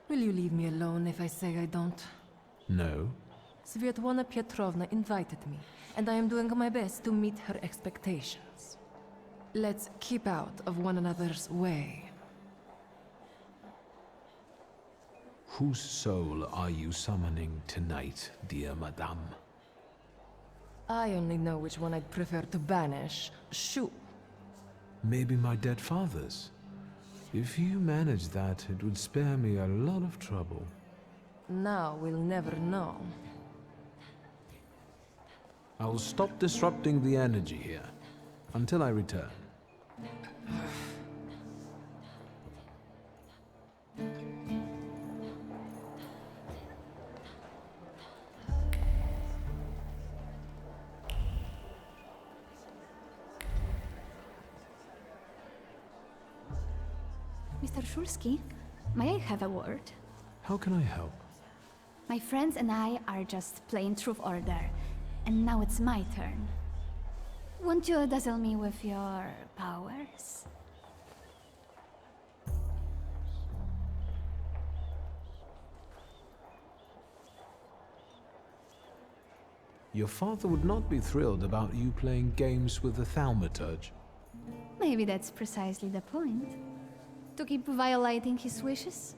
Will you leave me alone if I say I don't? No. Svetlana Petrovna invited me, and I am doing my best to meet her expectations. Let's keep out of one another's way. Whose soul are you summoning tonight, dear madame? I only know which one I'd prefer to banish. Shoo! Maybe my dead father's. If you manage that, it would spare me a lot of trouble. Now we'll never know. I will stop disrupting the energy here, until I return. Mr. Shulsky, may I have a word? How can I help? My friends and I are just playing Truth Order, and now it's my turn. Won't you dazzle me with your powers? Your father would not be thrilled about you playing games with the Thaumaturge. Maybe that's precisely the point. To keep violating his wishes?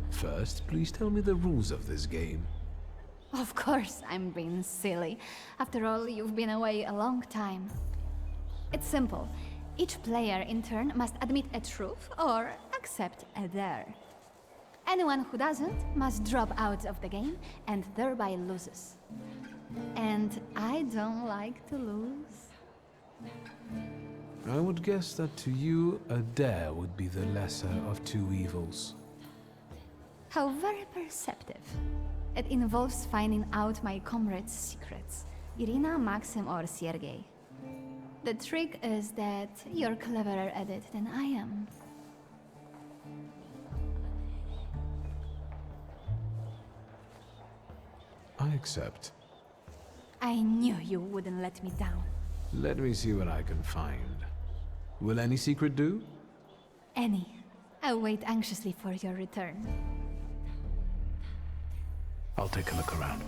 First, please tell me the rules of this game. Of course, I'm being silly. After all, you've been away a long time. It's simple. Each player in turn must admit a truth or accept a dare. Anyone who doesn't must drop out of the game and thereby loses. And I don't like to lose. I would guess that to you, a dare would be the lesser of two evils. How very perceptive. It involves finding out my comrades' secrets. Irina, Maxim, or Sergei. The trick is that you're cleverer at it than I am. I accept. I knew you wouldn't let me down. Let me see what I can find. Will any secret do? Any. I wait anxiously for your return. I'll take a look around.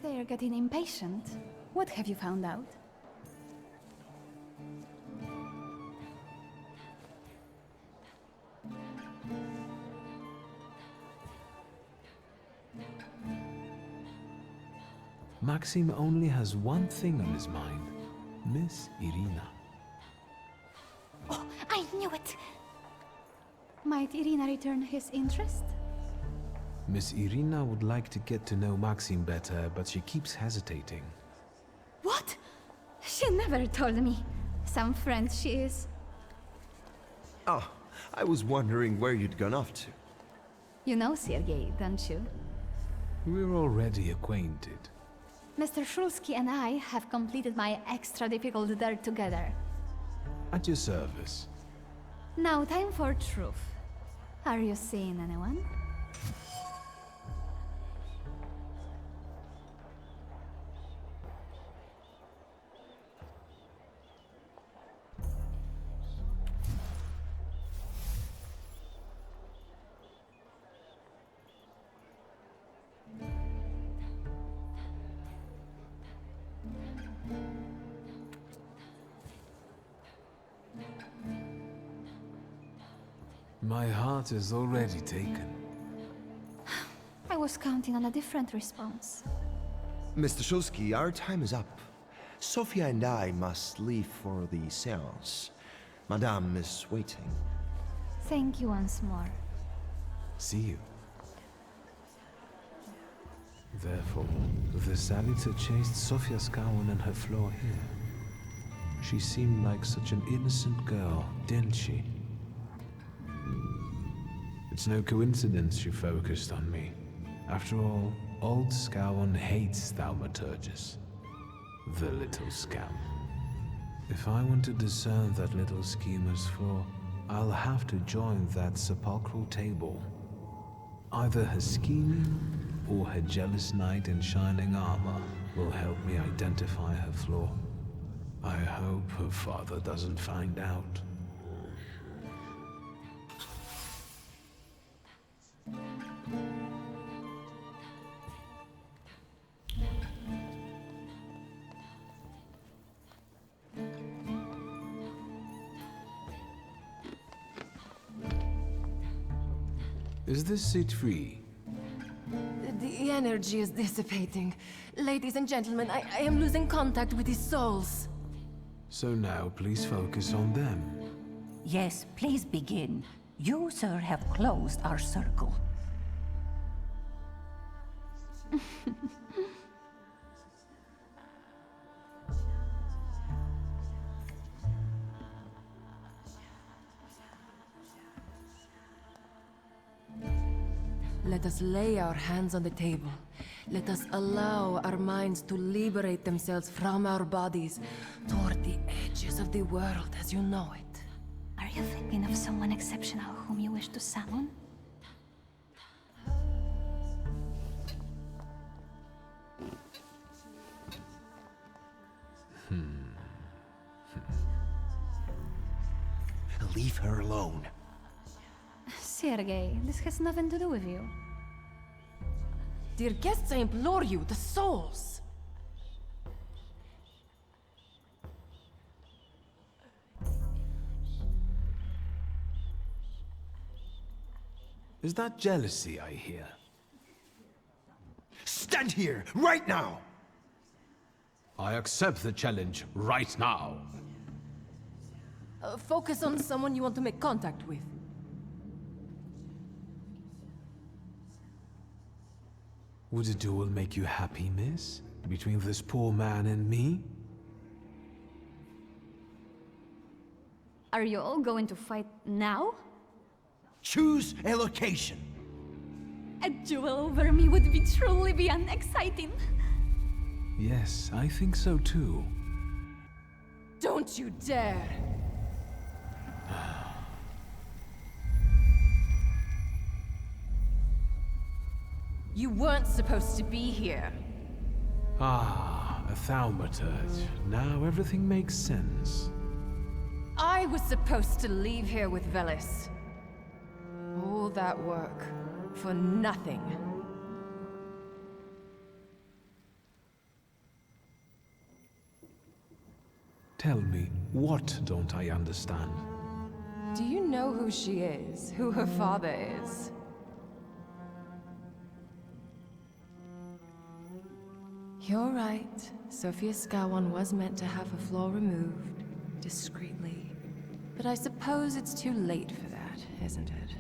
They're getting impatient. What have you found out? Maxim only has one thing on his mind. Miss Irina. Oh, I knew it! Might Irina return his interest? Miss Irina would like to get to know Maxim better, but she keeps hesitating. What? She never told me. Some friend she is. Oh, I was wondering where you'd gone off to. You know Sergei, don't you? We're already acquainted. Mr. Shulsky and I have completed my extra difficult dirt together. At your service. Now time for truth. Are you seeing anyone? My heart is already taken. I was counting on a different response. Mr. Shulsky, our time is up. Sofia and I must leave for the seance. Madame is waiting. Thank you once more. See you. Therefore, the salutor chased Sofia Skowron and her floor here. She seemed like such an innocent girl, didn't she? It's no coincidence she focused on me. After all, old Skowron hates thaumaturges. The little scamp. If I want to discern that little schemer's flaw, I'll have to join that sepulchral table. Either her scheming or her jealous knight in shining armor will help me identify her flaw. I hope her father doesn't find out. Is this seat free? The energy is dissipating. Ladies and gentlemen, I am losing contact with his souls. So now please focus on them. Yes, please begin. You, sir, have closed our circle. Let us lay our hands on the table. Let us allow our minds to liberate themselves from our bodies toward the edges of the world as you know it. Are you thinking of someone exceptional whom you wish to summon? leave her alone. Sergei, this has nothing to do with you. Dear guests, I implore you, the souls! Is that jealousy I hear? Stand here, right now! I accept the challenge right now. Focus on someone you want to make contact with. Would a duel make you happy, miss? Between this poor man and me? Are you all going to fight now? Choose a location. A duel over me would be truly beyond exciting. Yes, I think so too. Don't you dare! You weren't supposed to be here. Ah, a thaumaturge. Now everything makes sense. I was supposed to leave here with Velis. All that work for nothing. Tell me, what don't I understand? Do you know who she is? Who her father is? You're right. Sofia Skawan was meant to have her flaw removed, discreetly. But I suppose it's too late for that, isn't it?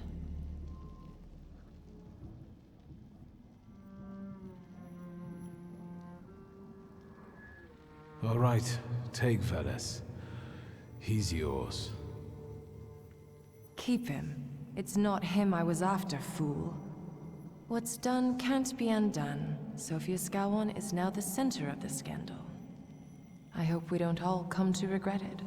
All right, take Veles. He's yours. Keep him. It's not him I was after, fool. What's done can't be undone. Sofia Skawan is now the center of the scandal. I hope we don't all come to regret it.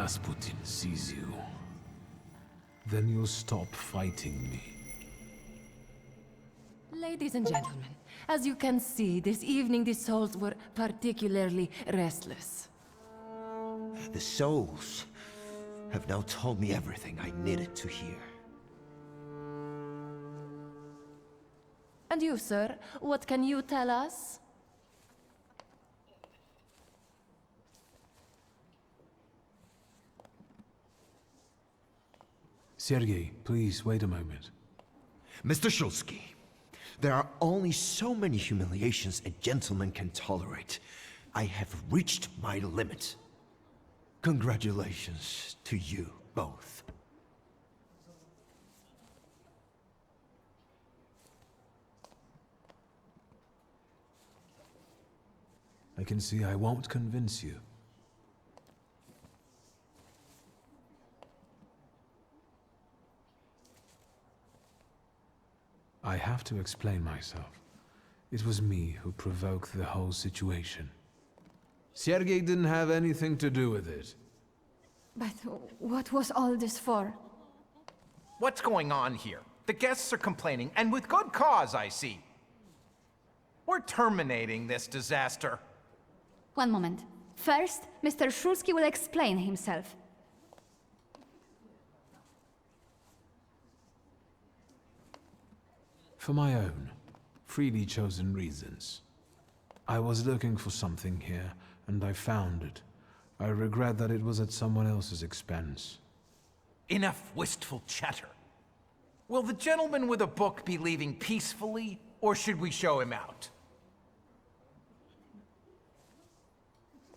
Rasputin sees you. Then you'll stop fighting me. Ladies and gentlemen, as you can see, this evening the souls were particularly restless. The souls have now told me everything I needed to hear. And you, sir, what can you tell us? Sergei, please, wait a moment. Mr. Shulsky, there are only so many humiliations a gentleman can tolerate. I have reached my limit. Congratulations to you both. I can see I won't convince you. I have to explain myself. It was me who provoked the whole situation. Sergei didn't have anything to do with it. But what was all this for? What's going on here? The guests are complaining, and with good cause, I see. We're terminating this disaster. One moment. First, Mr. Shulsky will explain himself. For my own, freely chosen reasons. I was looking for something here, and I found it. I regret that it was at someone else's expense. Enough wistful chatter. Will the gentleman with a book be leaving peacefully, or should we show him out?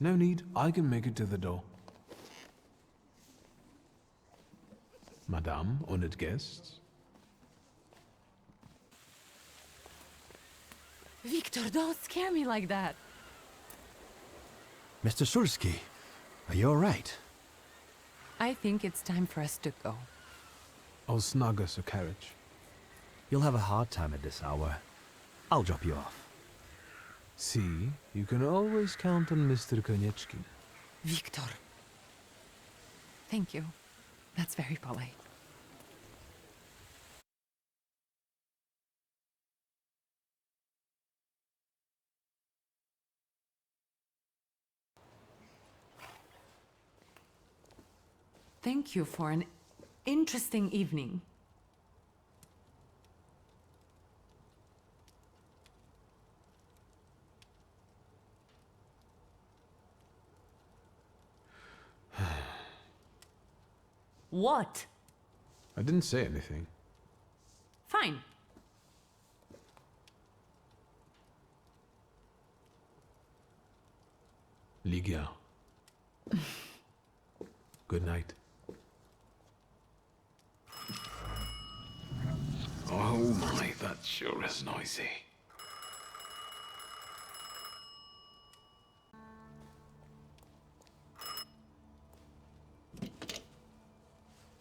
No need, I can make it to the door. Madame, honored guests. Victor, don't scare me like that. Mr. Szulski, are you all right? I think it's time for us to go. I'll snug us a carriage. You'll have a hard time at this hour. I'll drop you off. See, you can always count on Mr. Konieczki. Victor. Thank you. That's very polite. Thank you for an interesting evening. What? I didn't say anything. Fine. Ligia. Good night. Oh my, that sure is noisy.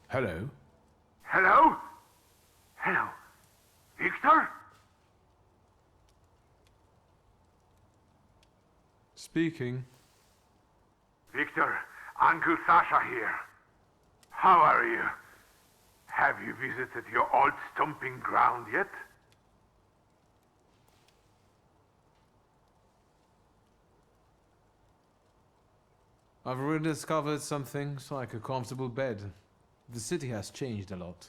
Hello? Hello? Hello? Victor? Speaking. Victor, Uncle Sasha here. How are you? Have you visited your old stomping ground yet? I've rediscovered some things like a comfortable bed. The city has changed a lot,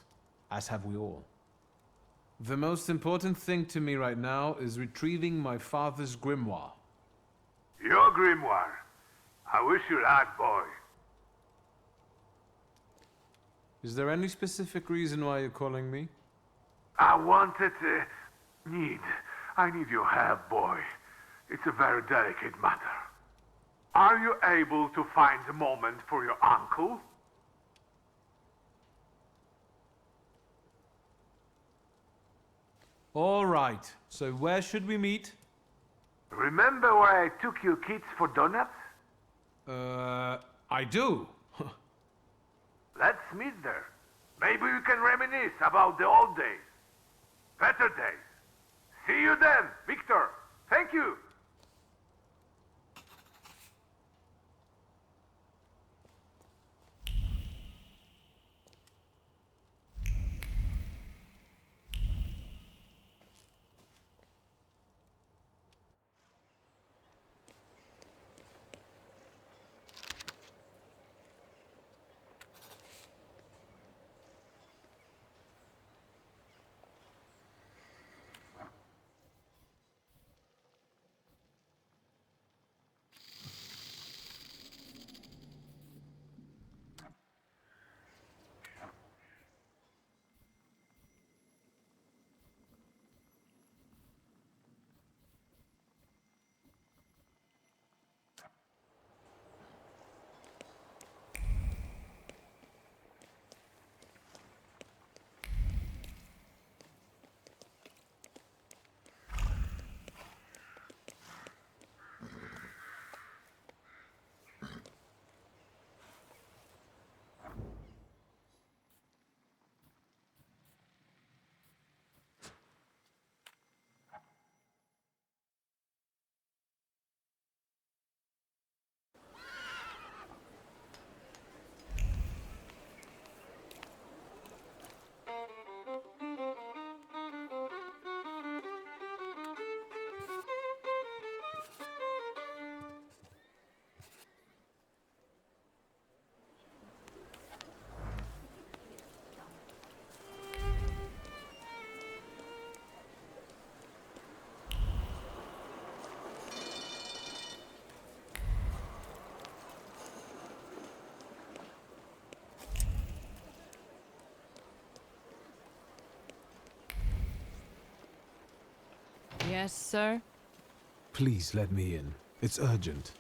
as have we all. The most important thing to me right now is retrieving my father's grimoire. Your grimoire. I wish you luck, boy. Is there any specific reason why you're calling me? I need your help, boy. It's a very delicate matter. Are you able to find a moment for your uncle? All right, so where should we meet? Remember where I took you kids for donuts? I do. Let's meet there. Maybe we can reminisce about the old days. Better days. See you then, Victor. Thank you. Yes, sir? Please let me in. It's urgent.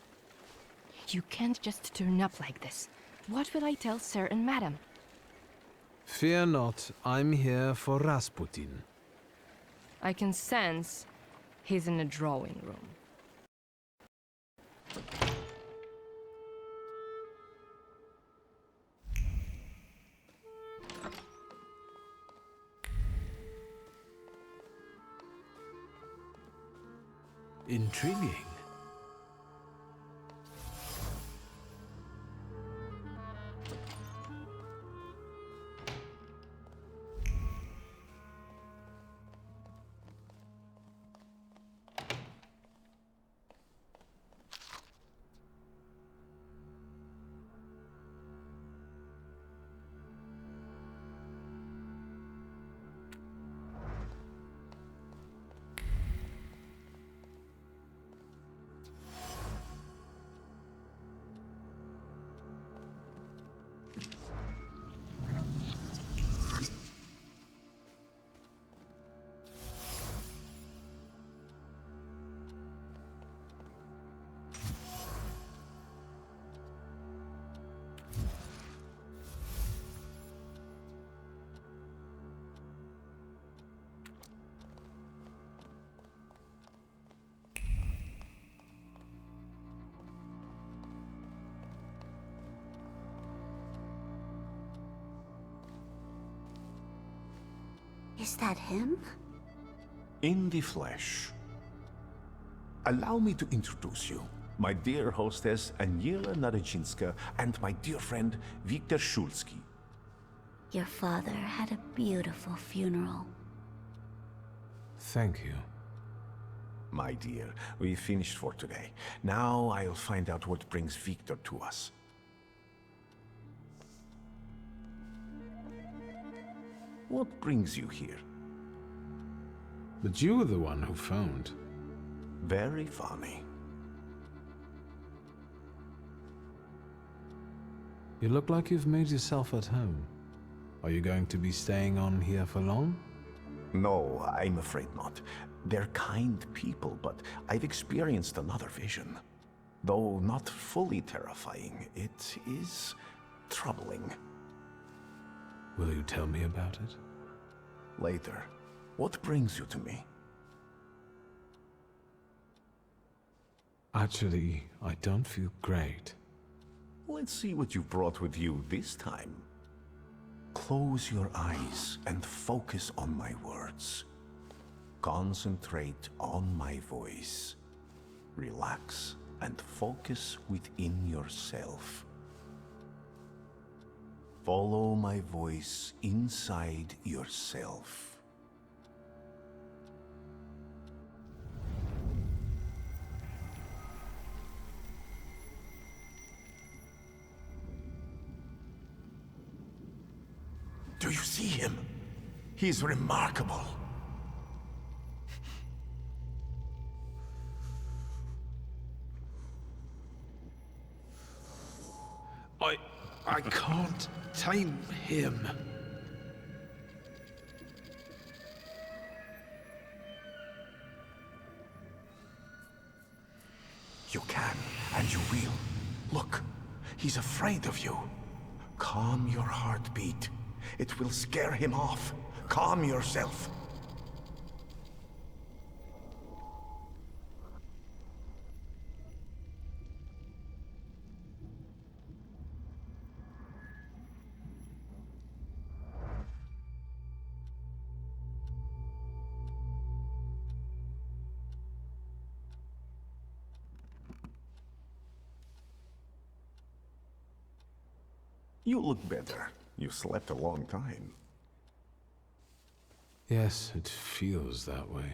You can't just turn up like this. What will I tell Sir and Madam? Fear not, I'm here for Rasputin. I can sense he's in the drawing room. Intriguing. Is that him? In the flesh. Allow me to introduce you. My dear hostess, Aniela Naradzinska, and my dear friend, Viktor Szulski. Your father had a beautiful funeral. Thank you. My dear, we finished for today. Now I'll find out what brings Viktor to us. What brings you here? But you were the one who phoned. Very funny. You look like you've made yourself at home. Are you going to be staying on here for long? No, I'm afraid not. They're kind people, but I've experienced another vision. Though not fully terrifying, it is troubling. Will you tell me about it? Later. What brings you to me? Actually, I don't feel great. Let's see what you've brought with you this time. Close your eyes and focus on my words. Concentrate on my voice. Relax and focus within yourself. Follow my voice inside yourself. Do you see him? He's remarkable. I can't tame him. You can, and you will. Look, he's afraid of you. Calm your heartbeat. It will scare him off. Calm yourself. You look better. You slept a long time. Yes, it feels that way.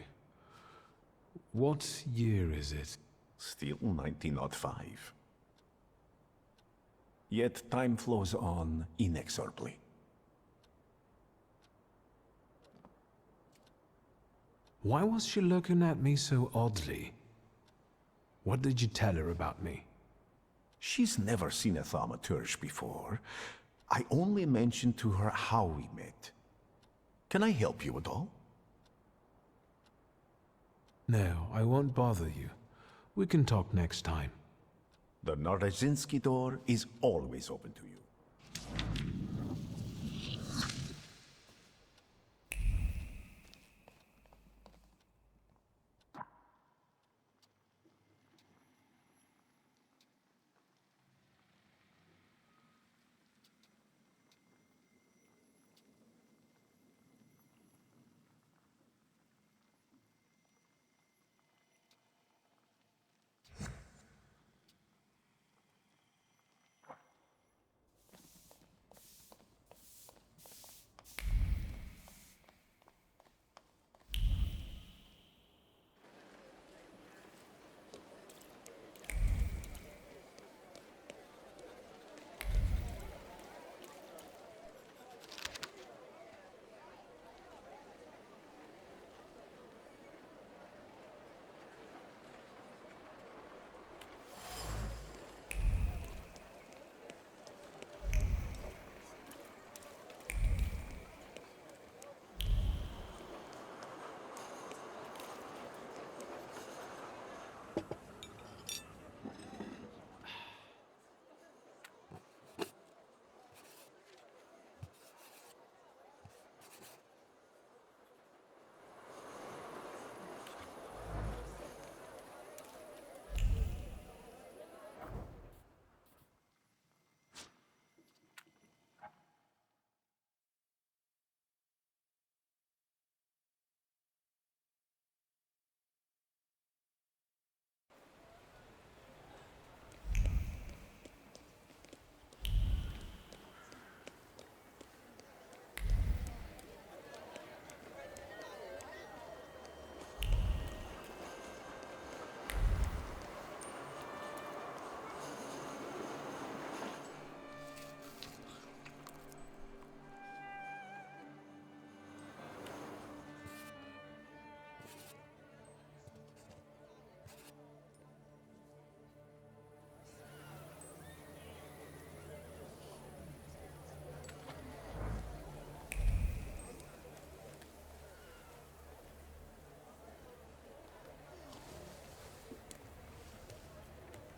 What year is it? Still 1905. Yet time flows on inexorably. Why was she looking at me so oddly? What did you tell her about me? She's never seen a thaumaturge before. I only mentioned to her how we met. Can I help you at all? No, I won't bother you. We can talk next time. The Narodzinski door is always open to you.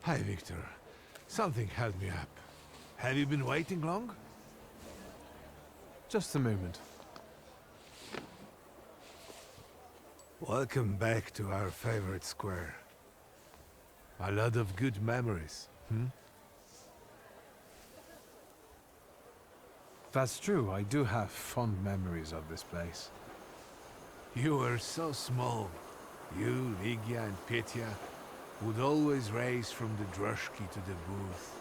Hi, Victor. Something held me up. Have you been waiting long? Just a moment. Welcome back to our favorite square. A lot of good memories, hmm? That's true, I do have fond memories of this place. You were so small. You, Ligia, and Petya would always race from the droshky to the booth.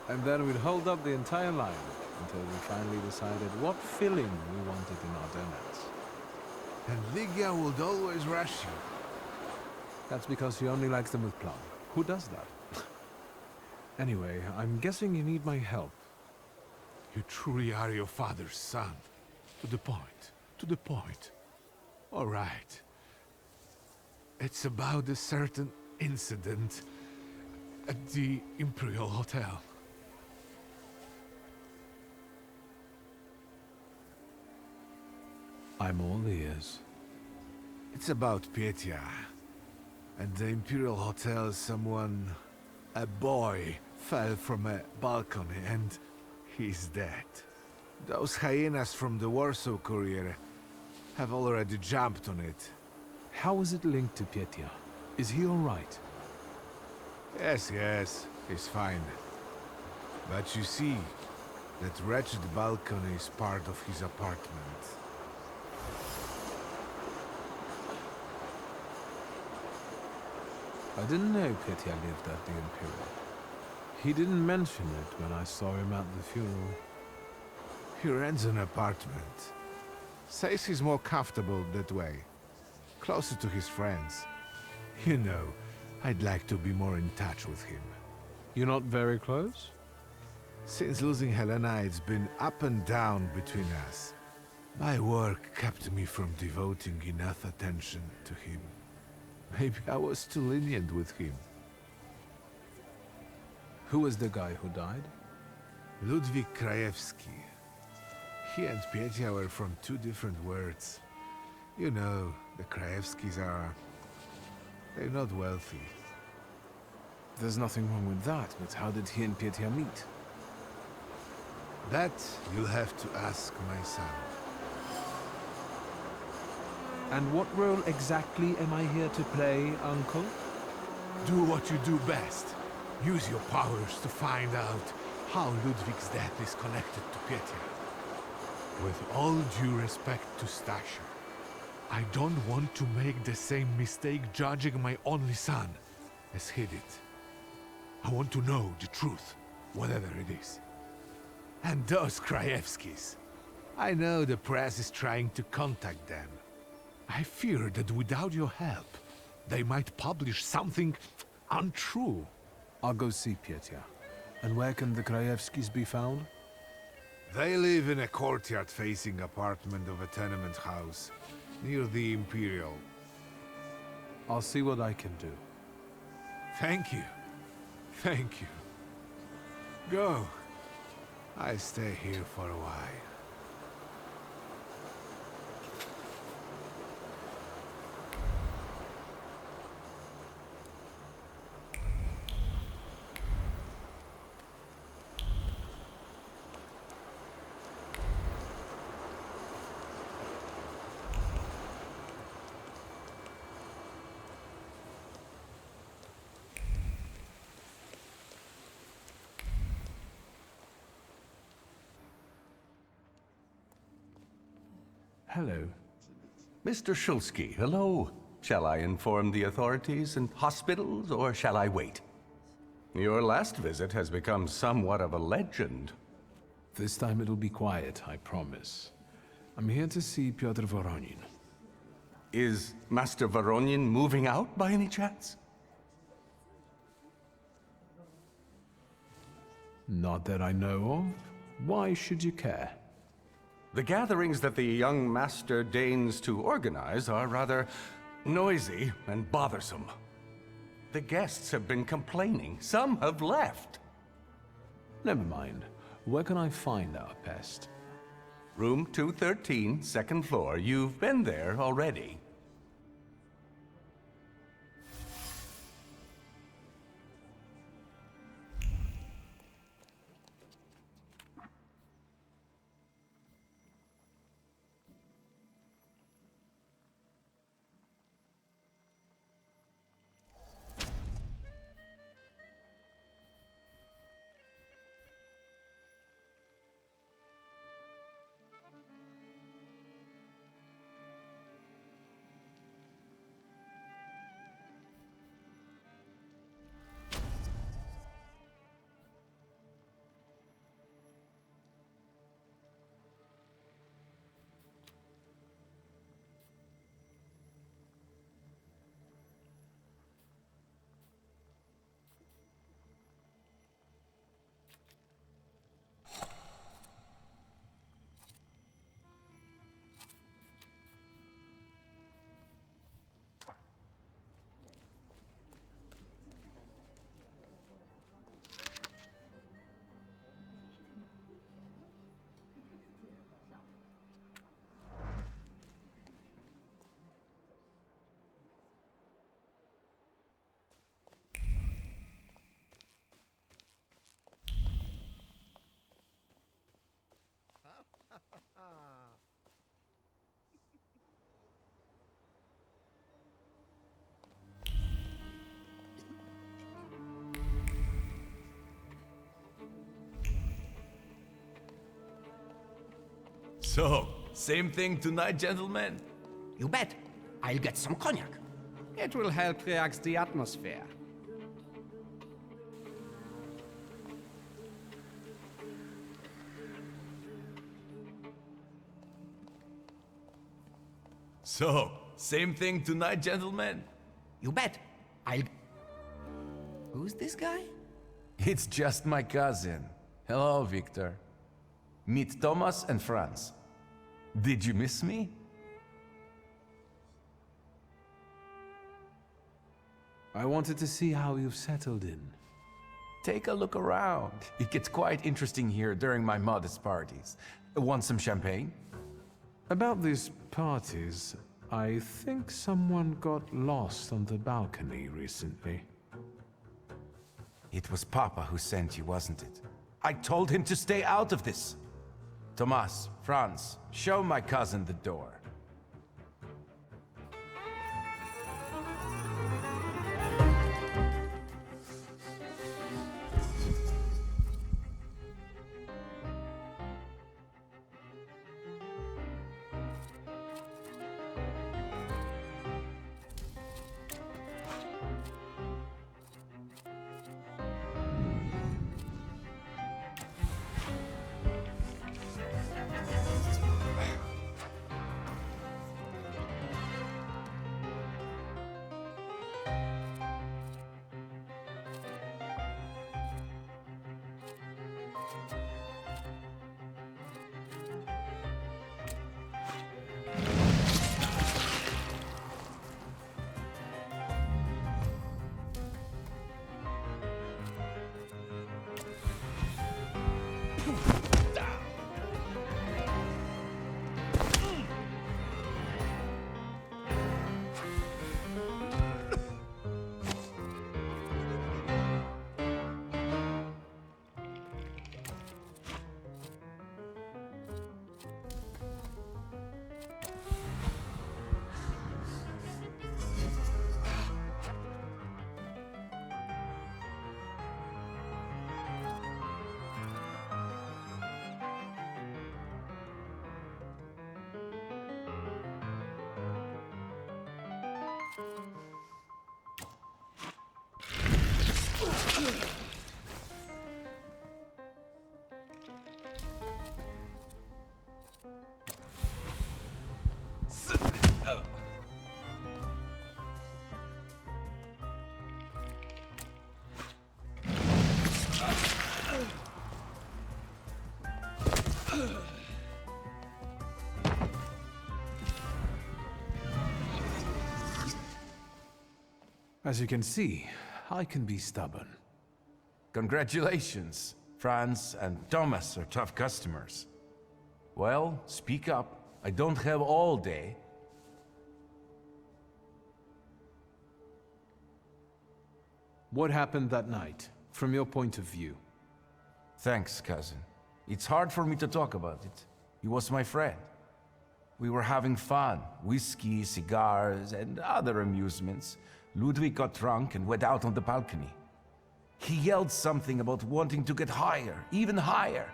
And then we'd hold up the entire line until we finally decided what filling we wanted in our donuts. And Ligia would always rush you. That's because she only likes them with plum. Who does that? Anyway, I'm guessing you need my help. You truly are your father's son. To the point. To the point. All right. It's about a certain incident at the Imperial Hotel. I'm all ears. It's about Petya. At the Imperial Hotel, a boy, fell from a balcony and he's dead. Those hyenas from the Warsaw Courier have already jumped on it. How is it linked to Petya? Is he all right? Yes, he's fine. But you see, that wretched balcony is part of his apartment. I didn't know Petya lived at the Imperial. He didn't mention it when I saw him at the funeral. He rents an apartment. Says he's more comfortable that way. Closer to his friends. You know, I'd like to be more in touch with him. You're not very close? Since losing Helena, it's been up and down between us. My work kept me from devoting enough attention to him. Maybe I was too lenient with him. Who was the guy who died? Ludwik Krajewski. He and Petya were from two different worlds. You know, the Krajewskis are They're not wealthy. There's nothing wrong with that, but how did he and Pietia meet? That you'll have to ask my son. And what role exactly am I here to play, Uncle? Do what you do best. Use your powers to find out how Ludwig's death is connected to Pietia. With all due respect to Stasha, I don't want to make the same mistake judging my only son as he did. I want to know the truth, whatever it is. And those Krajewskis. I know the press is trying to contact them. I fear that without your help, they might publish something untrue. I'll go see Pietia. And where can the Krajewskis be found? They live in a courtyard-facing apartment of a tenement house, near the Imperial. I'll see what I can do. Thank you. Thank you. Go. I stay here for a while. Hello. Mr. Shulsky, hello. Shall I inform the authorities and hospitals, or shall I wait? Your last visit has become somewhat of a legend. This time it'll be quiet, I promise. I'm here to see Pyotr Voronin. Is Master Voronin moving out by any chance? Not that I know of. Why should you care? The gatherings that the young master deigns to organize are rather noisy and bothersome. The guests have been complaining. Some have left. Never mind. Where can I find our pest? Room 213, second floor. You've been there already. So, same thing tonight, gentlemen? You bet. I'll get some cognac. It will help relax the atmosphere. So, same thing tonight, gentlemen? You bet. Who's this guy? It's just my cousin. Hello, Victor. Meet Thomas and Franz. Did you miss me? I wanted to see how you've settled in. Take a look around. It gets quite interesting here during my modest parties. Want some champagne? About these parties, I think someone got lost on the balcony recently. It was Papa who sent you, wasn't it? I told him to stay out of this. Thomas, Franz, show my cousin the door. As you can see, I can be stubborn. Congratulations. Franz and Thomas are tough customers. Well, speak up. I don't have all day. What happened that night, from your point of view? Thanks, cousin. It's hard for me to talk about it. He was my friend. We were having fun. Whiskey, cigars, and other amusements. Ludwig got drunk and went out on the balcony. He yelled something about wanting to get higher, even higher.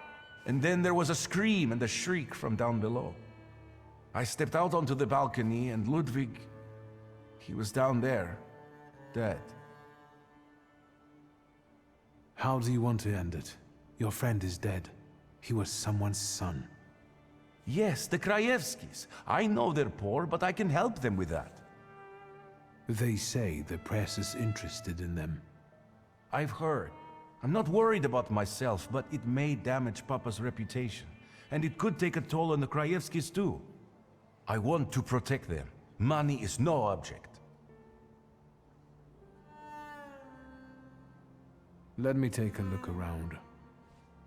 And then there was a scream and a shriek from down below. I stepped out onto the balcony and Ludwig, he was down there, dead. How do you want to end it? Your friend is dead. He was someone's son. Yes, the Krajewskis. I know they're poor, but I can help them with that. They say the press is interested in them. I've heard. I'm not worried about myself, but it may damage Papa's reputation. And it could take a toll on the Krajewskis too. I want to protect them. Money is no object. Let me take a look around.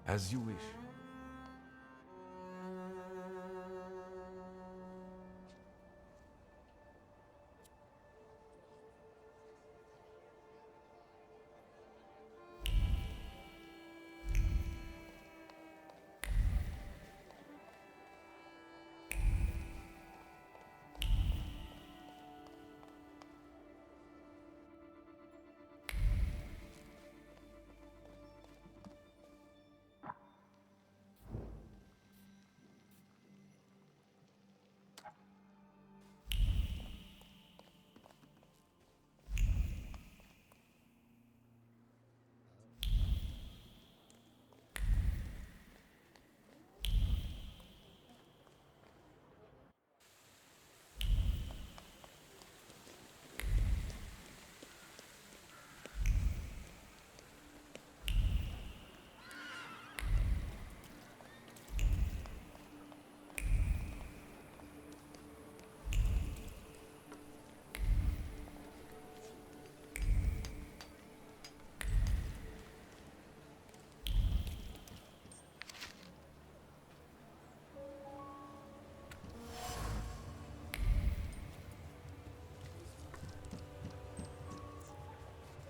As you wish.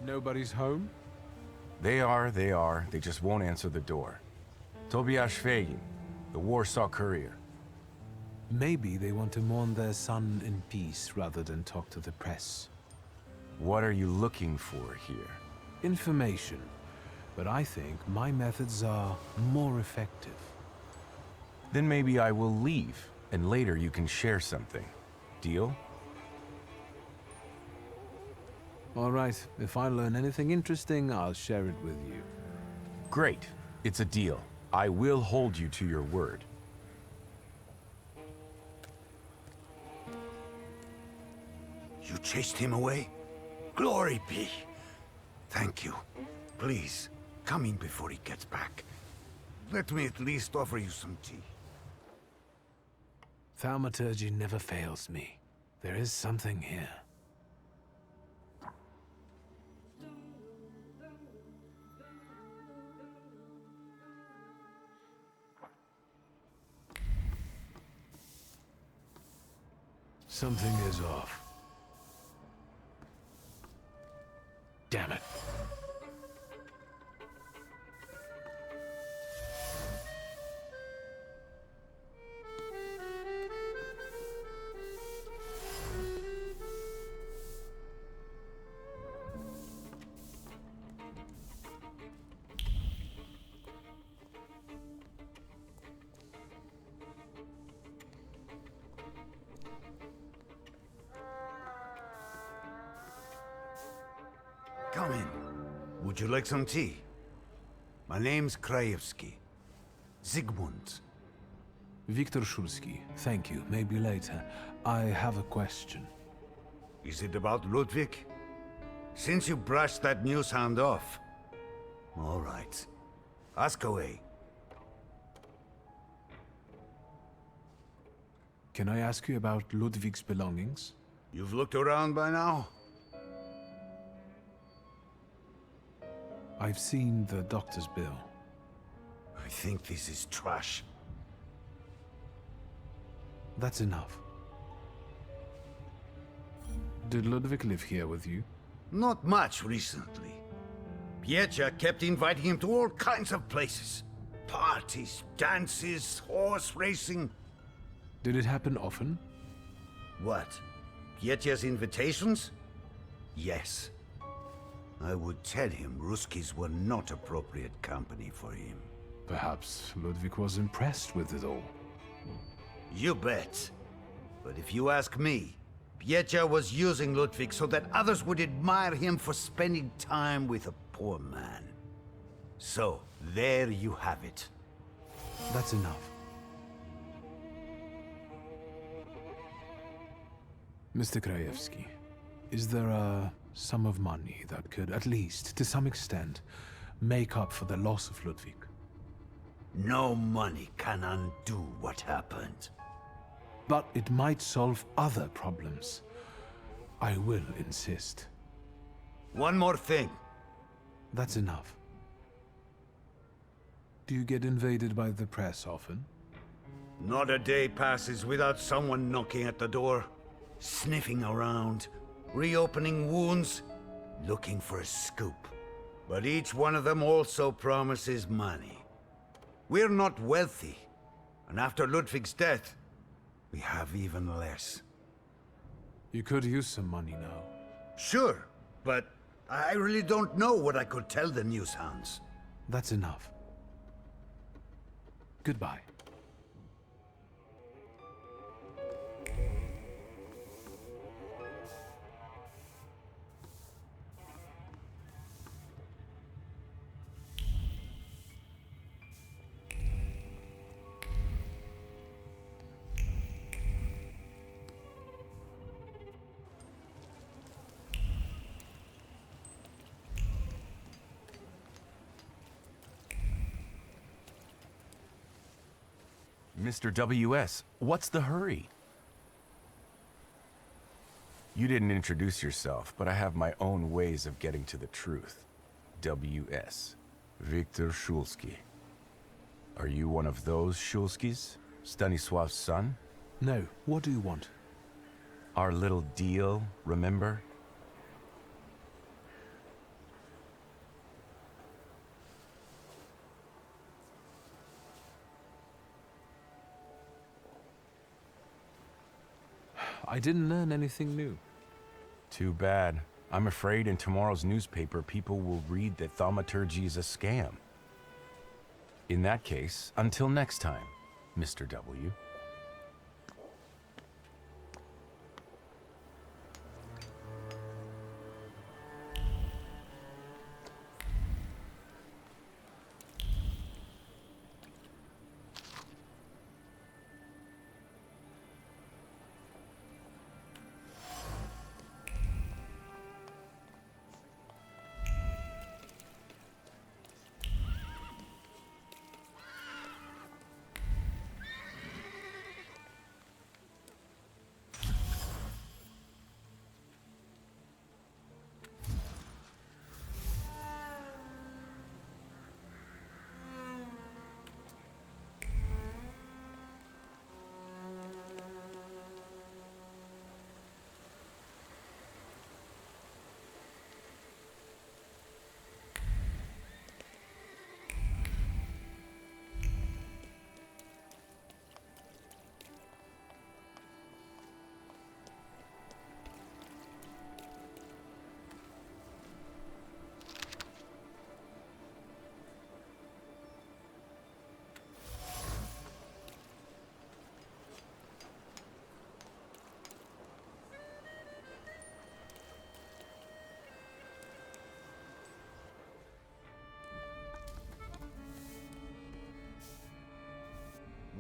Nobody's home? They are. They just won't answer the door. Tobias Fagin, the Warsaw Courier. Maybe they want to mourn their son in peace rather than talk to the press. What are you looking for here? Information. But I think my methods are more effective. Then maybe I will leave, and later you can share something. Deal? All right. If I learn anything interesting, I'll share it with you. Great. It's a deal. I will hold you to your word. You chased him away? Glory be. Thank you. Please, come in before he gets back. Let me at least offer you some tea. Thaumaturge never fails me. There is something here. Something is off. Damn it. Come in. Would you like some tea? My name's Krajewski. Zygmunt. Viktor Szulski. Thank you. Maybe later. I have a question. Is it about Ludwig? Since you brushed that news hound off. All right. Ask away. Can I ask you about Ludwig's belongings? You've looked around by now? I've seen the doctor's bill. I think this is trash. That's enough. Did Ludwig live here with you? Not much recently. Piecia kept inviting him to all kinds of places. Parties, dances, horse racing. Did it happen often? What? Piecia's invitations? Yes. I would tell him Ruskies were not appropriate company for him. Perhaps Ludwig was impressed with it all. You bet. But if you ask me, Piecia was using Ludwig so that others would admire him for spending time with a poor man. So, there you have it. That's enough. Mr. Krajewski, is there a sum of money that could, at least, to some extent, make up for the loss of Ludwig? No money can undo what happened. But it might solve other problems. I will insist. One more thing. That's enough. Do you get invaded by the press often? Not a day passes without someone knocking at the door, sniffing around, reopening wounds, looking for a scoop. But each one of them also promises money. We're not wealthy, and after Ludwig's death, we have even less. You could use some money now. Sure, but I really don't know what I could tell the news hounds. That's enough. Goodbye. Mr. W.S., what's the hurry? You didn't introduce yourself, but I have my own ways of getting to the truth. W.S. Viktor Szulski. Are you one of those Szulskis? Stanisław's son? No. What do you want? Our little deal, remember? I didn't learn anything new. Too bad. I'm afraid in tomorrow's newspaper, people will read that thaumaturge is a scam. In that case, until next time, Mr. W.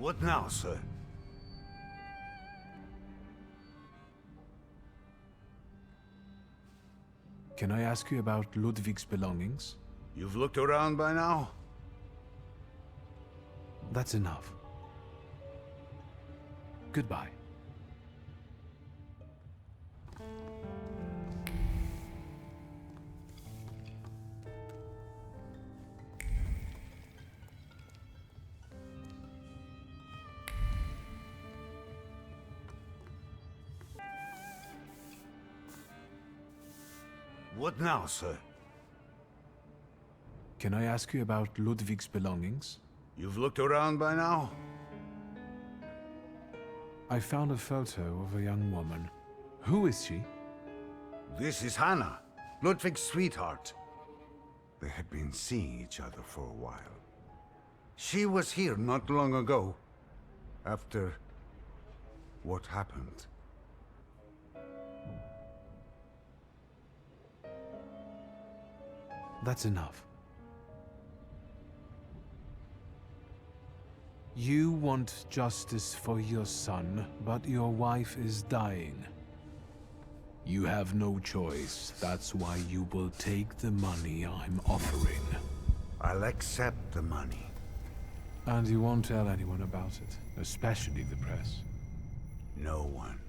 What now, sir? Can I ask you about Ludwig's belongings? You've looked around by now? That's enough. Goodbye. What now, sir? Can I ask you about Ludwig's belongings? You've looked around by now? I found a photo of a young woman. Who is she? This is Hannah, Ludwig's sweetheart. They had been seeing each other for a while. She was here not long ago, after what happened. That's enough. You want justice for your son, but your wife is dying. You have no choice. That's why you will take the money I'm offering. I'll accept the money. And you won't tell anyone about it, especially the press. No one.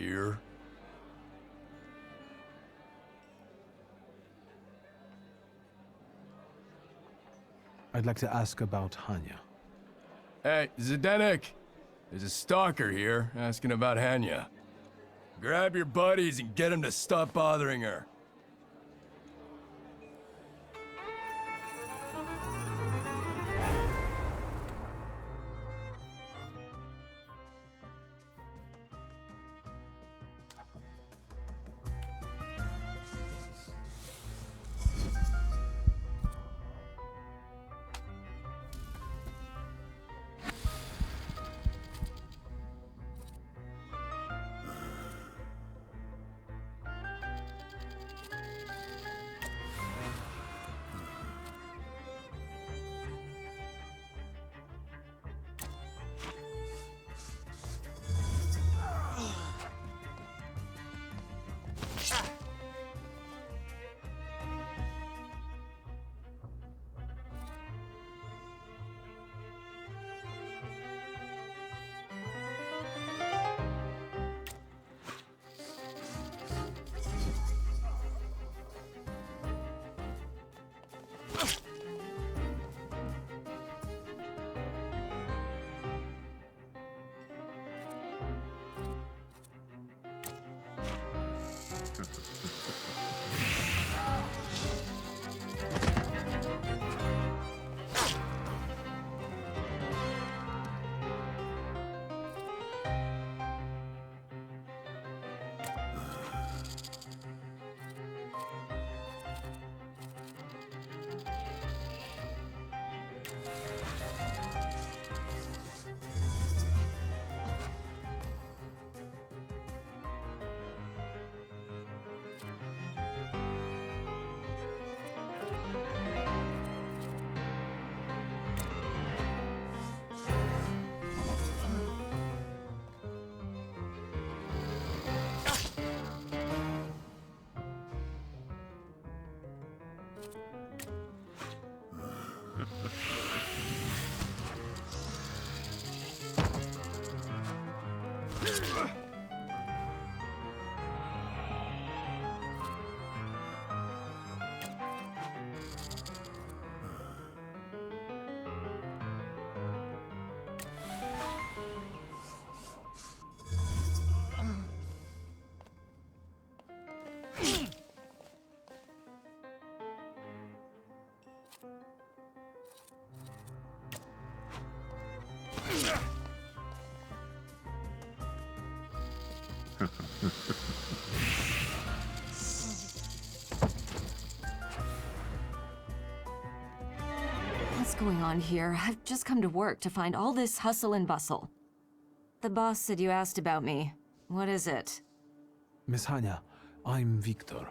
here? I'd like to ask about Hanya. Hey, Zdenek! There's a stalker here asking about Hanya. Grab your buddies and get them to stop bothering her. What's going on here? I've just come to work to find all this hustle and bustle. The boss said you asked about me. What is it? Miss Hanya, I'm Victor.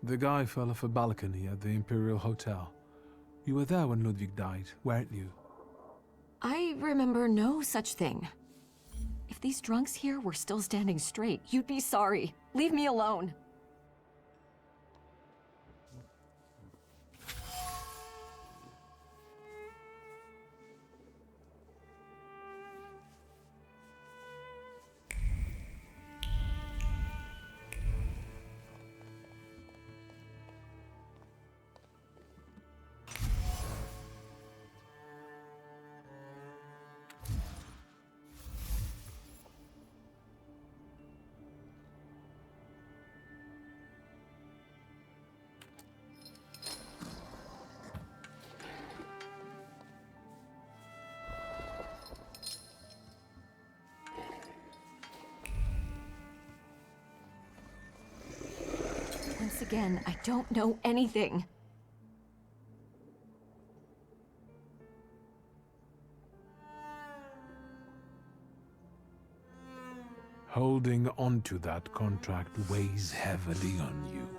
The guy fell off a balcony at the Imperial Hotel. You were there when Ludwig died, weren't you? I remember no such thing. If these drunks here were still standing straight, you'd be sorry. Leave me alone. Once again, I don't know anything. Holding onto that contract weighs heavily on you.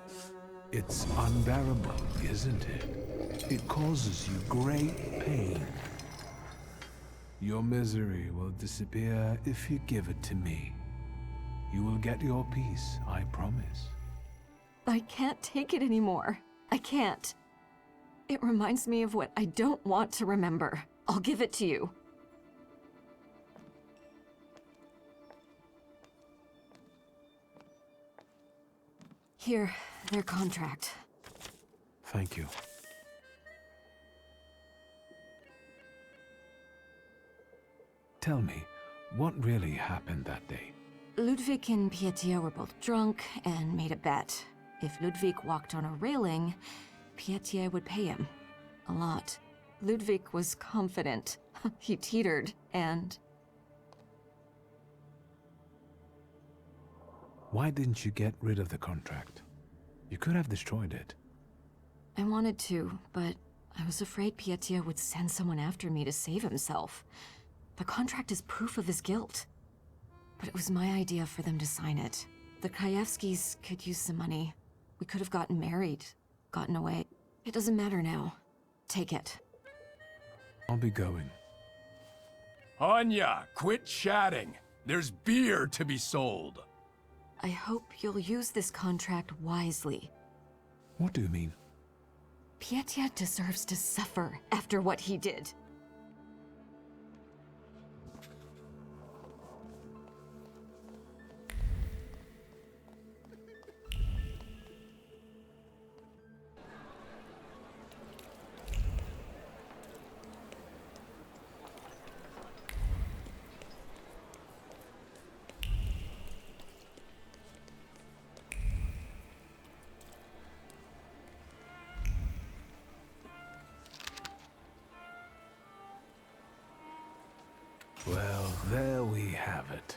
It's unbearable, isn't it? It causes you great pain. Your misery will disappear if you give it to me. You will get your peace, I promise. I can't take it anymore. I can't. It reminds me of what I don't want to remember. I'll give it to you. Here, their contract. Thank you. Tell me, what really happened that day? Ludwig and Pietia were both drunk and made a bet. If Ludwig walked on a railing, Pietia would pay him. A lot. Ludwig was confident. He teetered, and... Why didn't you get rid of the contract? You could have destroyed it. I wanted to, but I was afraid Pietia would send someone after me to save himself. The contract is proof of his guilt. But it was my idea for them to sign it. The Krajewskis could use some money. We could have gotten married, gotten away. It doesn't matter now. Take it. I'll be going. Anya, quit chatting. There's beer to be sold. I hope you'll use this contract wisely. What do you mean? Pietia deserves to suffer after what he did. Well, there we have it.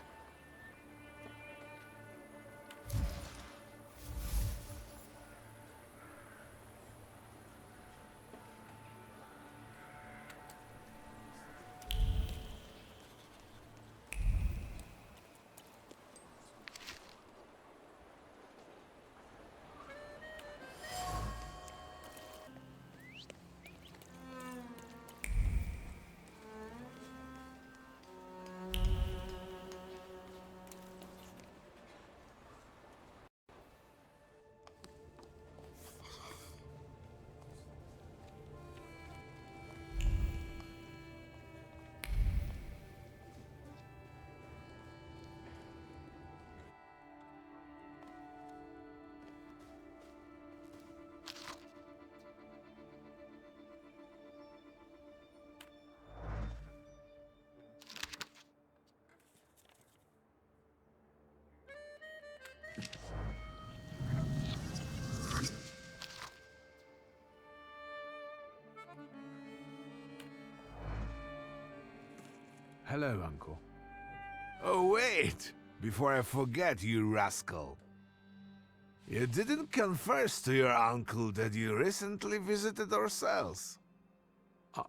Hello, Uncle. Oh, wait! Before I forget, you rascal. You didn't confess to your uncle that you recently visited our cells.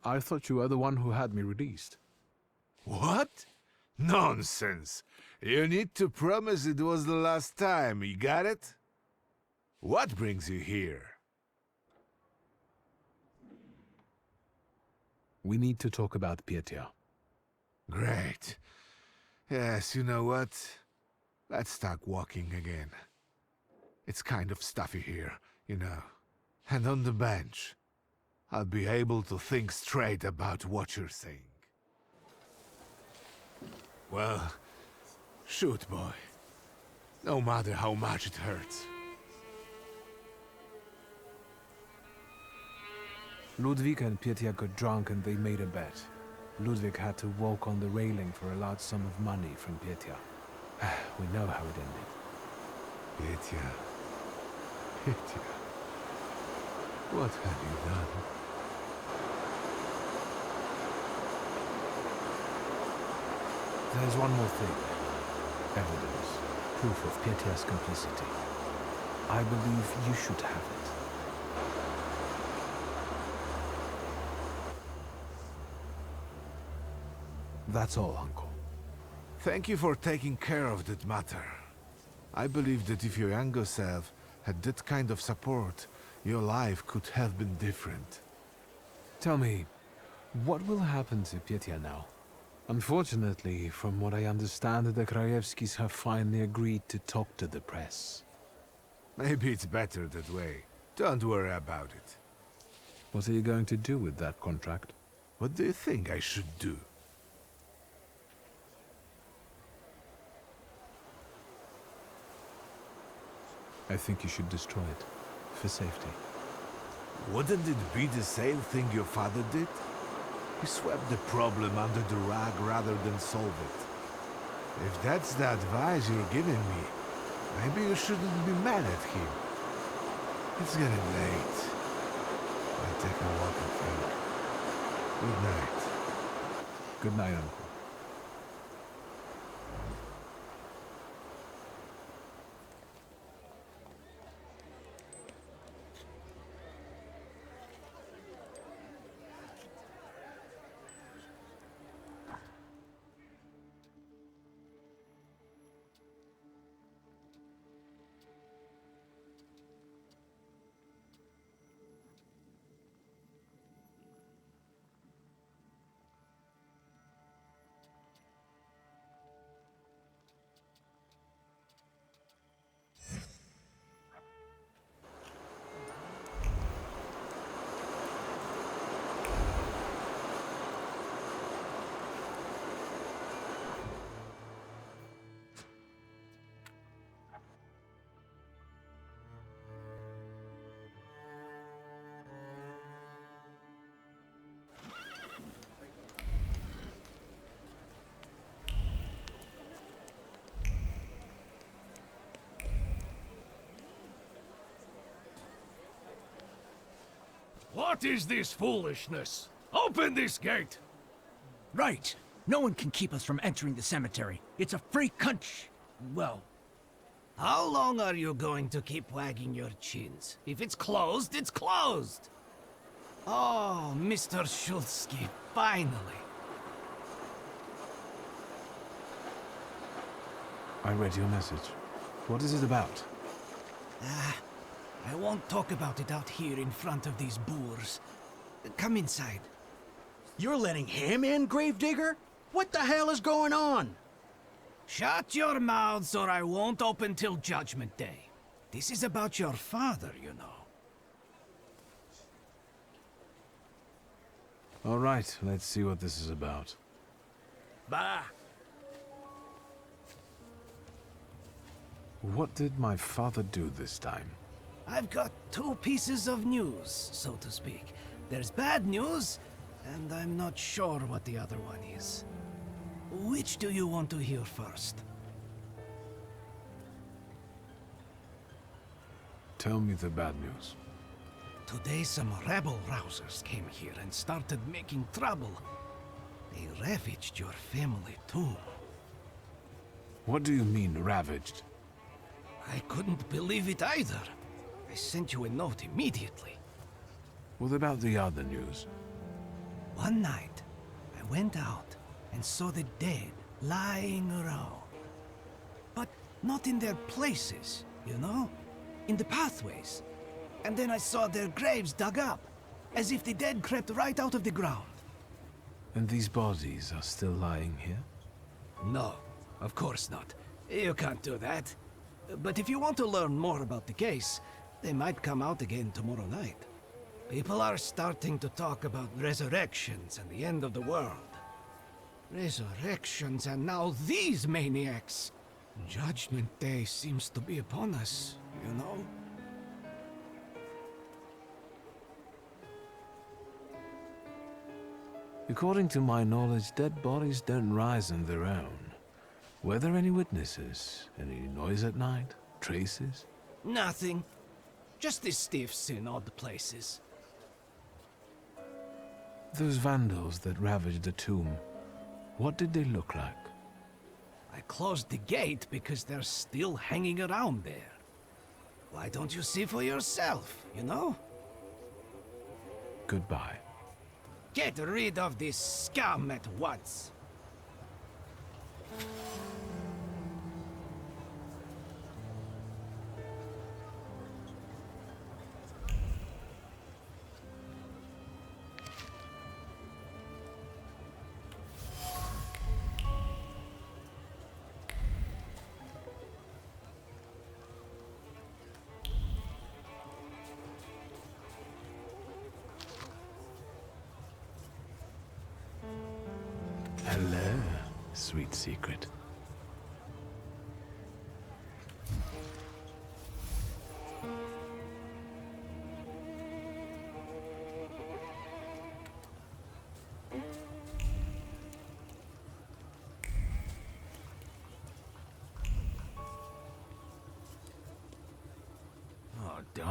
I thought you were the one who had me released. What? Nonsense! You need to promise it was the last time, you got it? What brings you here? We need to talk about Pietia. Great. Yes, you know what? Let's start walking again. It's kind of stuffy here, you know. And on the bench, I'll be able to think straight about what you're saying. Well, shoot, boy. No matter how much it hurts. Ludwig and Pietia got drunk and they made a bet. Ludwig had to walk on the railing for a large sum of money from Pietia. We know how it ended. Pietia. Pietia. What have you done? There's one more thing. Evidence. Proof of Pietia's complicity. I believe you should have it. That's all, Uncle. Thank you for taking care of that matter. I believe that if your younger self had that kind of support, your life could have been different. Tell me, what will happen to Pietia now? Unfortunately, from what I understand, the Krajewskis have finally agreed to talk to the press. Maybe it's better that way. Don't worry about it. What are you going to do with that contract? What do you think I should do? I think you should destroy it. For safety. Wouldn't it be the same thing your father did? He swept the problem under the rug rather than solve it. If that's the advice you're giving me, maybe you shouldn't be mad at him. It's getting late. I'll take a walk and think. Good night. Good night, Uncle. What is this foolishness? Open this gate! Right. No one can keep us from entering the cemetery. It's a free country. Well, How long are you going to keep wagging your chins? If it's closed, it's closed! Oh, Mr. Shulsky, finally. I read your message. What is it about? I won't talk about it out here in front of these boors. Come inside. you're letting him in, Gravedigger? What the hell is going on? Shut your mouths or I won't open till Judgment Day. This is about your father, you know. All right, let's see what this is about. Bah! What did my father do this time? I've got two pieces of news, so to speak. There's bad news, and I'm not sure what the other one is. Which do you want to hear first? Tell me the bad news. Today some rebel-rousers came here and started making trouble. They ravaged your family tomb. What do you mean, ravaged? I couldn't believe it either. I sent you a note immediately. What about the other news? One night, I went out and saw the dead lying around. But not in their places, you know? In the pathways. And then I saw their graves dug up, as if the dead crept right out of the ground. And these bodies are still lying here? No, of course not. You can't do that. But if you want to learn more about the case, they might come out again tomorrow night. People are starting to talk about resurrections and the end of the world. Resurrections and now these maniacs. Judgment Day seems to be upon us, you know? According to my knowledge, dead bodies don't rise on their own. Were there any witnesses? Any noise at night? Traces? Nothing. Just the stiffs in odd places. Those vandals that ravaged the tomb, what did they look like? I closed the gate because they're still hanging around there. Why don't you see for yourself, you know? Goodbye. Get rid of this scum at once. Hello, sweet secret.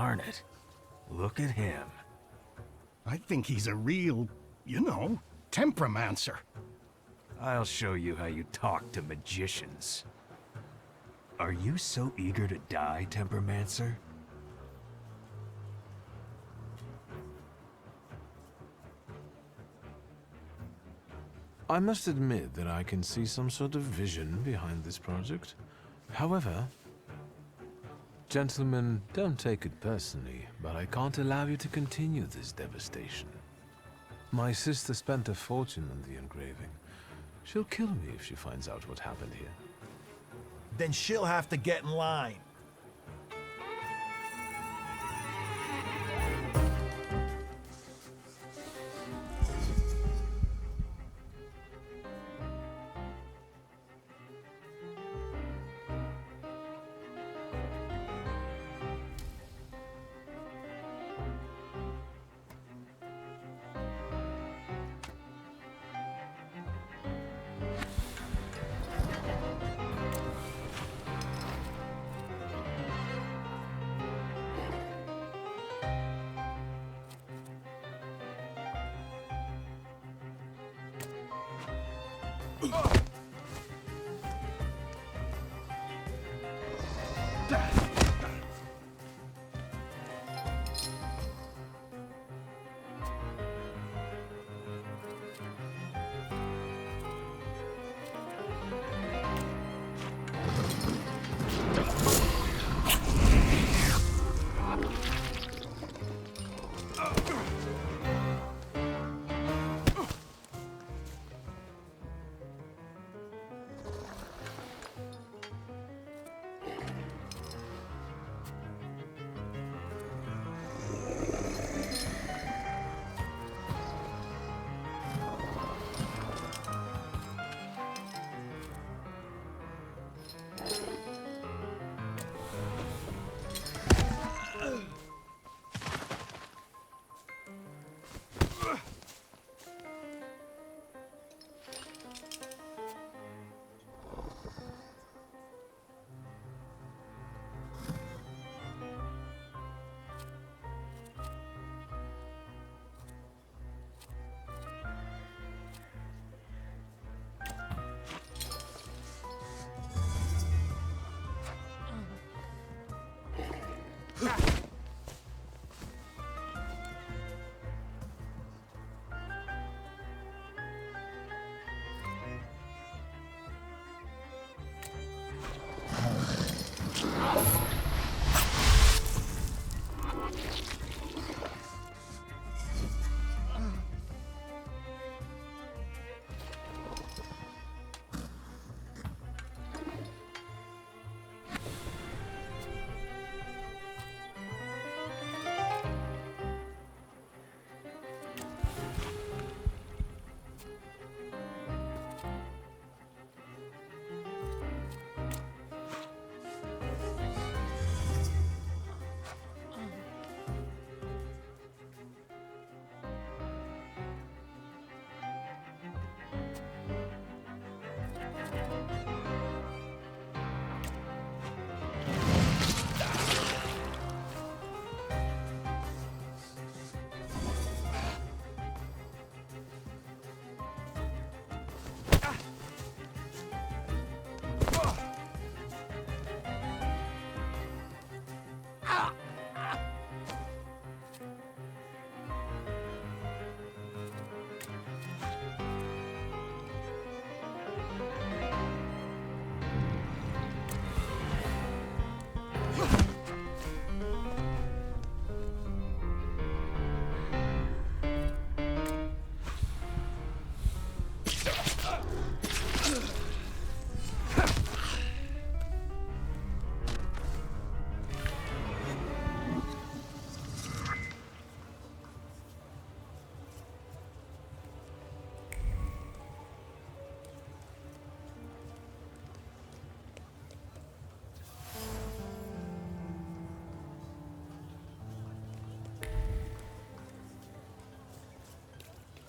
Darn it. Look at him. I think he's a real, temperamencer. I'll show you how you talk to magicians. Are you so eager to die, Tempermancer? I must admit that I can see some sort of vision behind this project. However, gentlemen, don't take it personally, but I can't allow you to continue this devastation. My sister spent a fortune on the engraving. She'll kill me if she finds out what happened here. Then she'll have to get in line.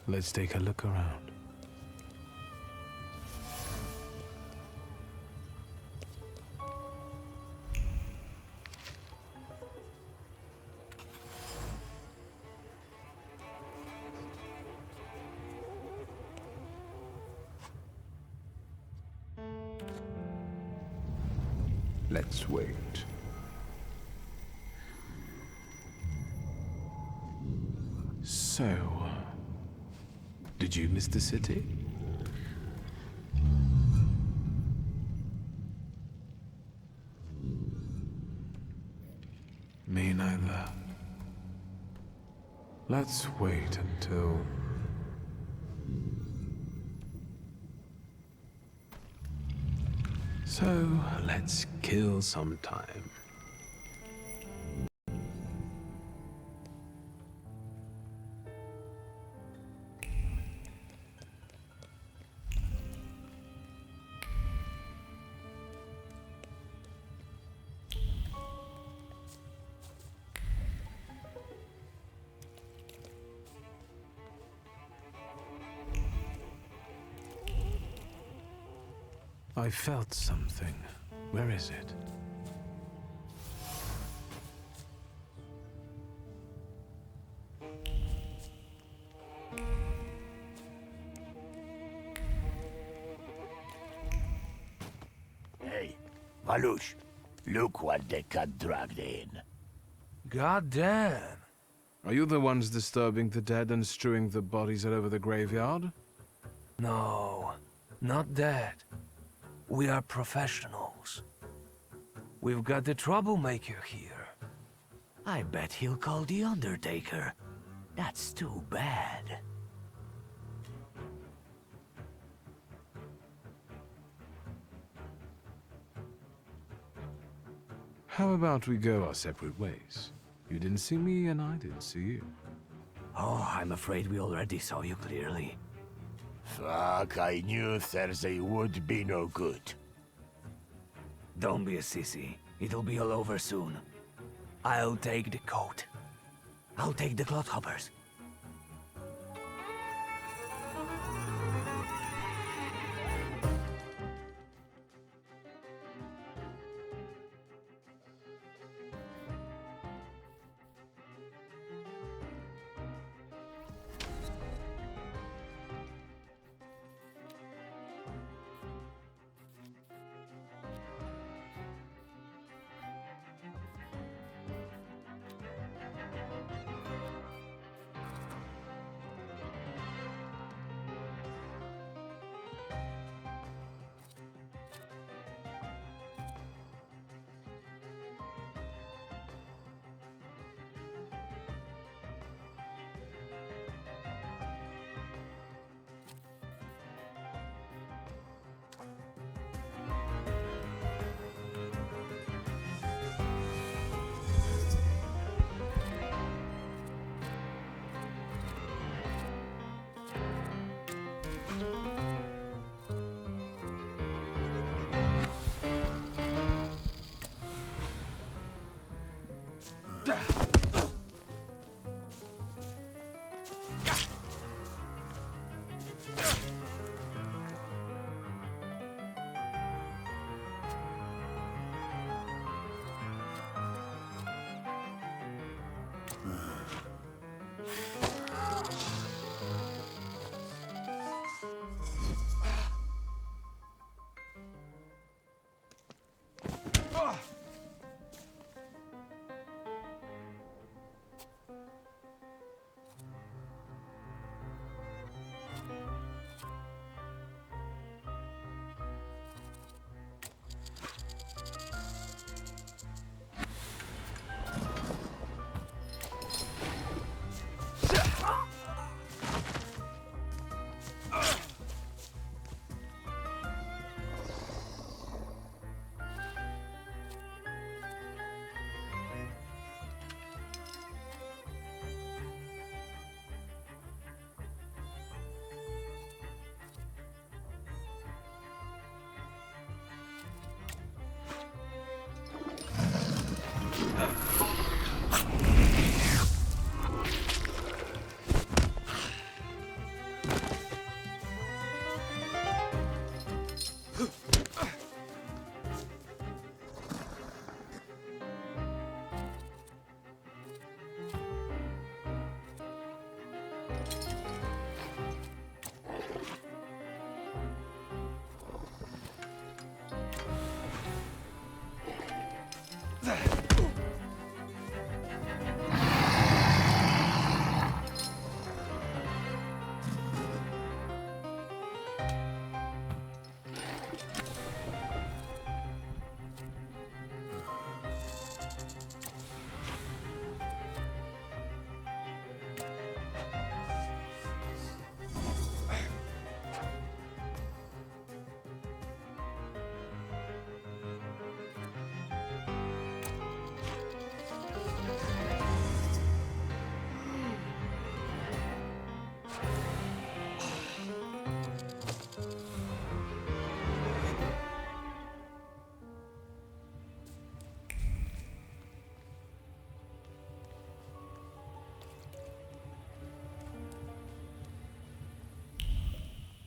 Let's take a look around. Let's wait. So, did you miss the city? Me neither. Let's wait until... So, let's kill some time. I felt something. Where is it? Hey, Valush, look what they got dragged in. God damn. Are you the ones disturbing the dead and strewing the bodies all over the graveyard? No, not that. We are professionals. We've got the troublemaker here. I bet he'll call the Undertaker. That's too bad. How about we go our separate ways? You didn't see me and I didn't see you. Oh, I'm afraid we already saw you clearly. Fuck, I knew Thursday would be no good. Don't be a sissy. It'll be all over soon. I'll take the coat. I'll take the clodhoppers.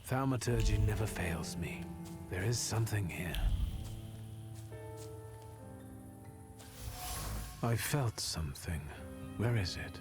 Thaumaturge never fails me. There is something here. I felt something. Where is it?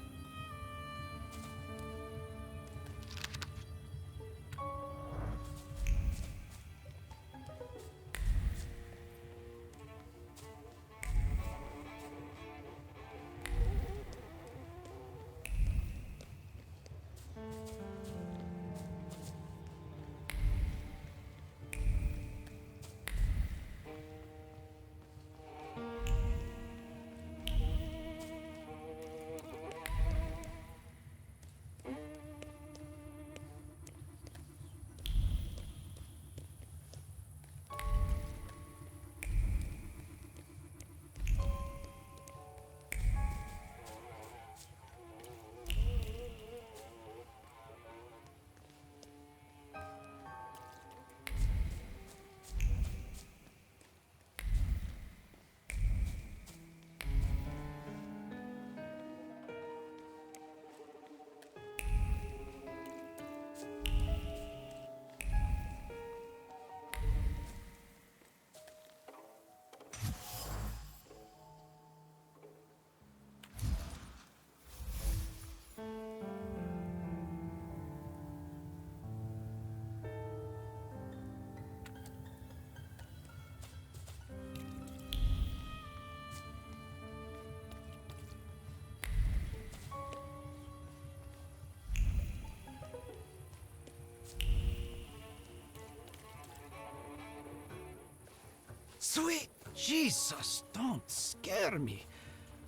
Sweet Jesus, don't scare me.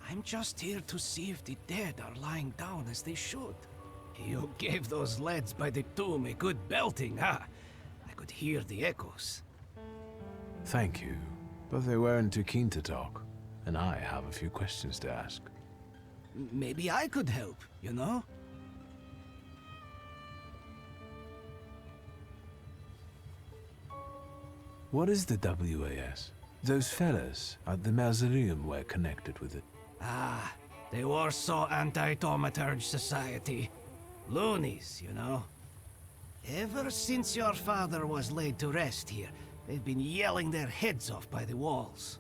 I'm just here to see if the dead are lying down as they should. You gave those lads by the tomb a good belting, huh? I could hear the echoes. Thank you, but they weren't too keen to talk, and I have a few questions to ask. Maybe I could help, you know? What is the WAS? Those fellas at the mausoleum were connected with it. Ah, the Warsaw Anti-Thaumaturge Society. Loonies, you know. Ever since your father was laid to rest here, they've been yelling their heads off by the walls.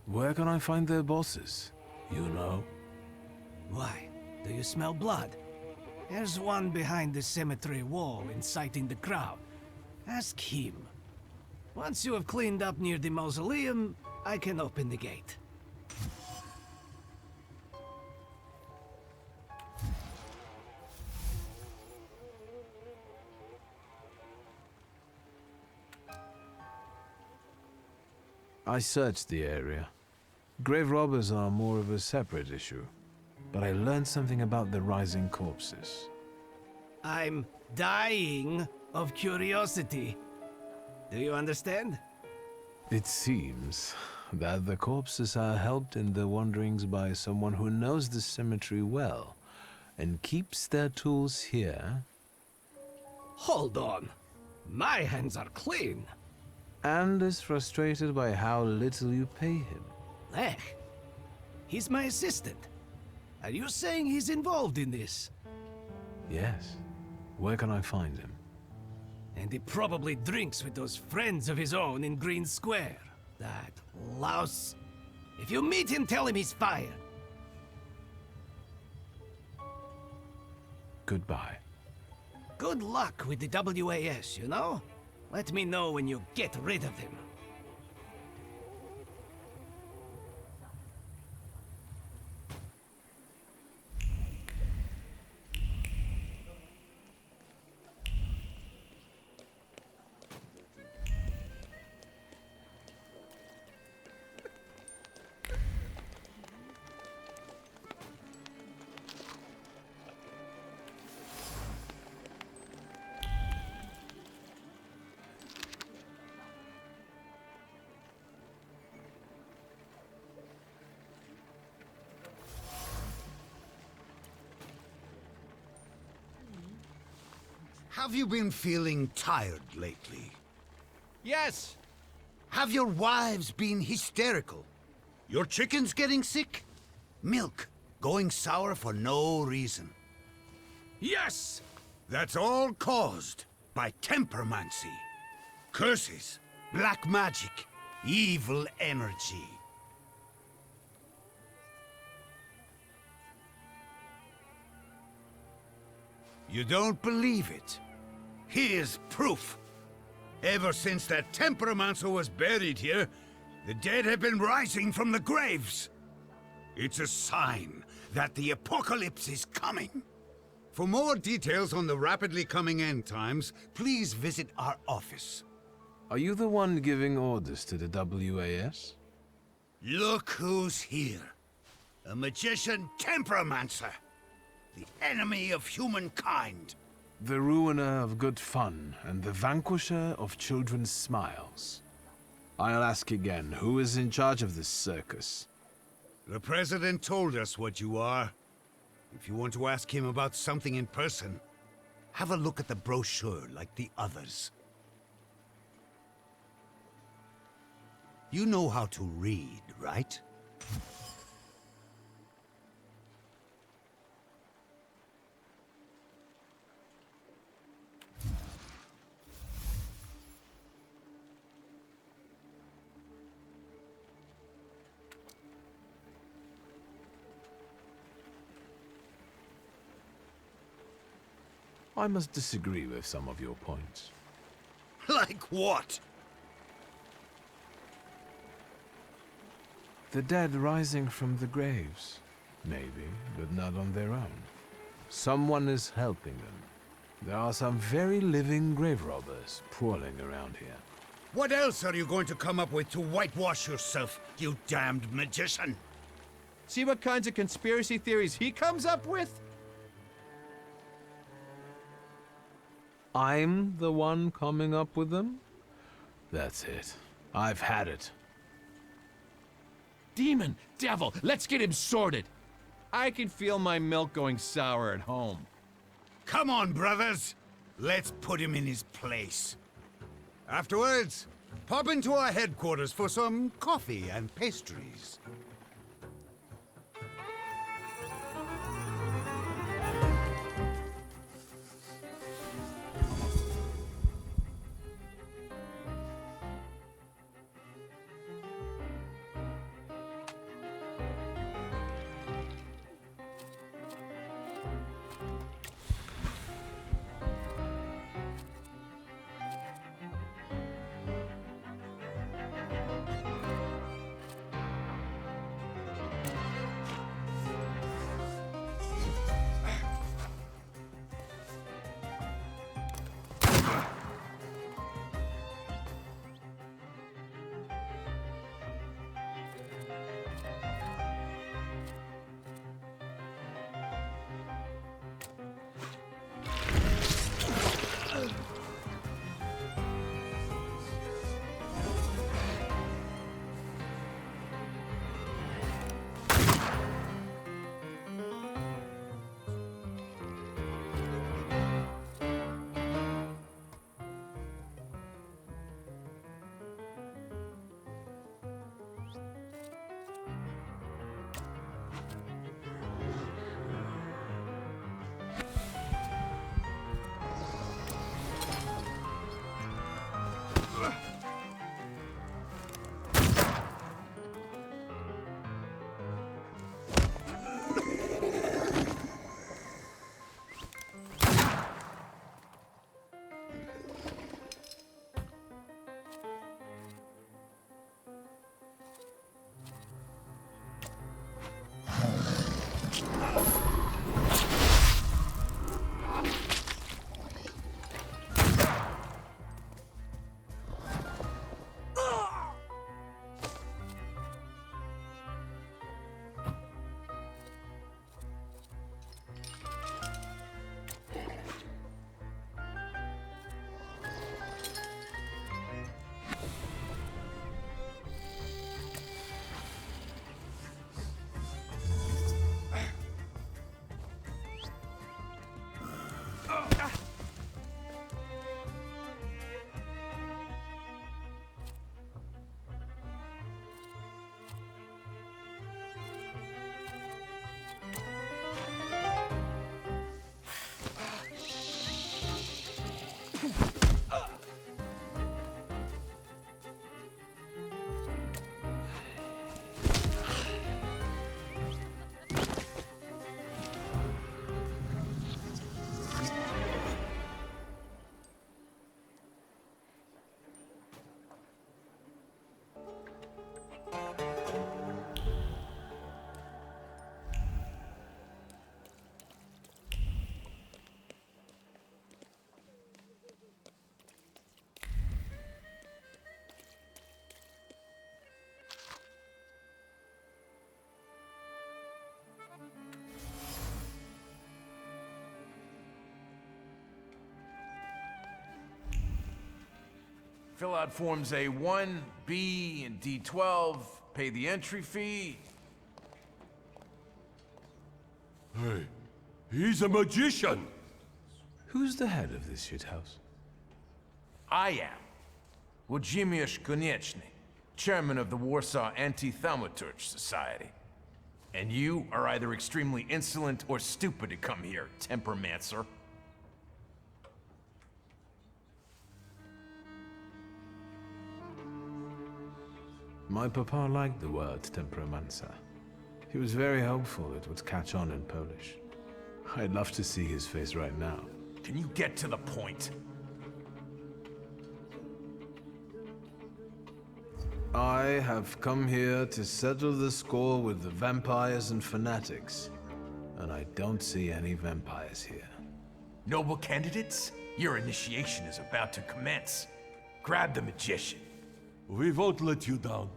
Where can I find their bosses? You know? Why? Do you smell blood? There's one behind the cemetery wall inciting the crowd. Ask him. Once you have cleaned up near the mausoleum, I can open the gate. I searched the area. Grave robbers are more of a separate issue, but I learned something about the rising corpses. I'm dying of curiosity. Do you understand? It seems that the corpses are helped in their wanderings by someone who knows the cemetery well and keeps their tools here. Hold on. My hands are clean. And is frustrated by how little you pay him. Lech, he's my assistant. Are you saying he's involved in this? Yes. Where can I find him? And he probably drinks with those friends of his own in Green Square. That louse. If you meet him, tell him he's fired. Goodbye. Good luck with the WAS, you know? Let me know when you get rid of him. Have you been feeling tired lately? Yes. Have your wives been hysterical? Your chickens getting sick? Milk going sour for no reason? Yes! That's all caused by tempermancy. Curses, black magic, evil energy. You don't believe it? Here's proof. Ever since that Temperomancer was buried here, the dead have been rising from the graves. It's a sign that the apocalypse is coming. For more details on the rapidly coming end times, please visit our office. Are you the one giving orders to the WAS? Look who's here. A magician Temperomancer. The enemy of humankind. The ruiner of good fun and the vanquisher of children's smiles. I'll ask again, who is in charge of this circus? The President told us what you are. If you want to ask him about something in person, have a look at the brochure like the others. You know how to read, right? I must disagree with some of your points. Like what? The dead rising from the graves. Maybe, but not on their own. Someone is helping them. There are some very living grave robbers prowling around here. What else are you going to come up with to whitewash yourself, you damned magician? See what kinds of conspiracy theories he comes up with? I'm the one coming up with them? That's it. I've had it. Demon, devil, let's get him sorted. I can feel my milk going sour at home. Come on, brothers. Let's put him in his place. Afterwards, pop into our headquarters for some coffee and pastries. Fill out forms A1, B, and D12, pay the entry fee. Hey, he's a magician! Who's the head of this shithouse? I am. Włodzimierz Konieczny, chairman of the Warsaw Anti-Thaumaturge Society. And you are either extremely insolent or stupid to come here, tempermancer. My papa liked the word temperamenza. He was very hopeful it would catch on in Polish. I'd love to see his face right now. Can you get to the point? I have come here to settle the score with the vampires and fanatics. And I don't see any vampires here. Noble candidates, your initiation is about to commence. Grab the magician. We won't let you down.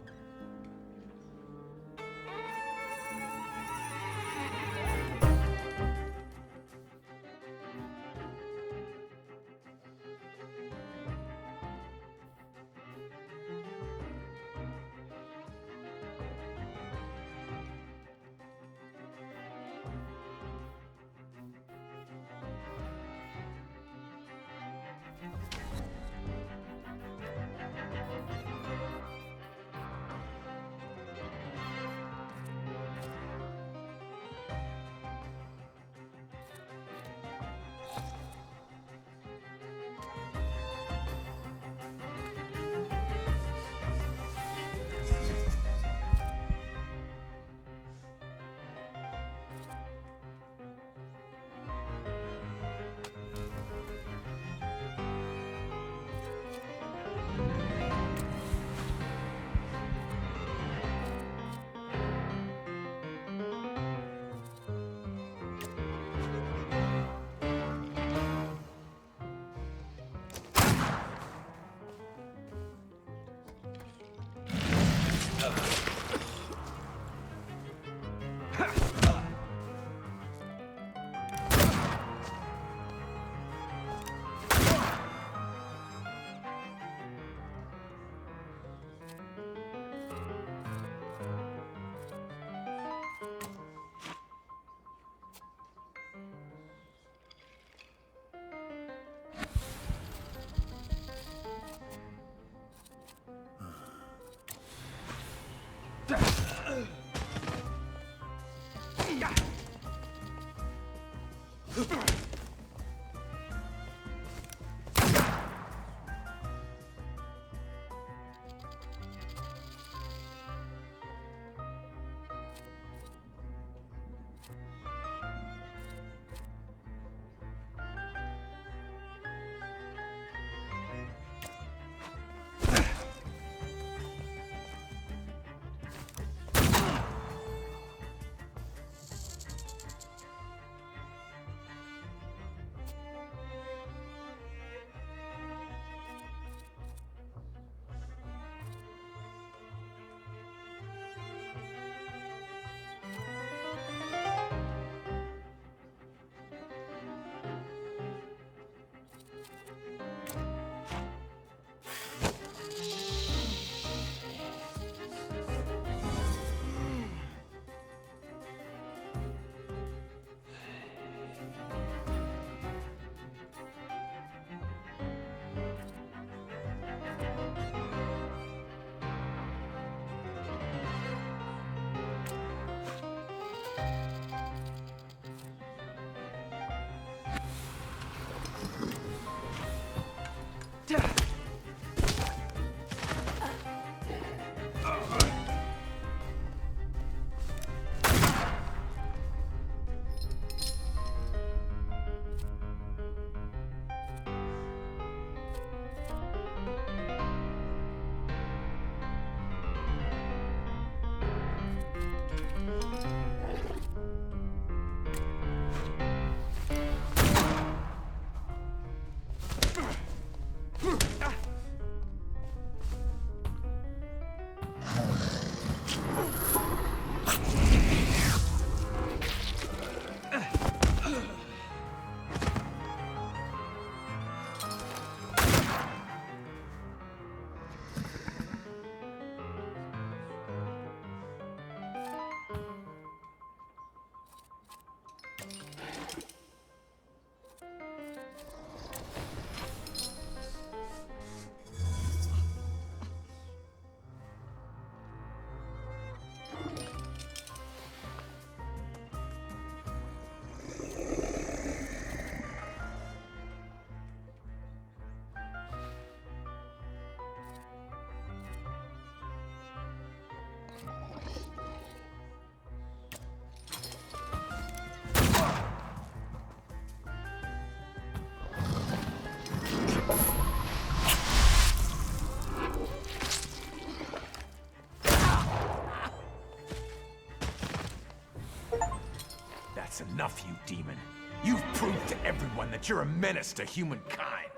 enough, you demon. You've proved to everyone that you're a menace to humankind.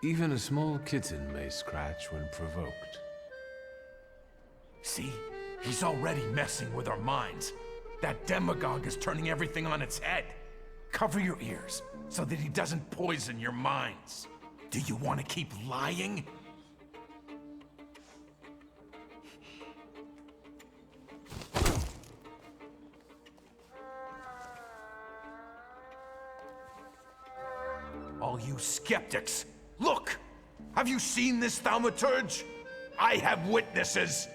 Even a small kitten may scratch when provoked. See? He's already messing with our minds. That demagogue is turning everything on its head. Cover your ears so that he doesn't poison your minds. Do you want to keep lying? All you skeptics, look! Have you seen this thaumaturge? I have witnesses!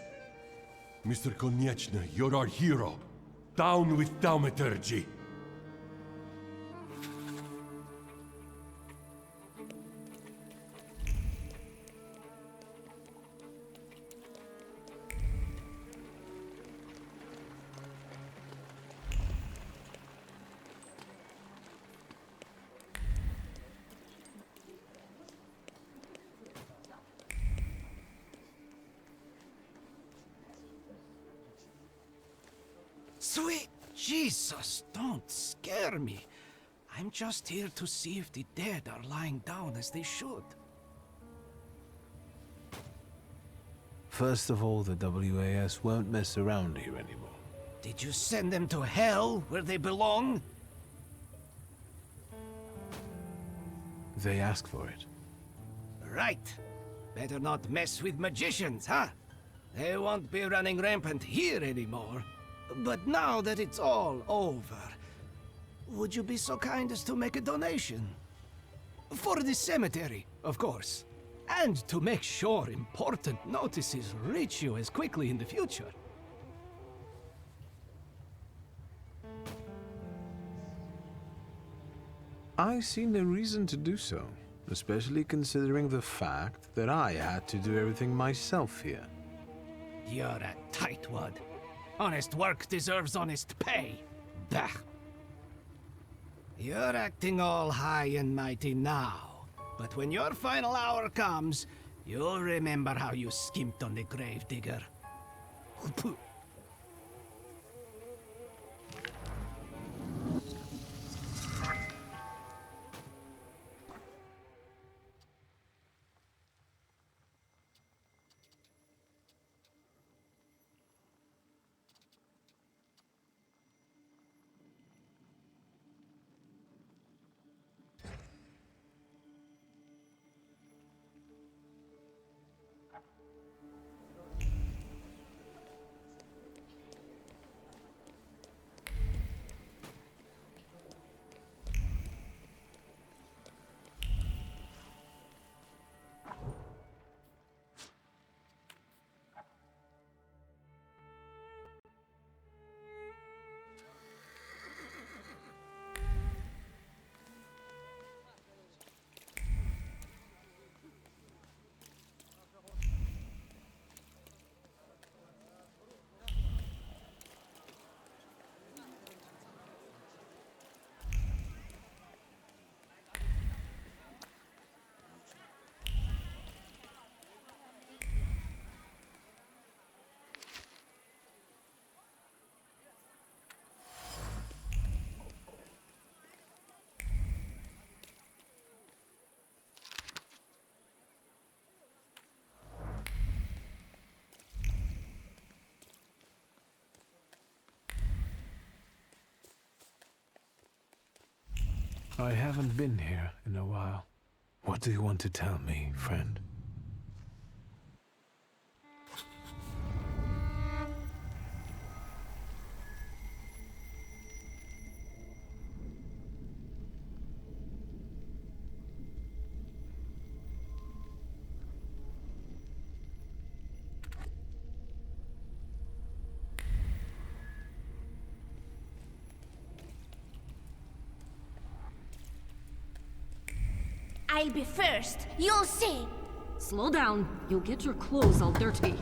Mr. Konieczny, you're our hero. Down with thaumaturge. Sweet Jesus, don't scare me. I'm just here to see if the dead are lying down as they should. First of all, the WAS won't mess around here anymore. Did you send them to hell, where they belong? They asked for it. Right. Better not mess with magicians, huh? They won't be running rampant here anymore. But now that it's all over, would you be so kind as to make a donation? For the cemetery, of course. And to make sure important notices reach you as quickly in the future. I see no reason to do so, especially considering the fact that I had to do everything myself here. You're a tightwad. Honest work deserves honest pay. Bah. You're acting all high and mighty now, but when your final hour comes, you'll remember how you skimped on the gravedigger. I haven't been here in a while. What do you want to tell me, friend? I'll be first. You'll see. Slow down. You'll get your clothes all dirty.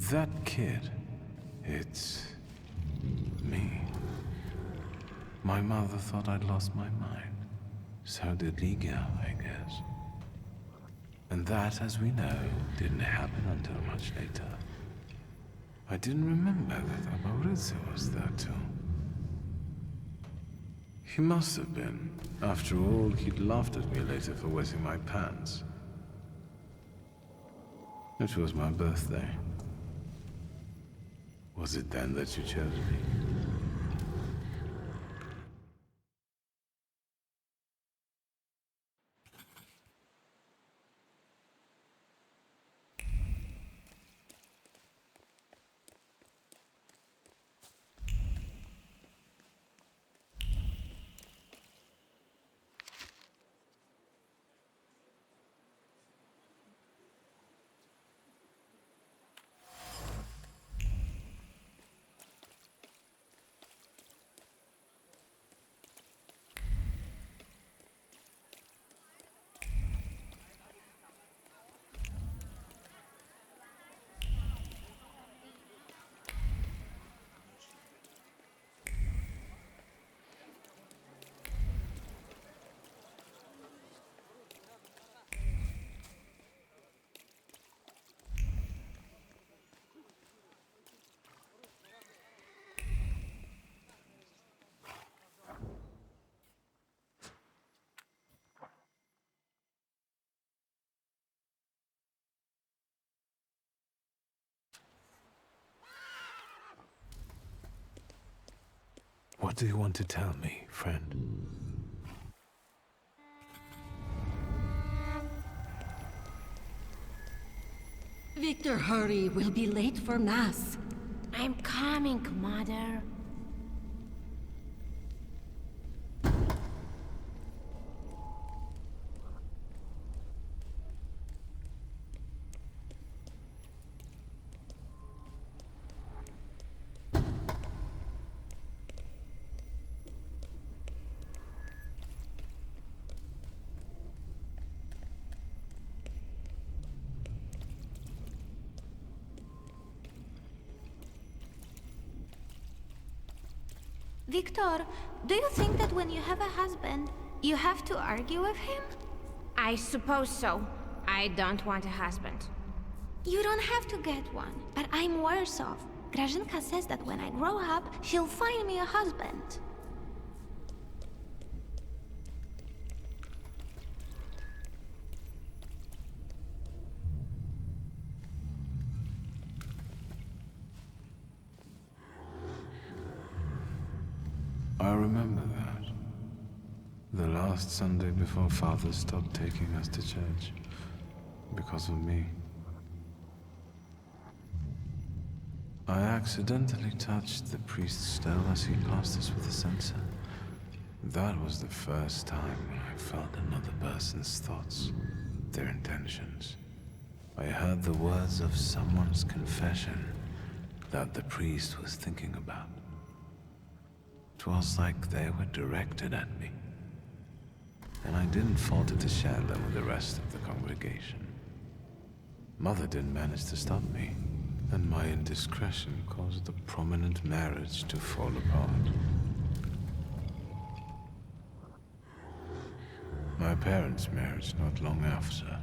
That kid, it's me. My mother thought I'd lost my mind. So did Liga, I guess. And that, as we know, didn't happen until much later. I didn't remember that Amorizio was there too. He must have been. After all, he'd laughed at me later for wetting my pants. It was my birthday. Was it then that you chose me? What do you want to tell me, friend? Victor, hurry. We'll be late for Mass. I'm coming, Mother. Victor, do you think that when you have a husband, you have to argue with him? I suppose so. I don't want a husband. You don't have to get one, but I'm Warsaw. Grażynka says that when I grow up, she'll find me a husband. I remember that. The last Sunday before Father stopped taking us to church. Because of me. I accidentally touched the priest's stole as he passed us with a censer. That was the first time when I felt another person's thoughts, their intentions. I heard the words of someone's confession that the priest was thinking about. It was like they were directed at me. And I didn't falter to share them with the rest of the congregation. Mother didn't manage to stop me, and my indiscretion caused the prominent marriage to fall apart. My parents' marriage not long after.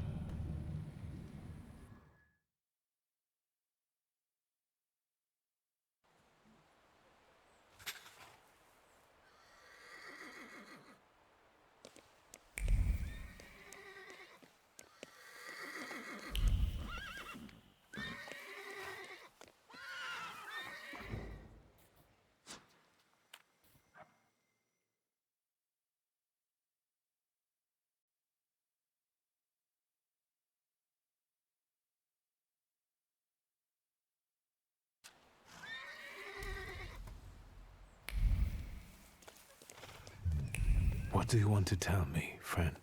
What do you want to tell me, friend?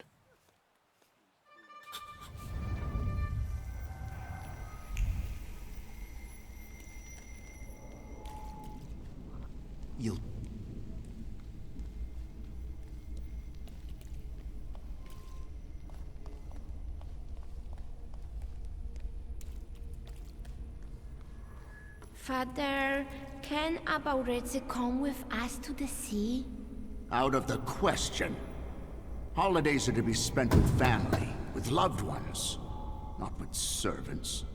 You'll... Father, can Abauretse come with us to the sea? Out of the question. Holidays are to be spent with family, with loved ones, not with servants.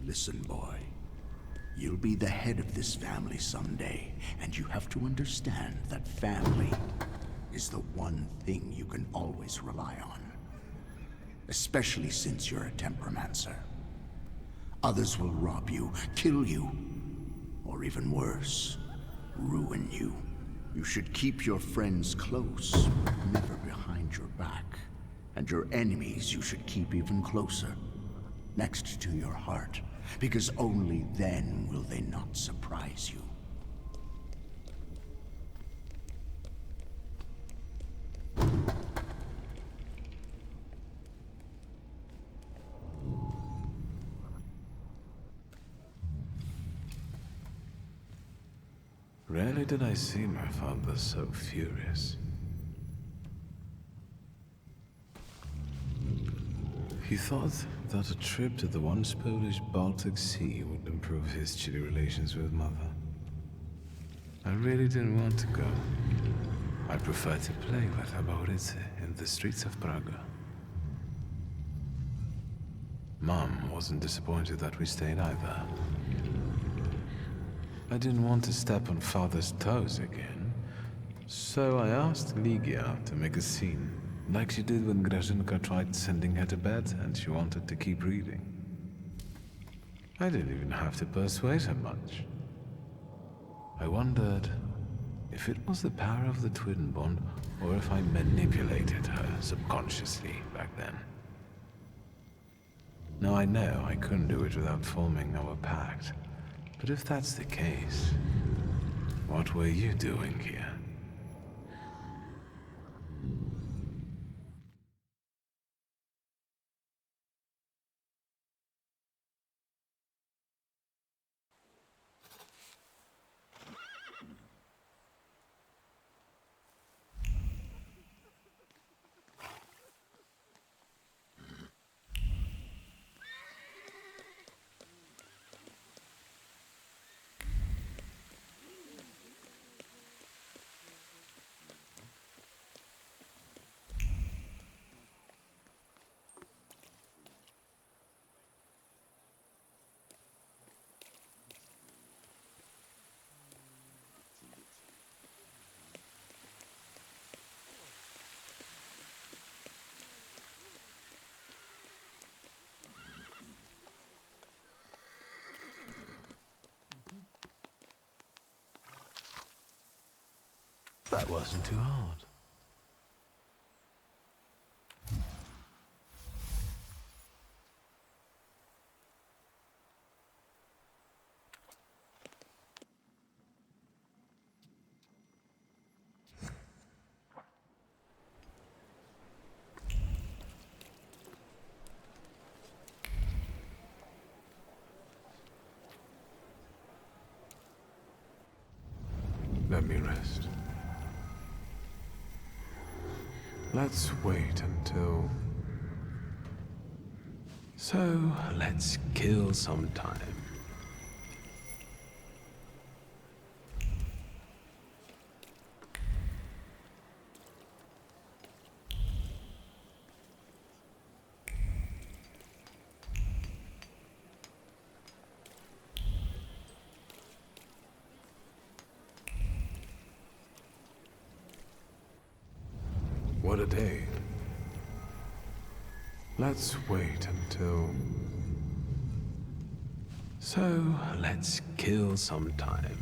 Listen, boy. You'll be the head of this family someday, and you have to understand that family is the one thing you can always rely on. Especially since you're a temperamancer. Others will rob you, kill you, or even worse, ruin you. You should keep your friends close, but never behind your back. And your enemies you should keep even closer, next to your heart, because only then will they not surprise you. Rarely did I see my father so furious. He thought that a trip to the once Polish Baltic Sea would improve his chilly relations with Mother. I really didn't want to go. I preferred to play with Abauretse in the streets of Praga. Mom wasn't disappointed that we stayed either. I didn't want to step on Father's toes again, so I asked Ligia to make a scene, like she did when Grażynka tried sending her to bed and she wanted to keep reading. I didn't even have to persuade her much. I wondered if it was the power of the twin bond or if I manipulated her subconsciously back then. Now I know I couldn't do it without forming our pact. But if that's the case, what were you doing here? That wasn't too hard. Let me rest. Let's wait until... So, let's kill some time. What a day. Let's wait until... So, let's kill some time.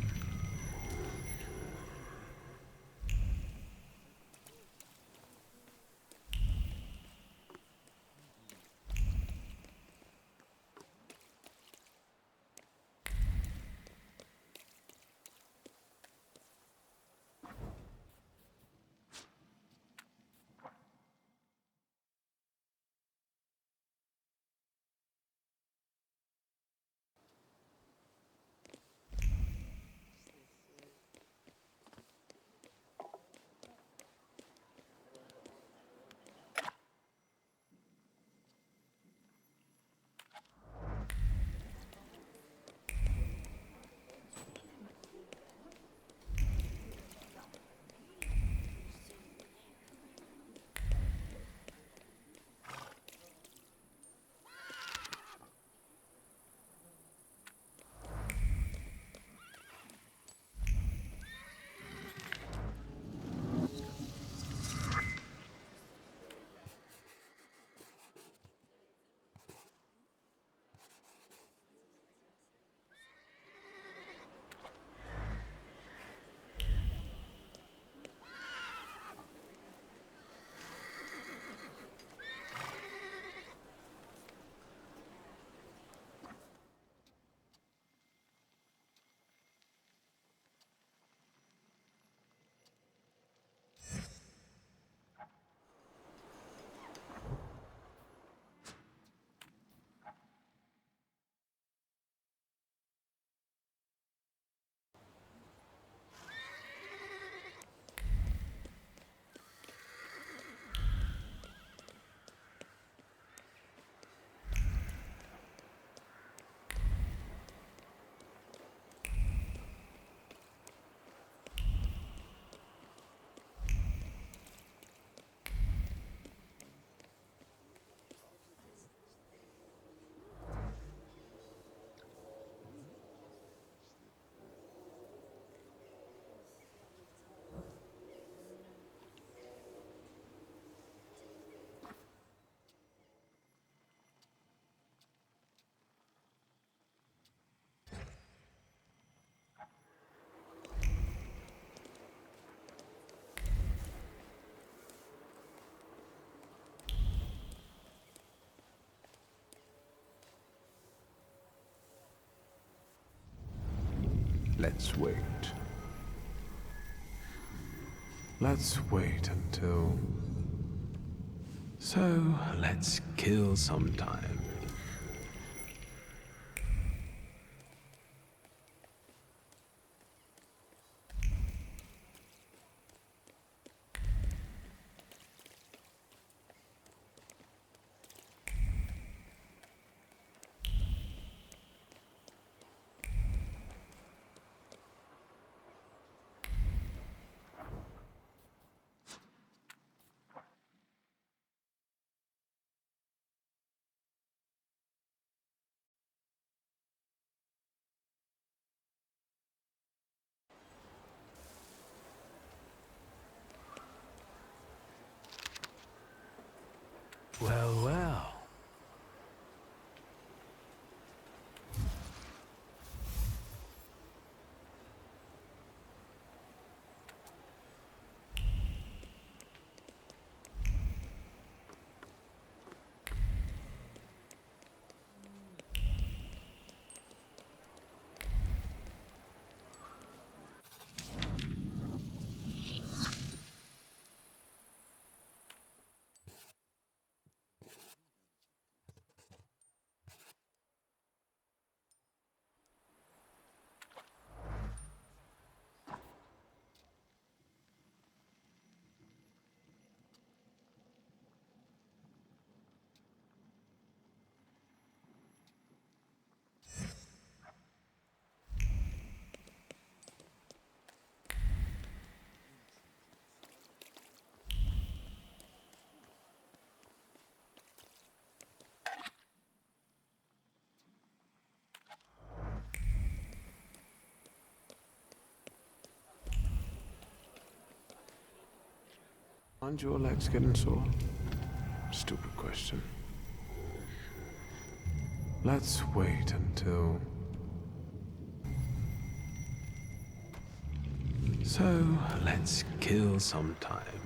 Let's wait. Let's wait until... So, let's kill some time. Well, well. Aren't your legs getting sore? Stupid question. Let's wait until... So, let's kill some time.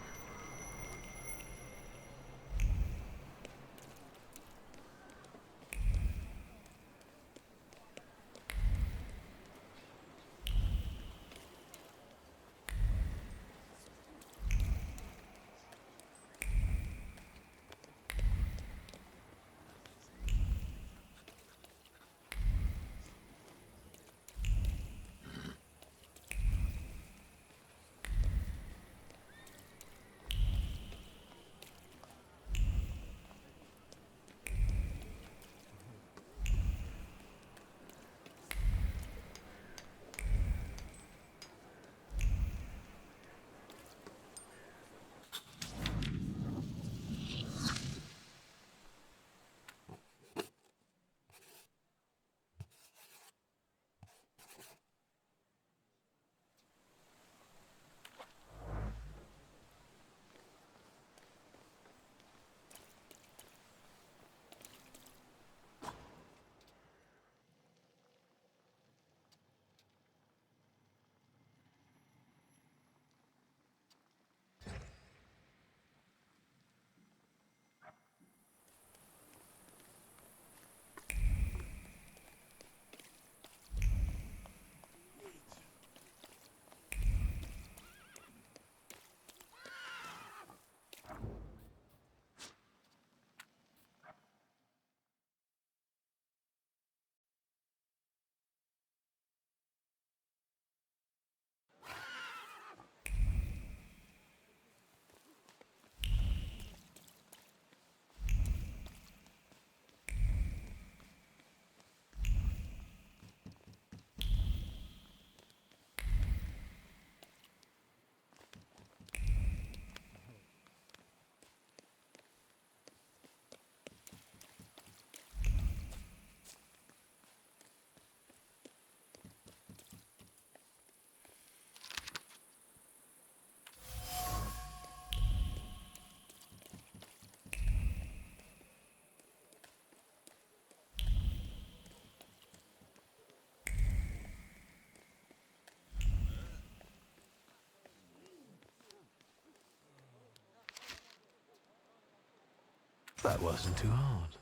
That wasn't too hard.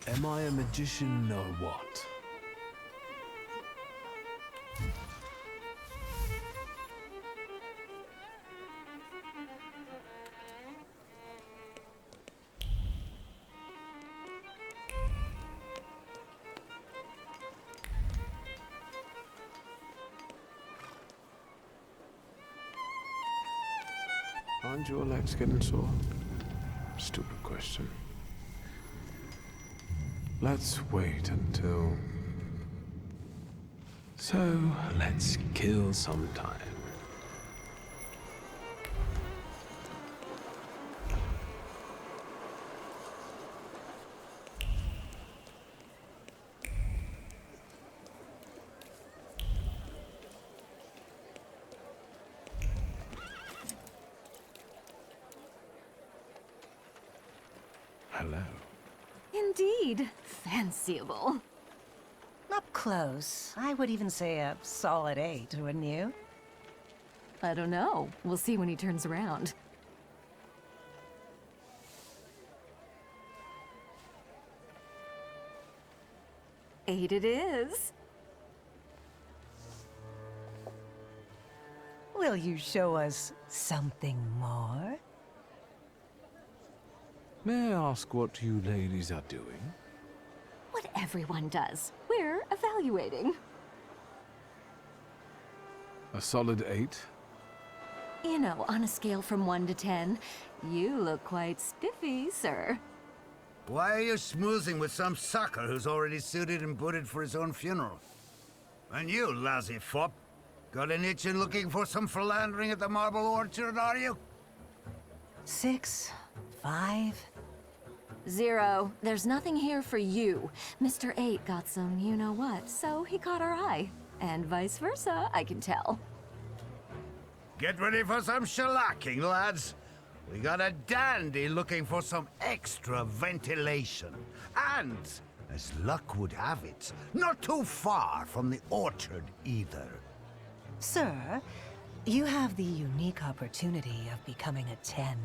Am I a magician or what? Aren't your legs getting sore? Stupid question. Let's wait until... So, let's kill some time. Hello. Indeed. Fanciable. Up close, I would even say a solid 8, wouldn't you? I don't know. We'll see when he turns around. Eight it is. Will you show us something more? May I ask what you ladies are doing? What everyone does. We're evaluating. A solid 8? You know, on a scale from 1 to 10, you look quite spiffy, sir. Why are you schmoozing with some sucker who's already suited and booted for his own funeral? And you, lousy fop, got an itchin' looking for some philandering at the Marble Orchard, are you? 6, 5... 0. There's nothing here for you. Mr. 8 got some you-know-what, so he caught our eye. And vice versa, I can tell. Get ready for some shellacking, lads. We got a dandy looking for some extra ventilation. And, as luck would have it, not too far from the orchard either. Sir, you have the unique opportunity of becoming a 10.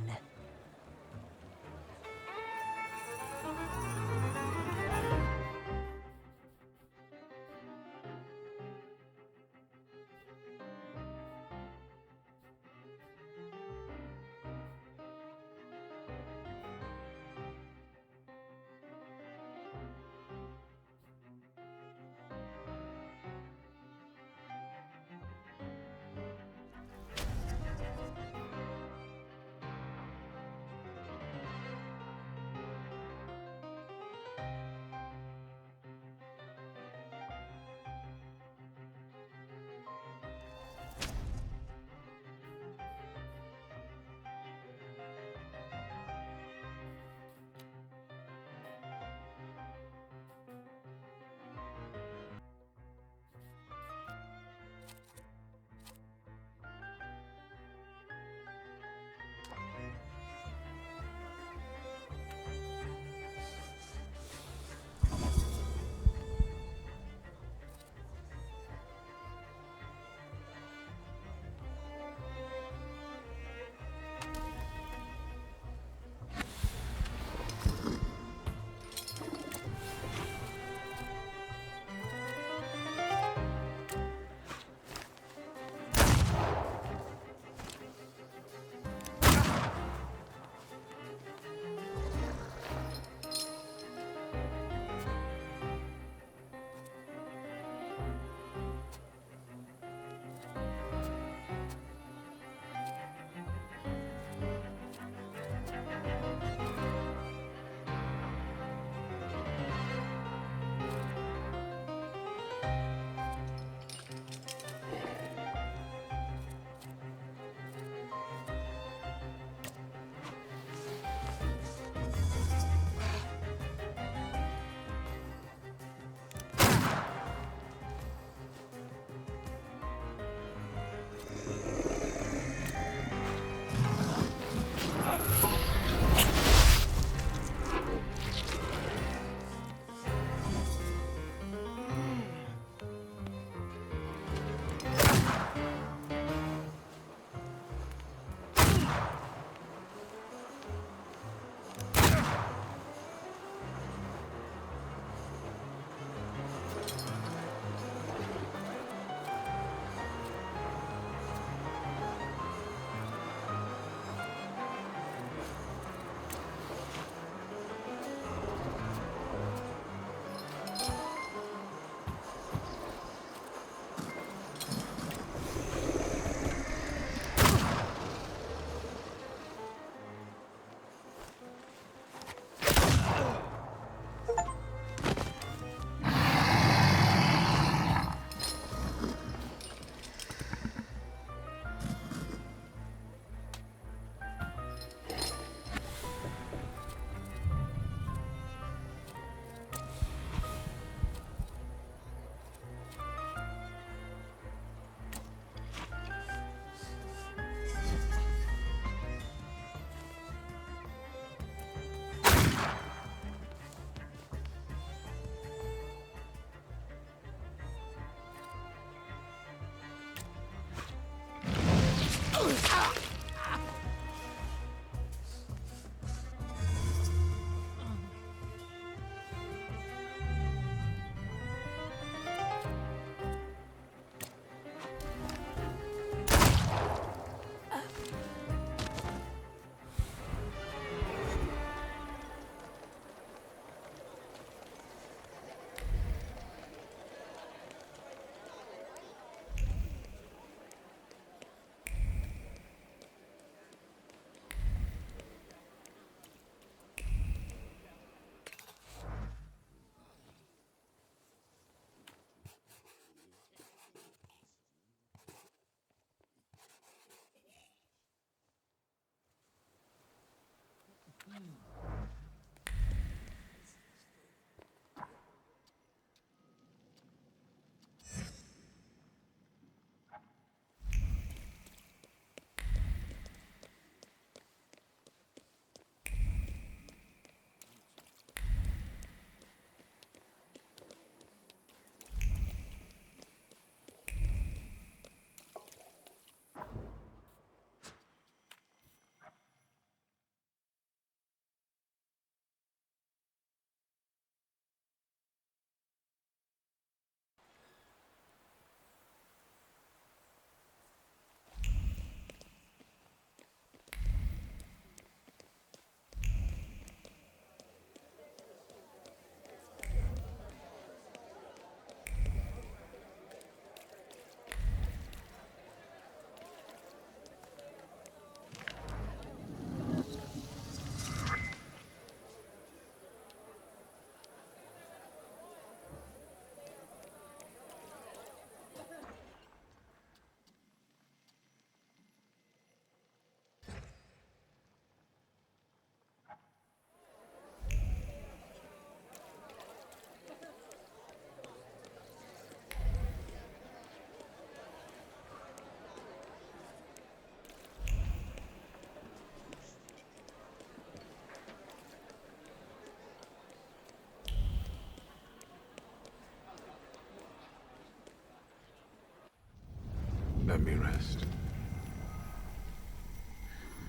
let me rest.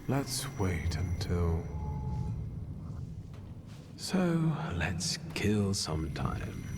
Let's wait until... So, let's kill some time.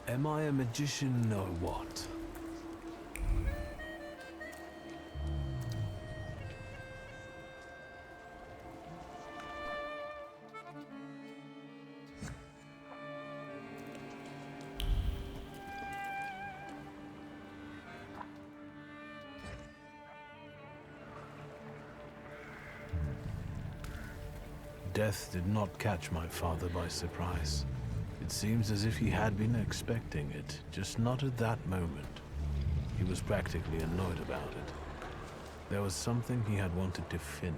Am I a magician or what? Death did not catch my father by surprise. It seems as if he had been expecting it, just not at that moment. He was practically annoyed about it. There was something he had wanted to finish.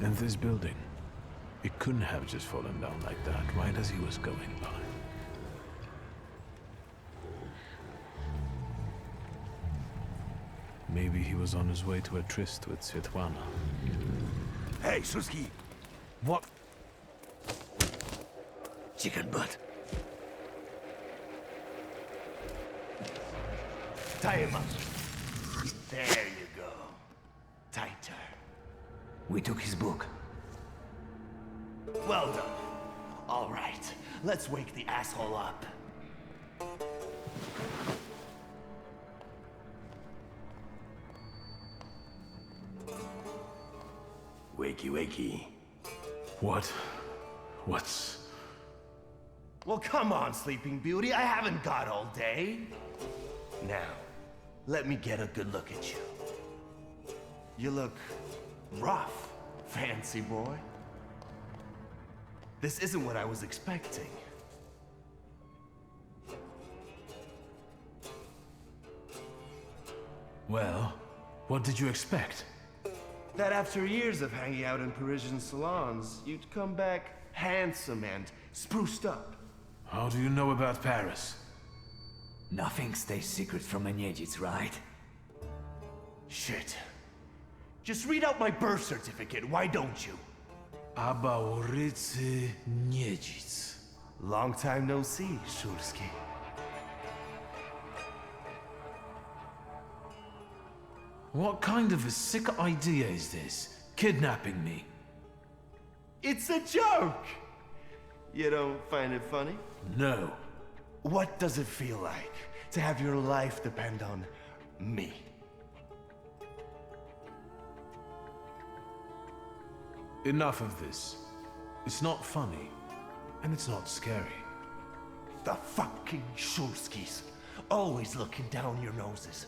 And this building, it couldn't have just fallen down like that, right as he was going by. Maybe he was on his way to a tryst with Svetlana. Hey, Suski! What? Chicken butt. Tie him up. There you go. Tighter. We took his book. Well done. All right, let's wake the asshole up. Wakey, wakey. What's... Well, come on, Sleeping Beauty. I haven't got all day. Now, let me get a good look at you. You look rough, fancy boy. This isn't what I was expecting. Well, what did you expect? That after years of hanging out in Parisian salons, you'd come back handsome and spruced up. How do you know about Paris? Nothing stays secret from a Niedzic, right? Shit. Just read out my birth certificate, why don't you? Abaurice Niedzic. Long time no see, Shulsky. What kind of a sick idea is this? Kidnapping me? It's a joke! You don't find it funny? No. What does it feel like to have your life depend on me? Enough of this. It's not funny, and it's not scary. The fucking Shulskis. Always looking down your noses.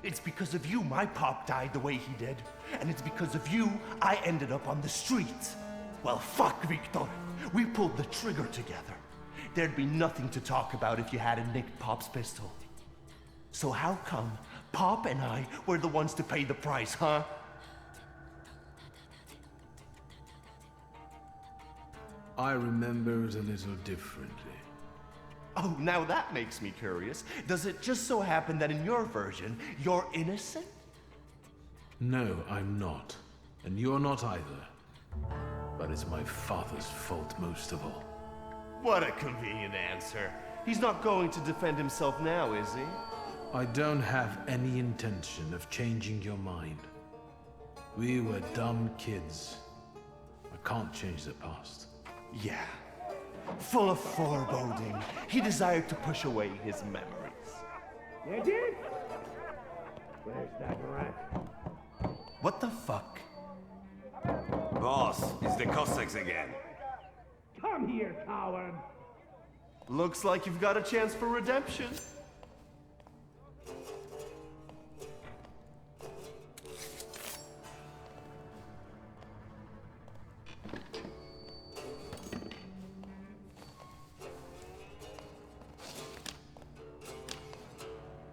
It's because of you my pop died the way he did. And it's because of you I ended up on the streets. Well, fuck, Victor. We pulled the trigger together. There'd be nothing to talk about if you hadn't nicked Pop's pistol. So how come Pop and I were the ones to pay the price, huh? I remember it a little differently. Oh, now that makes me curious. Does it just so happen that in your version, you're innocent? No, I'm not. And you're not either. But it's my father's fault most of all. What a convenient answer. He's not going to defend himself now, is he? I don't have any intention of changing your mind. We were dumb kids. I can't change the past. Yeah. Full of foreboding, he desired to push away his memories. Where's that rat? What the fuck? Boss, it's the Cossacks again. Come here, coward! Looks like you've got a chance for redemption.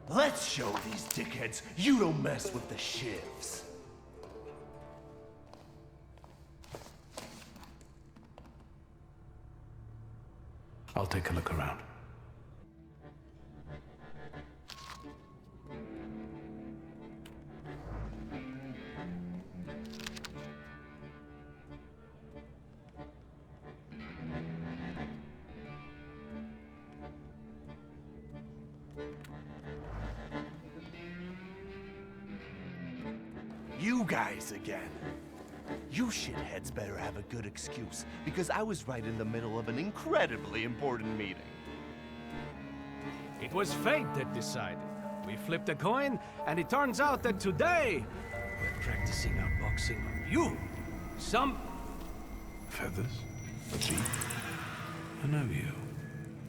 Let's show these dickheads you don't mess with the shivs. I'll take a look around. You guys again. You shitheads better have a good excuse, because I was right in the middle of an incredibly important meeting. It was fate that decided. We flipped a coin, and it turns out that today we're practicing our boxing on you. Some Feathers? A sheep? I know you.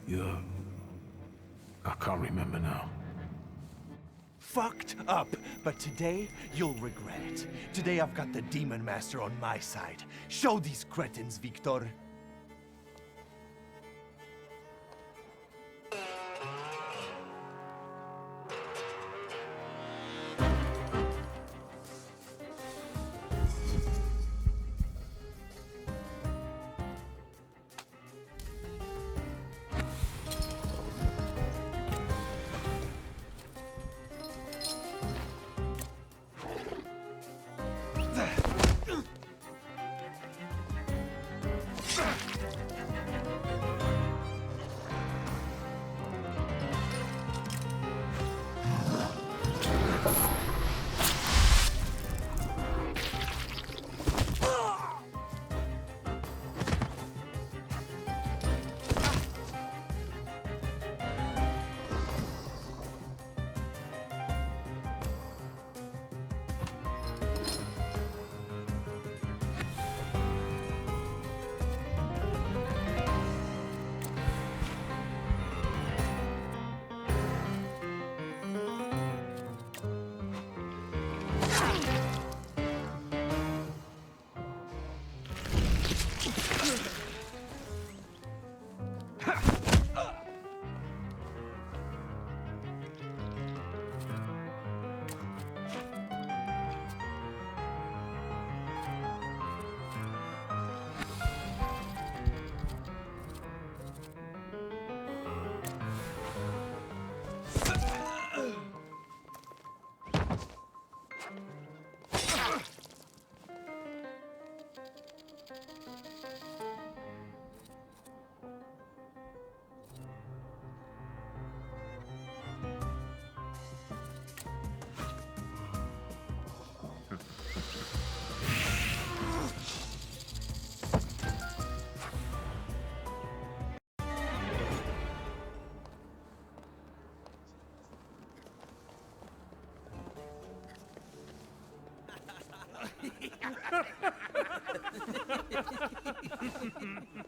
You're... I can't remember now. Fucked up, but today you'll regret it. Today I've got the Demon Master on my side. Show these cretins, Victor.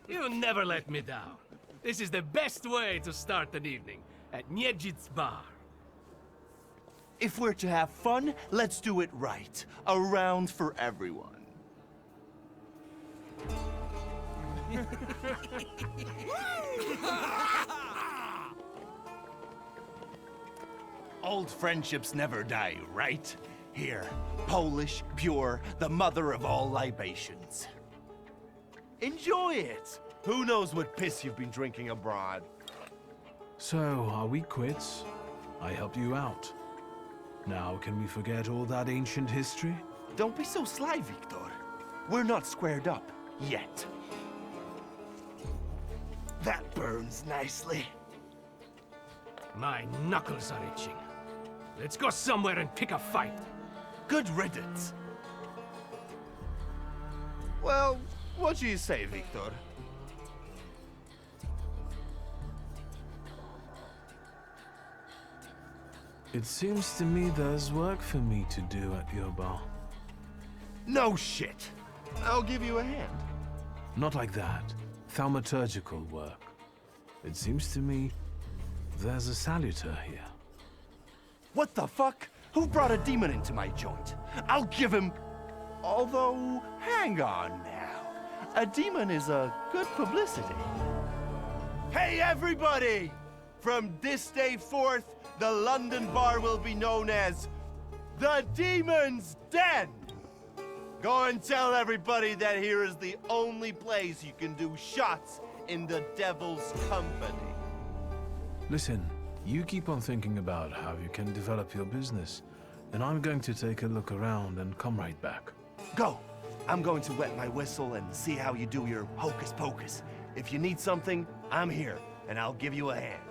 You never let me down. This is the best way to start an evening at Niedzic's bar. If we're to have fun, let's do it right. A round for everyone. Old friendships never die, right? Here, Polish, pure, the mother of all libations. Enjoy it! Who knows what piss you've been drinking abroad? So, are we quits? I helped you out. Now, can we forget all that ancient history? Don't be so sly, Victor. We're not squared up, yet. That burns nicely. My knuckles are itching. Let's go somewhere and pick a fight. Good riddance. Well, what do you say, Victor? It seems to me there's work for me to do at your bar. No shit. I'll give you a hand. Not like that. Thaumaturgical work. It seems to me there's a salutor here. What the fuck? Who brought a demon into my joint? I'll give him... Although, hang on now. A demon is a good publicity. Hey, everybody! From this day forth, the London bar will be known as the Demon's Den. Go and tell everybody that here is the only place you can do shots in the devil's company. Listen, you keep on thinking about how you can develop your business, and I'm going to take a look around and come right back. Go! I'm going to wet my whistle and see how you do your hocus pocus. If you need something, I'm here, and I'll give you a hand.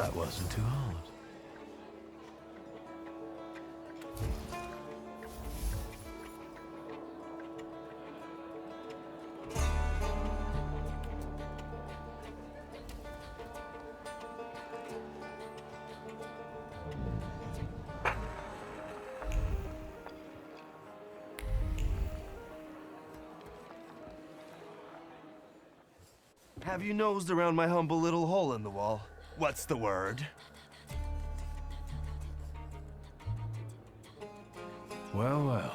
That wasn't too hard. Have you nosed around my humble little hole in the wall? What's the word? Well, well.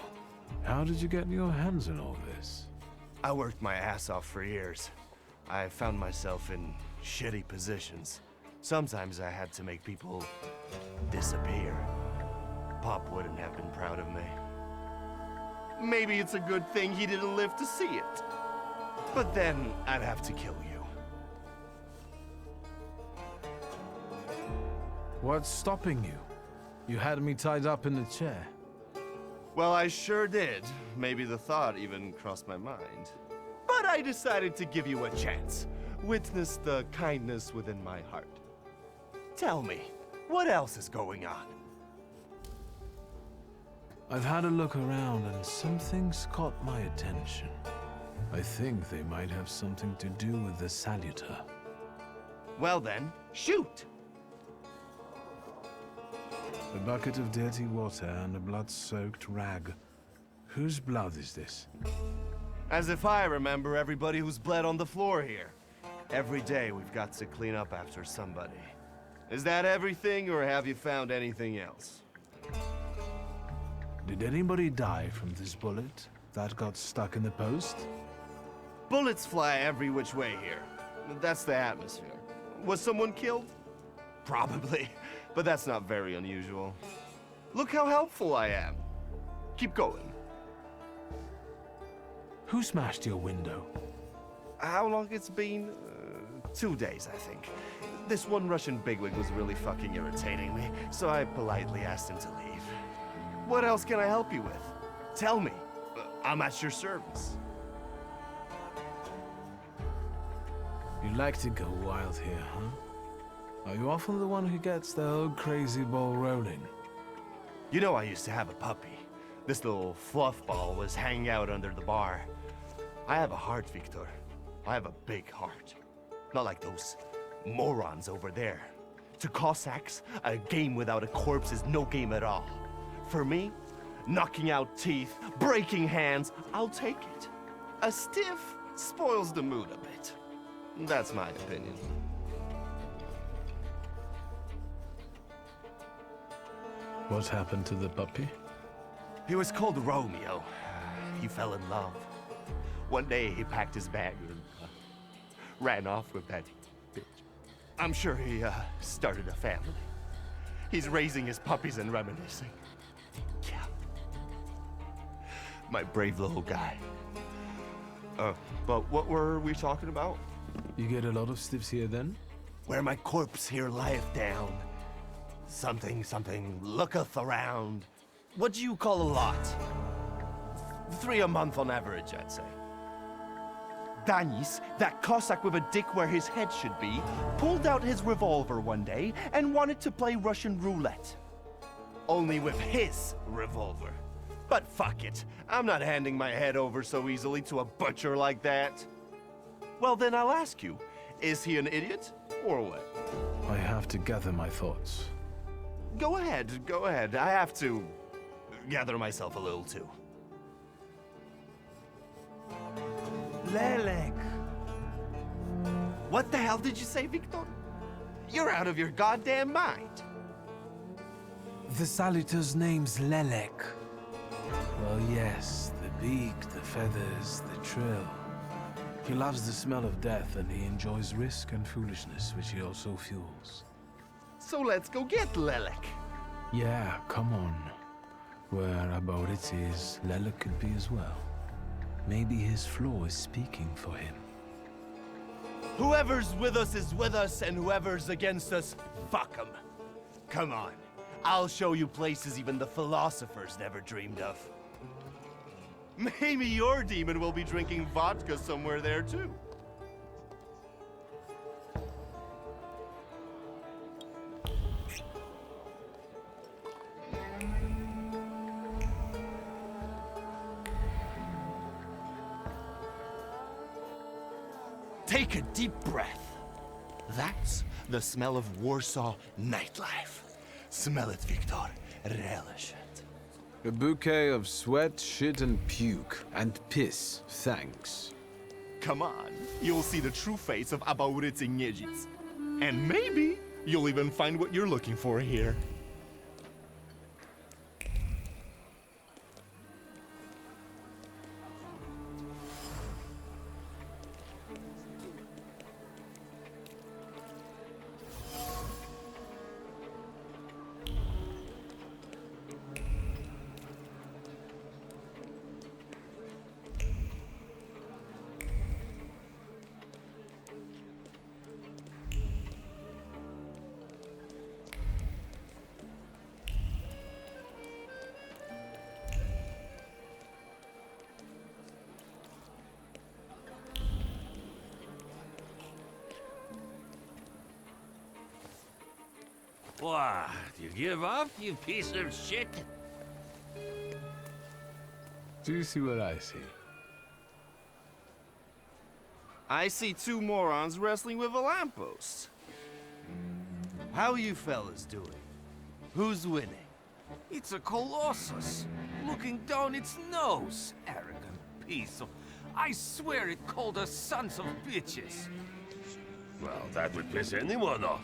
How did you get your hands on all this? I worked my ass off for years. I found myself in shitty positions. Sometimes I had to make people disappear. Pop wouldn't have been proud of me. Maybe it's a good thing he didn't live to see it. But then I'd have to kill you. What's stopping you? You had me tied up in the chair. Well, I sure did. Maybe the thought even crossed my mind. But I decided to give you a chance. Witness the kindness within my heart. Tell me, what else is going on? I've had a look around and some things caught my attention. I think they might have something to do with the salutor. Well then, shoot! A bucket of dirty water and a blood-soaked rag. Whose blood is this? As if I remember everybody who's bled on the floor here. Every day we've got to clean up after somebody. Is that everything, or have you found anything else? Did anybody die from this bullet that got stuck in the post? Bullets fly every which way here. That's the atmosphere. Was someone killed? Probably, but that's not very unusual. Look how helpful I am. Keep going. Who smashed your window? How long it's been? 2 days, I think. This one Russian bigwig was really fucking irritating me, so I politely asked him to leave. What else can I help you with? Tell me. I'm at your service. You like to go wild here, huh? Are you often the one who gets the whole crazy ball rolling? You know I used to have a puppy. This little fluff ball was hanging out under the bar. I have a heart, Victor. I have a big heart. Not like those morons over there. To Cossacks, a game without a corpse is no game at all. For me, knocking out teeth, breaking hands, I'll take it. A stiff spoils the mood a bit. That's my opinion. What happened to the puppy? He was called Romeo. He fell in love. One day he packed his bag and ran off with that bitch. I'm sure he started a family. He's raising his puppies and reminiscing. Yeah. My brave little guy. But what were we talking about? You get a lot of stiffs here then? Where my corpse here lieth down. Something looketh around. What do you call a lot? 3 a month on average, I'd say. Danis, that Cossack with a dick where his head should be, pulled out his revolver one day and wanted to play Russian roulette. Only with his revolver. But fuck it, I'm not handing my head over so easily to a butcher like that. Well then I'll ask you, is he an idiot, or what? I have to gather my thoughts. Go ahead. I have to gather myself a little too. Lelek. What the hell did you say, Victor? You're out of your goddamn mind. The salutor's name's Lelek. Well, yes, the beak, the feathers, the trill. He loves the smell of death and he enjoys risk and foolishness, which he also fuels. So let's go get Lelek. Yeah, come on. Where about it is, Lelek could be as well. Maybe his flaw is speaking for him. Whoever's with us is with us, and whoever's against us, fuck 'em. Come on. I'll show you places even the philosophers never dreamed of. Maybe your demon will be drinking vodka somewhere there too. take a deep breath. That's the smell of Warsaw nightlife. Smell it, Victor. Relish it. A bouquet of sweat, shit, and puke. And piss, thanks. Come on, you'll see the true face of Abaurycy Niedzic. And maybe you'll even find what you're looking for here. What? You give up, you piece of shit? Do you see what I see? I see two morons wrestling with a lamppost. How you fellas doing? Who's winning? It's a colossus, looking down its nose. Arrogant piece of... I swear it called us sons of bitches. Well, that would piss anyone off.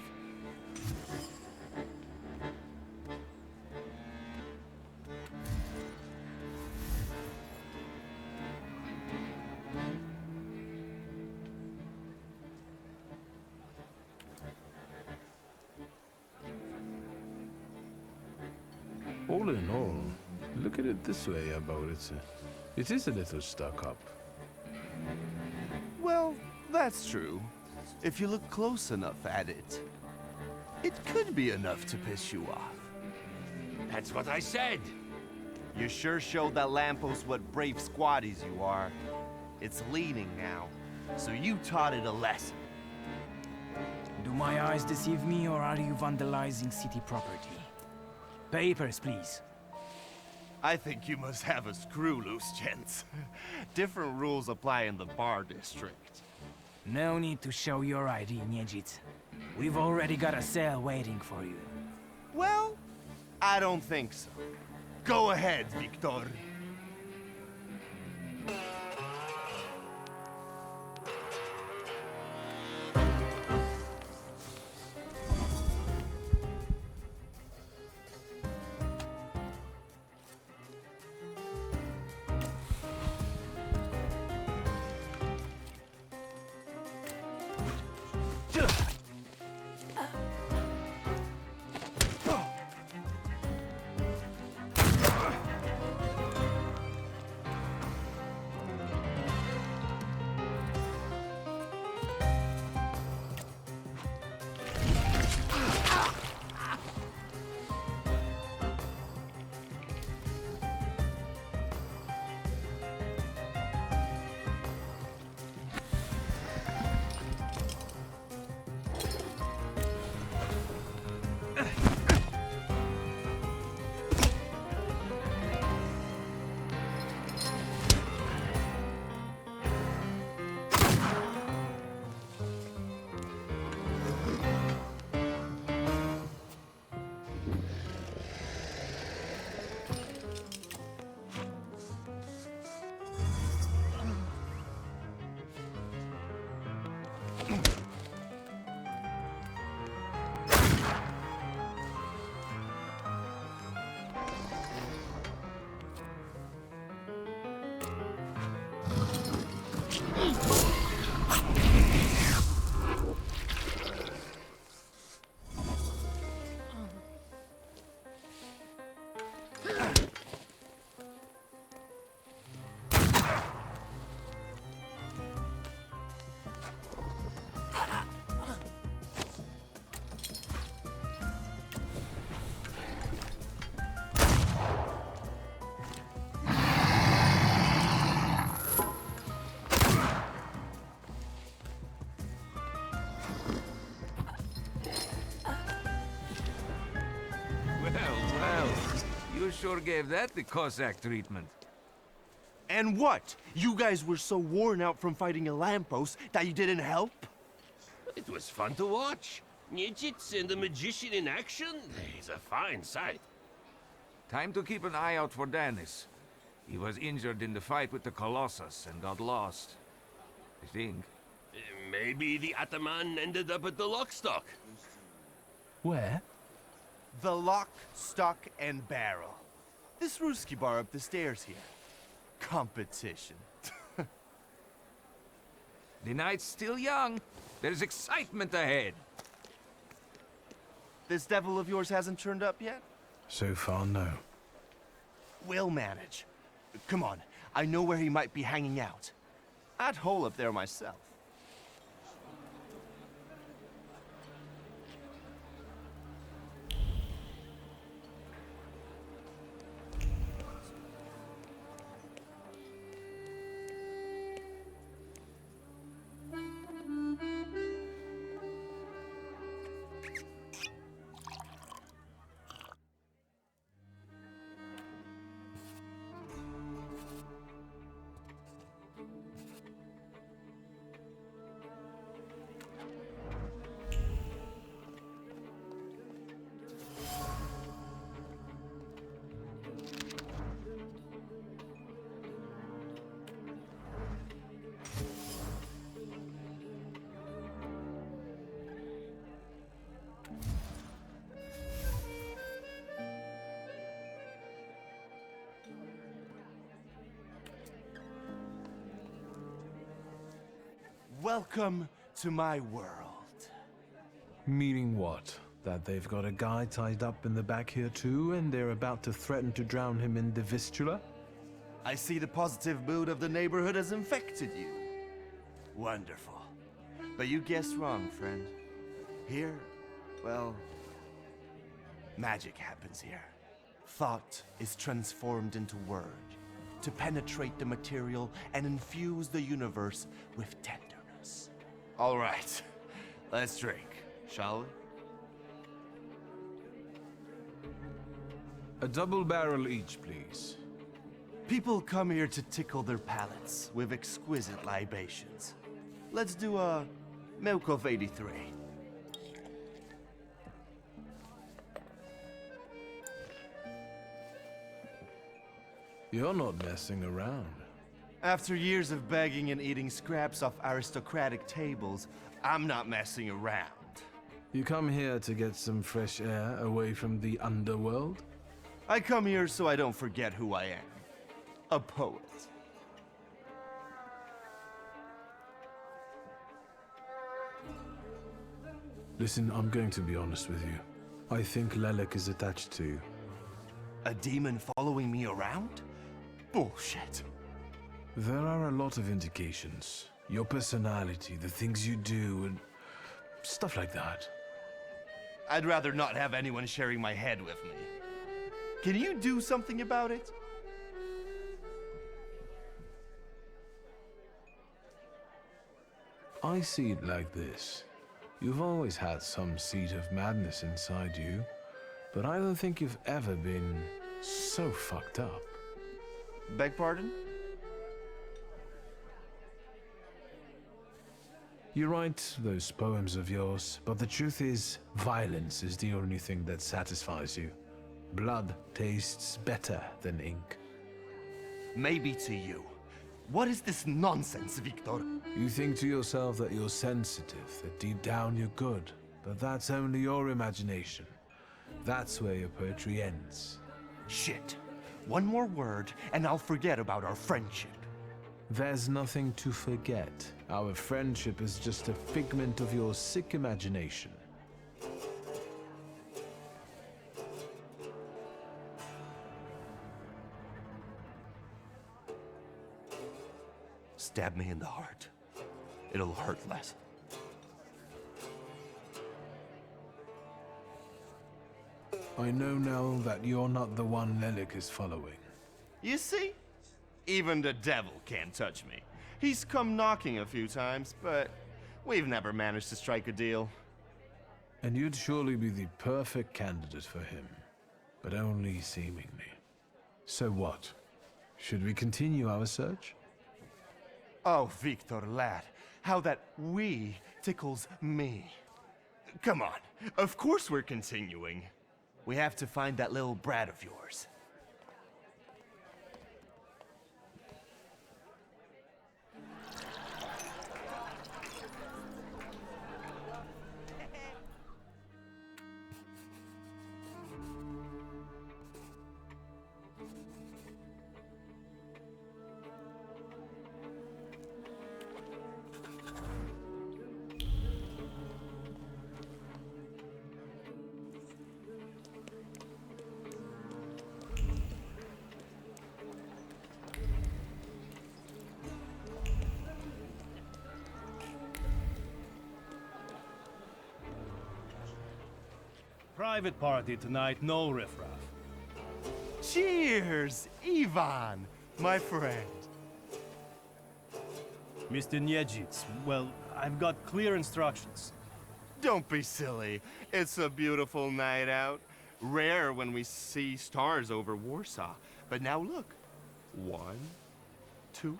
All in all, look at it this way, Abaurycy. It is a little stuck up. Well, that's true. If you look close enough at it, it could be enough to piss you off. That's what I said. You sure showed that lamppost what brave squatties you are. It's leaning now, so you taught it a lesson. Do my eyes deceive me, or are you vandalizing city property? Papers, please. I think you must have a screw loose, gents. Different rules apply in the bar district. No need to show your ID, Niedzic. We've already got a cell waiting for you. Well, I don't think so. Go ahead, Victor. You sure gave that the Cossack treatment. And what? You guys were so worn out from fighting a lamppost that you didn't help? It was fun to watch. Nijits and the magician in action, it's a fine sight. Time to keep an eye out for Dennis. He was injured in the fight with the Colossus and got lost. I think. Maybe the Ataman ended up at the Lockstock. Where? The Lock, Stock, and Barrel. This Ruski bar up the stairs here. Competition. The night's still young. There's excitement ahead. This devil of yours hasn't turned up yet? So far, no. We'll manage. Come on, I know where he might be hanging out. I'd hole up there myself. Welcome to my world. Meaning what? That they've got a guy tied up in the back here too, and they're about to threaten to drown him in the Vistula? I see the positive mood of the neighborhood has infected you. Wonderful. But you guessed wrong, friend. Here, well, magic happens here. Thought is transformed into word, to penetrate the material and infuse the universe with tenderness. All right, let's drink, shall we? A double barrel each, please. People come here to tickle their palates with exquisite libations. Let's do a Milk of 83. You're not messing around. After years of begging and eating scraps off aristocratic tables, I'm not messing around. You come here to get some fresh air away from the underworld? I come here so I don't forget who I am. A poet. Listen, I'm going to be honest with you. I think Lelek is attached to you. A demon following me around? Bullshit. There are a lot of indications. Your personality, the things you do, and stuff like that. I'd rather not have anyone sharing my head with me. Can you do something about it? I see it like this. You've always had some seed of madness inside you, but I don't think you've ever been so fucked up. Beg pardon? You write those poems of yours, but the truth is, violence is the only thing that satisfies you. Blood tastes better than ink. Maybe to you. What is this nonsense, Victor? You think to yourself that you're sensitive, that deep down you're good, but that's only your imagination. That's where your poetry ends. Shit. One more word, and I'll forget about our friendship. There's nothing to forget. Our friendship is just a figment of your sick imagination. Stab me in the heart. It'll hurt less. I know now that you're not the one Lelek is following. You see? Even the devil can't touch me. He's come knocking a few times, but we've never managed to strike a deal. And you'd surely be the perfect candidate for him, but only seemingly. So what? Should we continue our search? Oh, Victor, lad, how that we tickles me. Come on, of course we're continuing. We have to find that little brat of yours. Private party tonight, no riffraff. Cheers, Ivan, my friend. Mr. Niedzic, well, I've got clear instructions. Don't be silly. It's a beautiful night out. Rare when we see stars over Warsaw. But now look. 1, 2.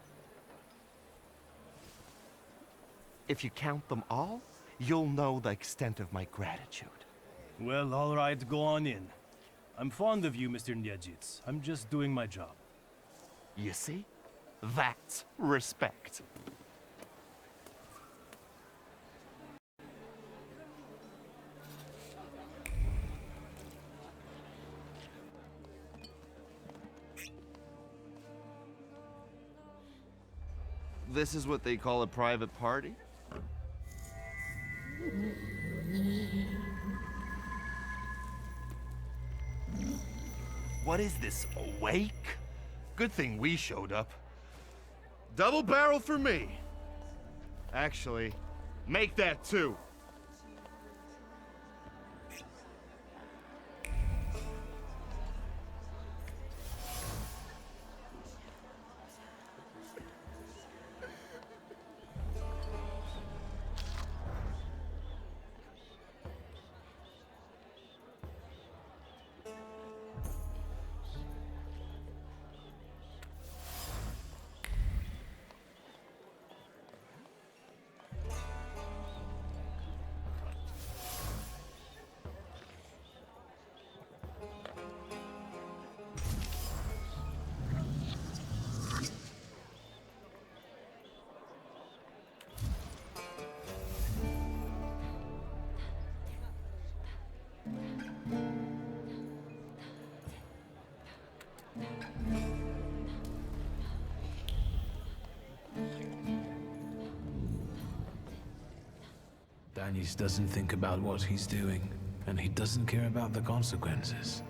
If you count them all, you'll know the extent of my gratitude. Well, all right, go on in. I'm fond of you, Mr. Niedzic. I'm just doing my job. You see? That's respect. This is what they call a private party? What is this, a wake? Good thing we showed up. Double barrel for me. Actually, make that 2. Danis doesn't think about what he's doing, and he doesn't care about the consequences,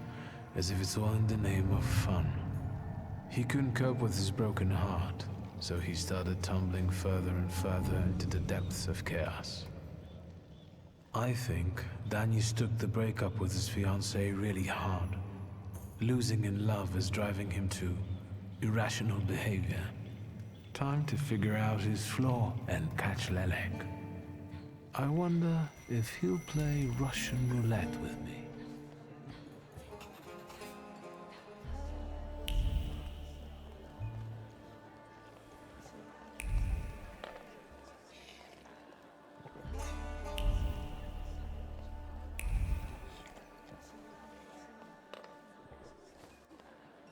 as if it's all in the name of fun. He couldn't cope with his broken heart, so he started tumbling further and further into the depths of chaos. I think Danis took the breakup with his fiancée really hard. Losing in love is driving him to irrational behavior. Time to figure out his flaw and catch Lelek. I wonder if he'll play Russian roulette with me.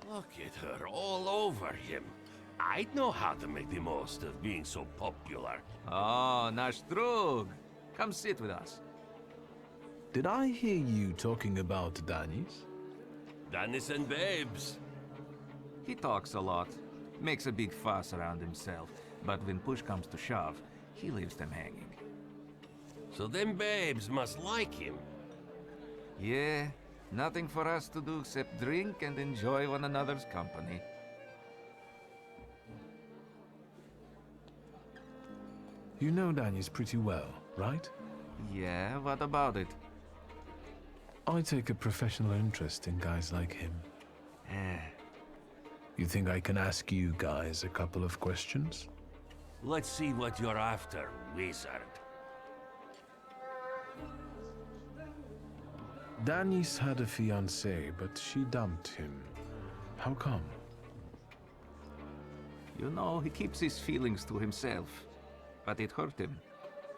Look at her all over him. I'd know how to make the most of being so popular. Oh, nasz drug. Come sit with us. Did I hear you talking about Danis? Danis and babes. He talks a lot, makes a big fuss around himself, but when push comes to shove, he leaves them hanging. So them babes must like him. Yeah, nothing for us to do except drink and enjoy one another's company. You know Danis pretty well, right? Yeah, what about it? I take a professional interest in guys like him. You think I can ask you guys a couple of questions? Let's see what you're after, wizard. Danis had a fiancée, but she dumped him. How come? You know, he keeps his feelings to himself. But it hurt him.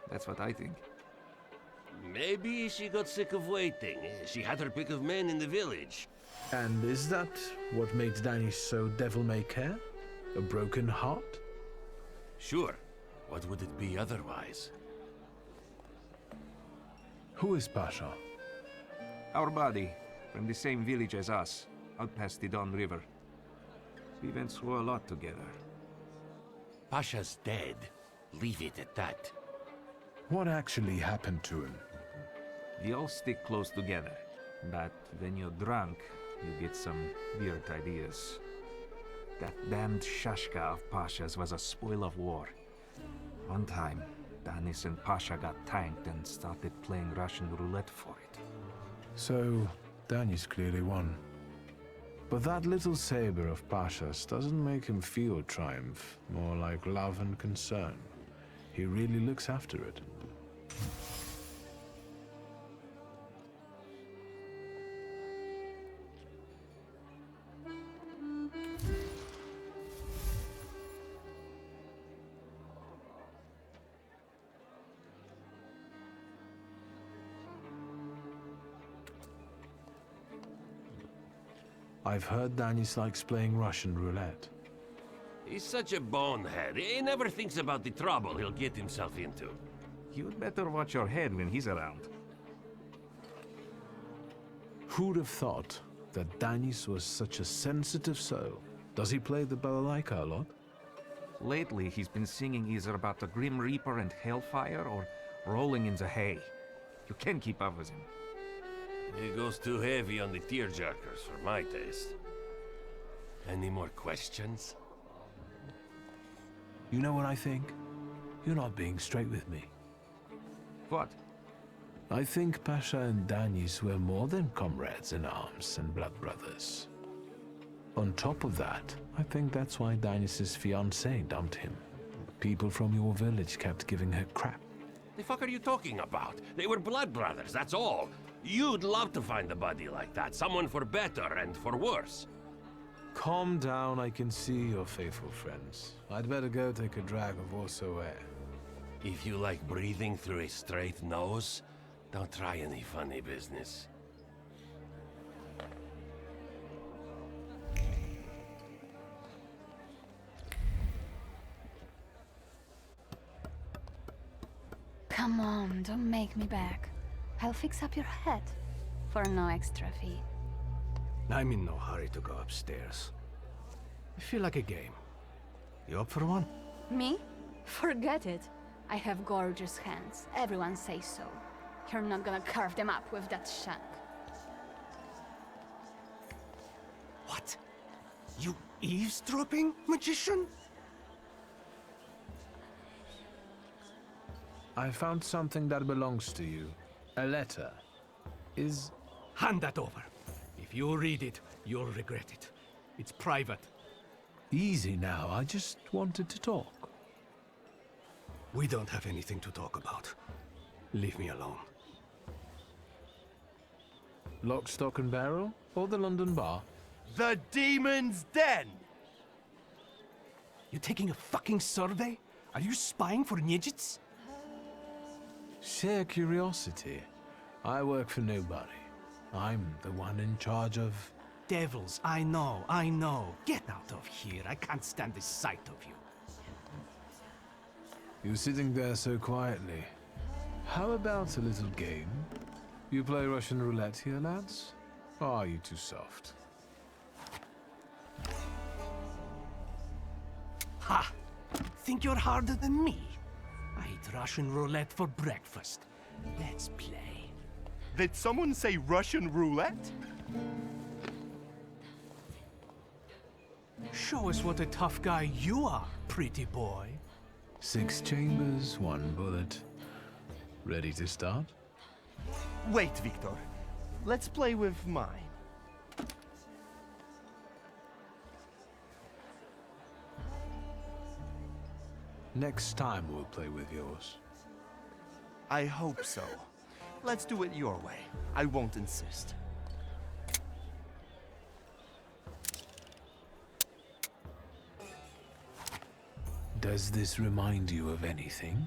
That's what I think. Maybe she got sick of waiting. She had her pick of men in the village. And is that what makes Danny so devil-may-care? A broken heart? Sure. What would it be otherwise? Who is Pasha? Our buddy, from the same village as us, out past the Don River. We went through a lot together. Pasha's dead. Leave it at that. What actually happened to him? We all stick close together, but when you're drunk, you get some weird ideas. That damned Shashka of Pasha's was a spoil of war. One time, Danis and Pasha got tanked and started playing Russian roulette for it. So, Danis clearly won. But that little saber of Pasha's doesn't make him feel triumph, more like love and concern. He really looks after it. I've heard Danis likes playing Russian roulette. He's such a bonehead. He never thinks about the trouble he'll get himself into. You'd better watch your head when he's around. Who'd have thought that Danis was such a sensitive soul? Does he play the balalaika a lot? Lately, he's been singing either about the Grim Reaper and Hellfire or rolling in the hay. You can't keep up with him. He goes too heavy on the tearjerkers for my taste. Any more questions? You know what I think? You're not being straight with me. What? I think Pasha and Danis were more than comrades in arms and blood brothers. On top of that, I think that's why Danis' fiancée dumped him. People from your village kept giving her crap. The fuck are you talking about? They were blood brothers, that's all. You'd love to find a buddy like that. Someone for better and for worse. Calm down, I can see your faithful friends. I'd better go take a drag of Warsaw air. If you like breathing through a straight nose, don't try any funny business. Come on, don't make me beg. I'll fix up your head for no extra fee. I'm in no hurry to go upstairs. I feel like a game. You up for one? Me? Forget it. I have gorgeous hands. Everyone says so. You're not gonna carve them up with that shank. What? You eavesdropping, magician? I found something that belongs to you. A letter. Hand that over. If you read it, you'll regret it. It's private. Easy now, I just wanted to talk. We don't have anything to talk about. Leave me alone. Lock, stock and barrel? Or the London bar? The Demon's Den! You taking a fucking survey? Are you spying for Nijits? Sheer curiosity. I work for nobody. I'm the one in charge of... Devils, I know. Get out of here. I can't stand the sight of you. You're sitting there so quietly. How about a little game? You play Russian roulette here, lads? Or are you too soft? Ha! Think you're harder than me? I eat Russian roulette for breakfast. Let's play. Did someone say Russian roulette? Show us what a tough guy you are, pretty boy. 6 chambers, 1 bullet. Ready to start? Wait, Victor. Let's play with mine. Next time we'll play with yours. I hope so. Let's do it your way. I won't insist. Does this remind you of anything?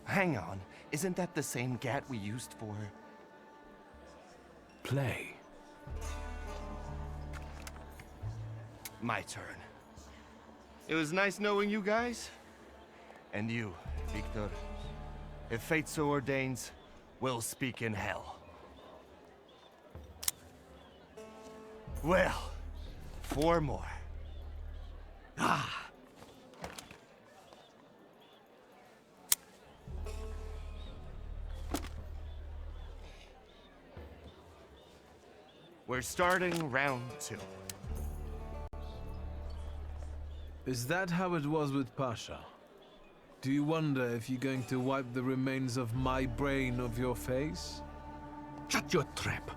Hang on, isn't that the same gat we used for... Play. My turn. It was nice knowing you guys. And you, Victor. If fate so ordains, we'll speak in hell. Well, 4 more. Ah! We're starting round 2. Is that how it was with Pasha? Do you wonder if you're going to wipe the remains of my brain off your face? Shut your trap.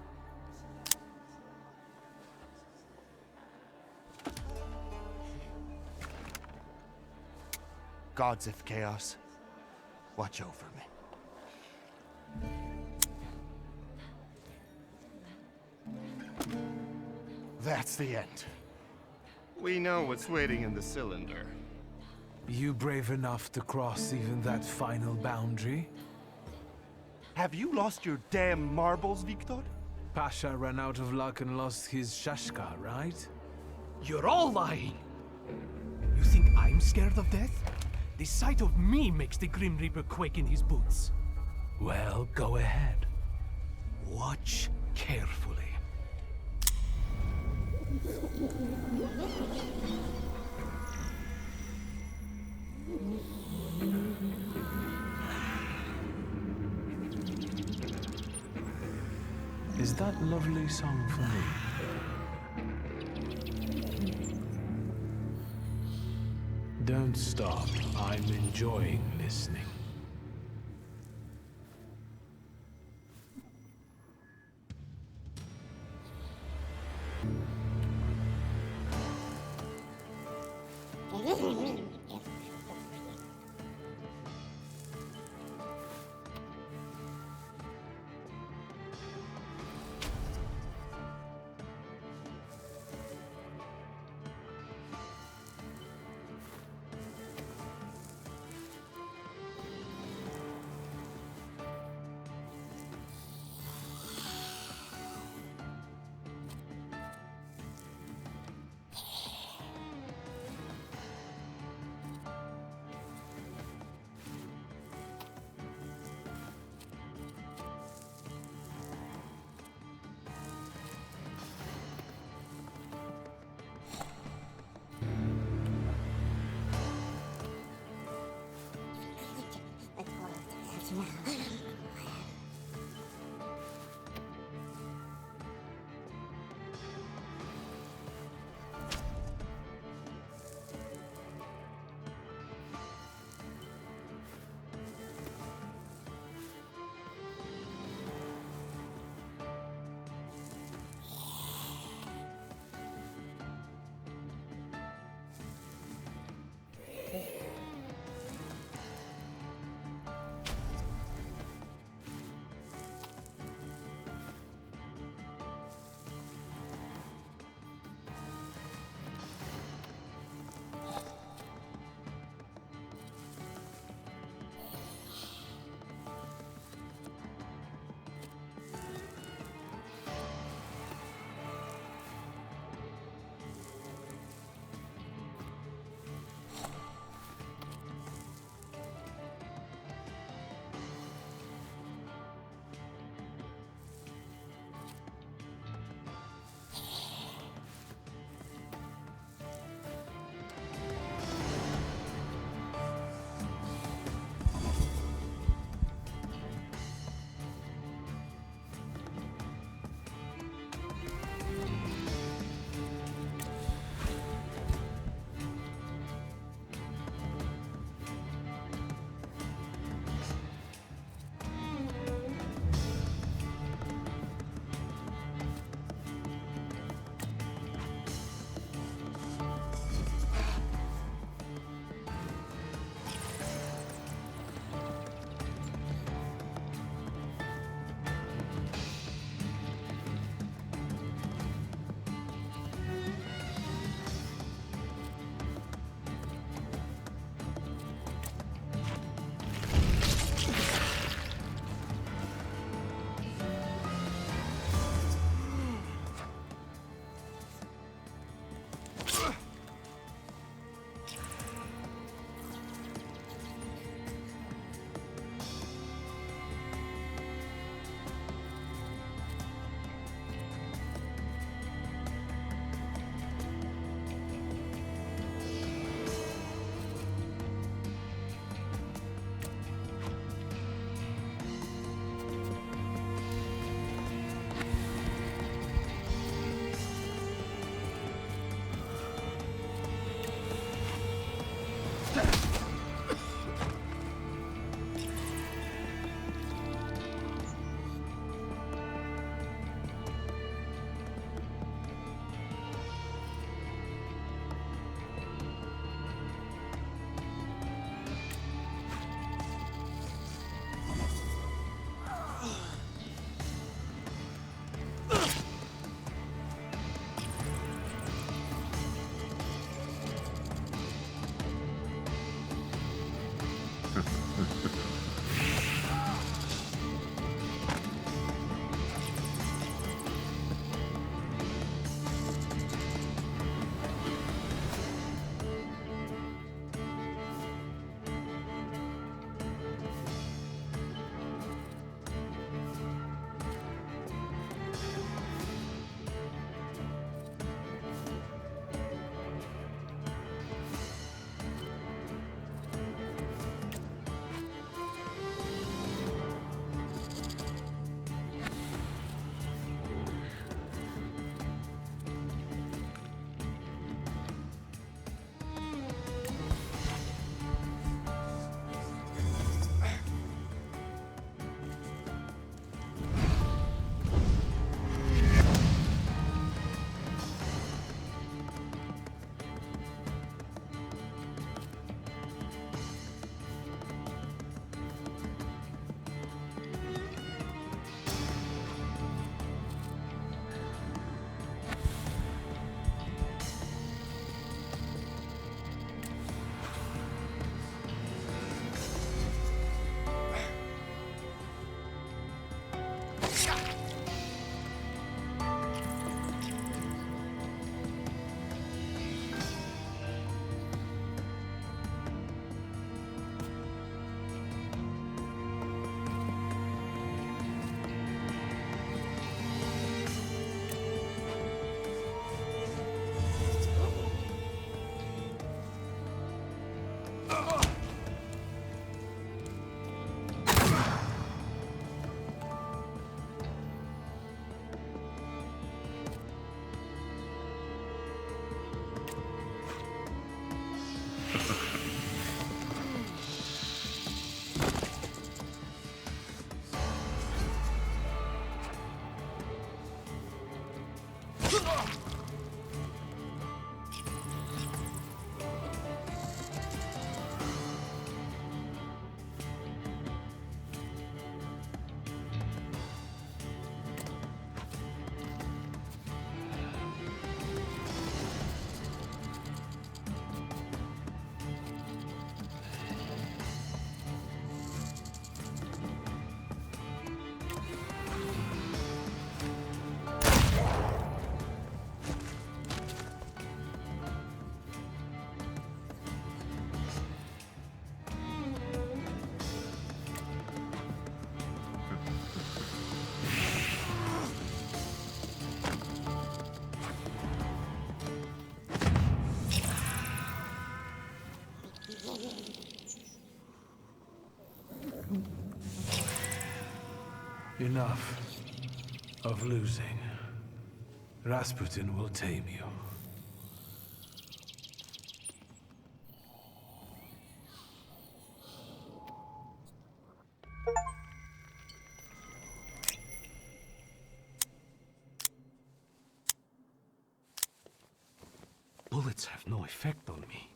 Gods of Chaos, watch over me. That's the end. We know what's waiting in the cylinder. You brave enough to cross even that final boundary? Have you lost your damn marbles, Victor? Pasha ran out of luck and lost his Shashka, right? You're all lying! You think I'm scared of death? The sight of me makes the Grim Reaper quake in his boots. Well, go ahead. Watch carefully. Is that lovely song for me? Don't stop. I'm enjoying listening. Enough of losing. Rasputin will tame you. Bullets have no effect on me.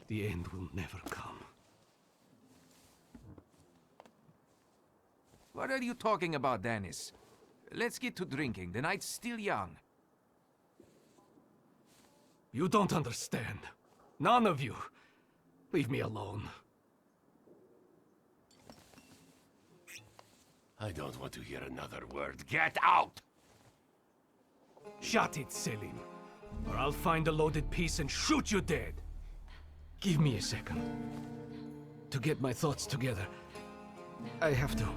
The end will never come. What are you talking about, Dennis? Let's get to drinking. The night's still young. You don't understand. None of you. Leave me alone. I don't want to hear another word. Get out! Shut it, Selim. Or I'll find a loaded piece and shoot you dead. Give me a second. To get my thoughts together. I have to.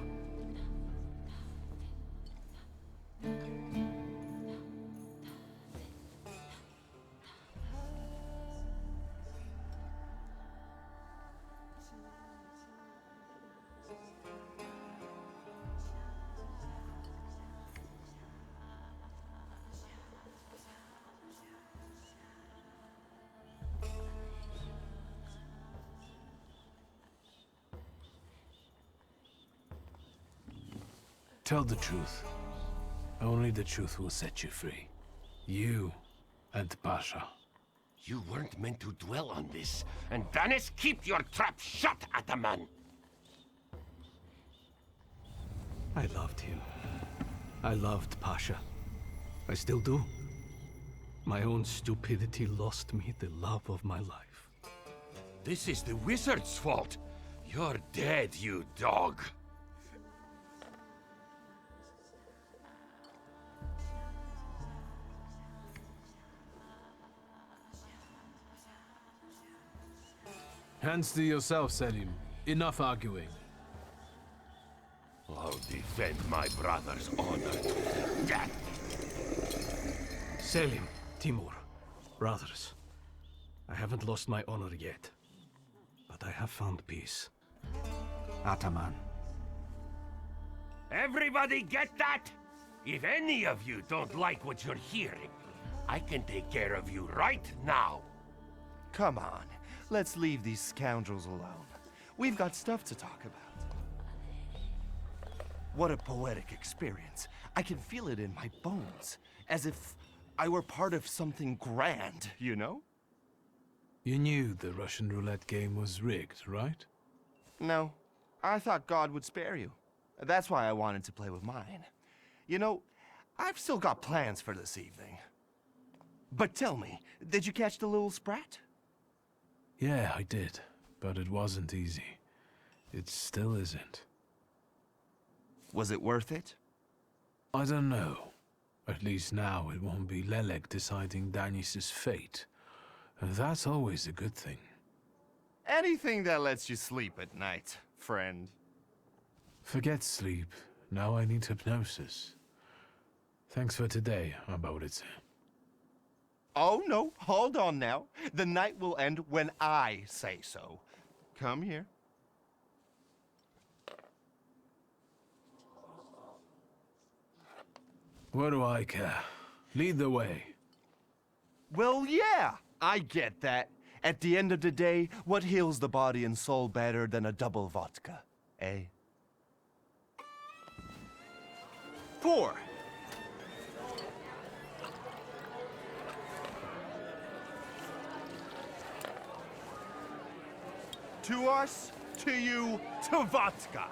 Tell the truth. Only the truth will set you free. You and Pasha. You weren't meant to dwell on this. And Dennis, keep your trap shut, Ataman! I loved him. I loved Pasha. I still do. My own stupidity lost me the love of my life. This is the wizard's fault. You're dead, you dog. Hands to yourself, Selim. Enough arguing. I'll defend my brother's honor to the death. Selim, Timur, brothers. I haven't lost my honor yet. But I have found peace. Ataman. Everybody get that? If any of you don't like what you're hearing, I can take care of you right now. Come on, let's leave these scoundrels alone. We've got stuff to talk about. What a poetic experience. I can feel it in my bones, as if I were part of something grand, you know? You knew the Russian roulette game was rigged, right? No, I thought God would spare you. That's why I wanted to play with mine. You know, I've still got plans for this evening. But tell me, did you catch the little sprat? Yeah, I did. But it wasn't easy. It still isn't. Was it worth it? I don't know. At least now it won't be Lelek deciding Danis's fate. And that's always a good thing. Anything that lets you sleep at night, friend. Forget sleep. Now I need hypnosis. Thanks for today, Ambiguous. Oh no, hold on now. The night will end when I say so. Come here. What do I care? Lead the way. Well, yeah, I get that. At the end of the day, what heals the body and soul better than a double vodka, eh? 4. To us, to you, to vodka.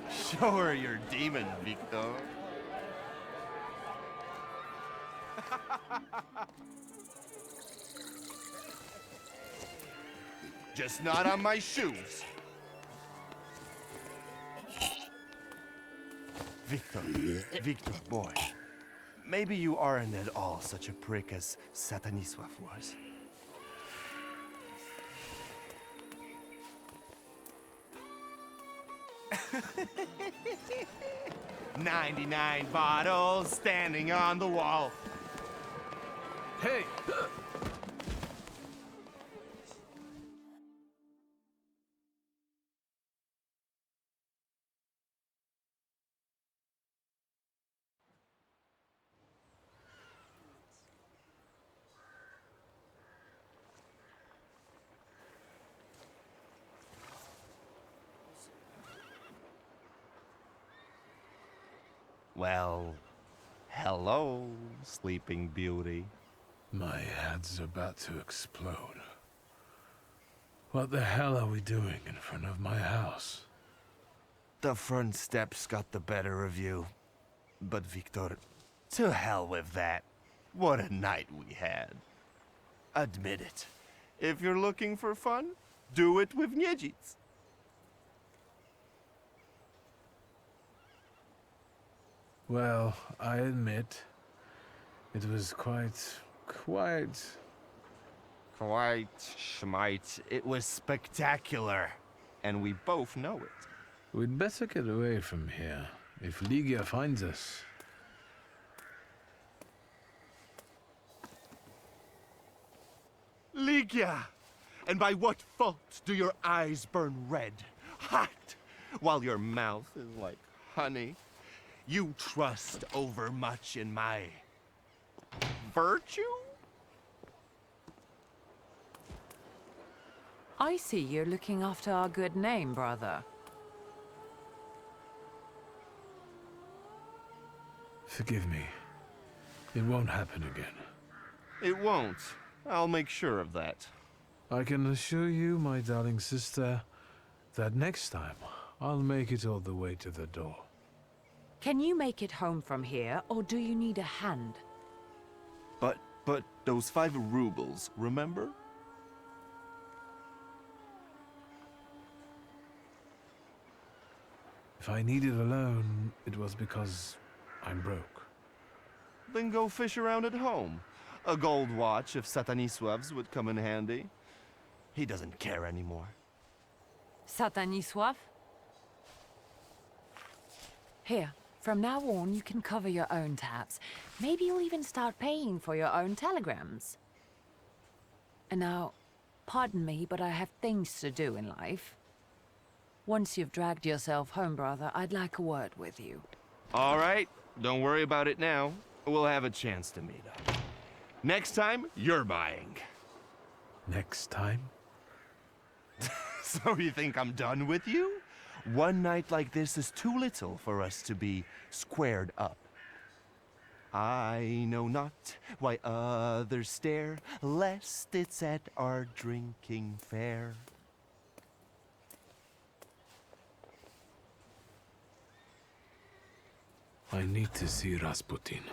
Show her your demon, Victor. Just not on my shoes. Victor, boy. Maybe you aren't at all such a prick as Satanisław was. "99 bottles standing on the wall. Hey! Well, hello, Sleeping Beauty. My head's about to explode. What the hell are we doing in front of my house? The front steps got the better of you. But Victor, to hell with that. What a night we had. Admit it. If you're looking for fun, do it with Niedzic. Well, I admit, it was quite schmite. It was spectacular. And we both know it. We'd better get away from here, if Ligia finds us. Ligia! And by what fault do your eyes burn red, hot, while your mouth is like honey? You trust overmuch in my virtue? I see you're looking after our good name, brother. Forgive me. It won't happen again. It won't. I'll make sure of that. I can assure you, my darling sister, that next time I'll make it all the way to the door. Can you make it home from here, or do you need a hand? But those 5 rubles, remember? If I needed a loan, it was because I'm broke. Then go fish around at home. A gold watch of Satanisław's would come in handy. He doesn't care anymore. Satanisław? Here, from now on you can cover your own tabs. Maybe you'll even start paying for your own telegrams. And now, pardon me, but I have things to do in life. Once you've dragged yourself home, brother, I'd like a word with you. All right, don't worry about it now. We'll have a chance to meet up. Next time, you're buying. Next time? So you think I'm done with you? One night like this is too little for us to be squared up. I know not why others stare, lest it's at our drinking fair. I need to see Rasputin.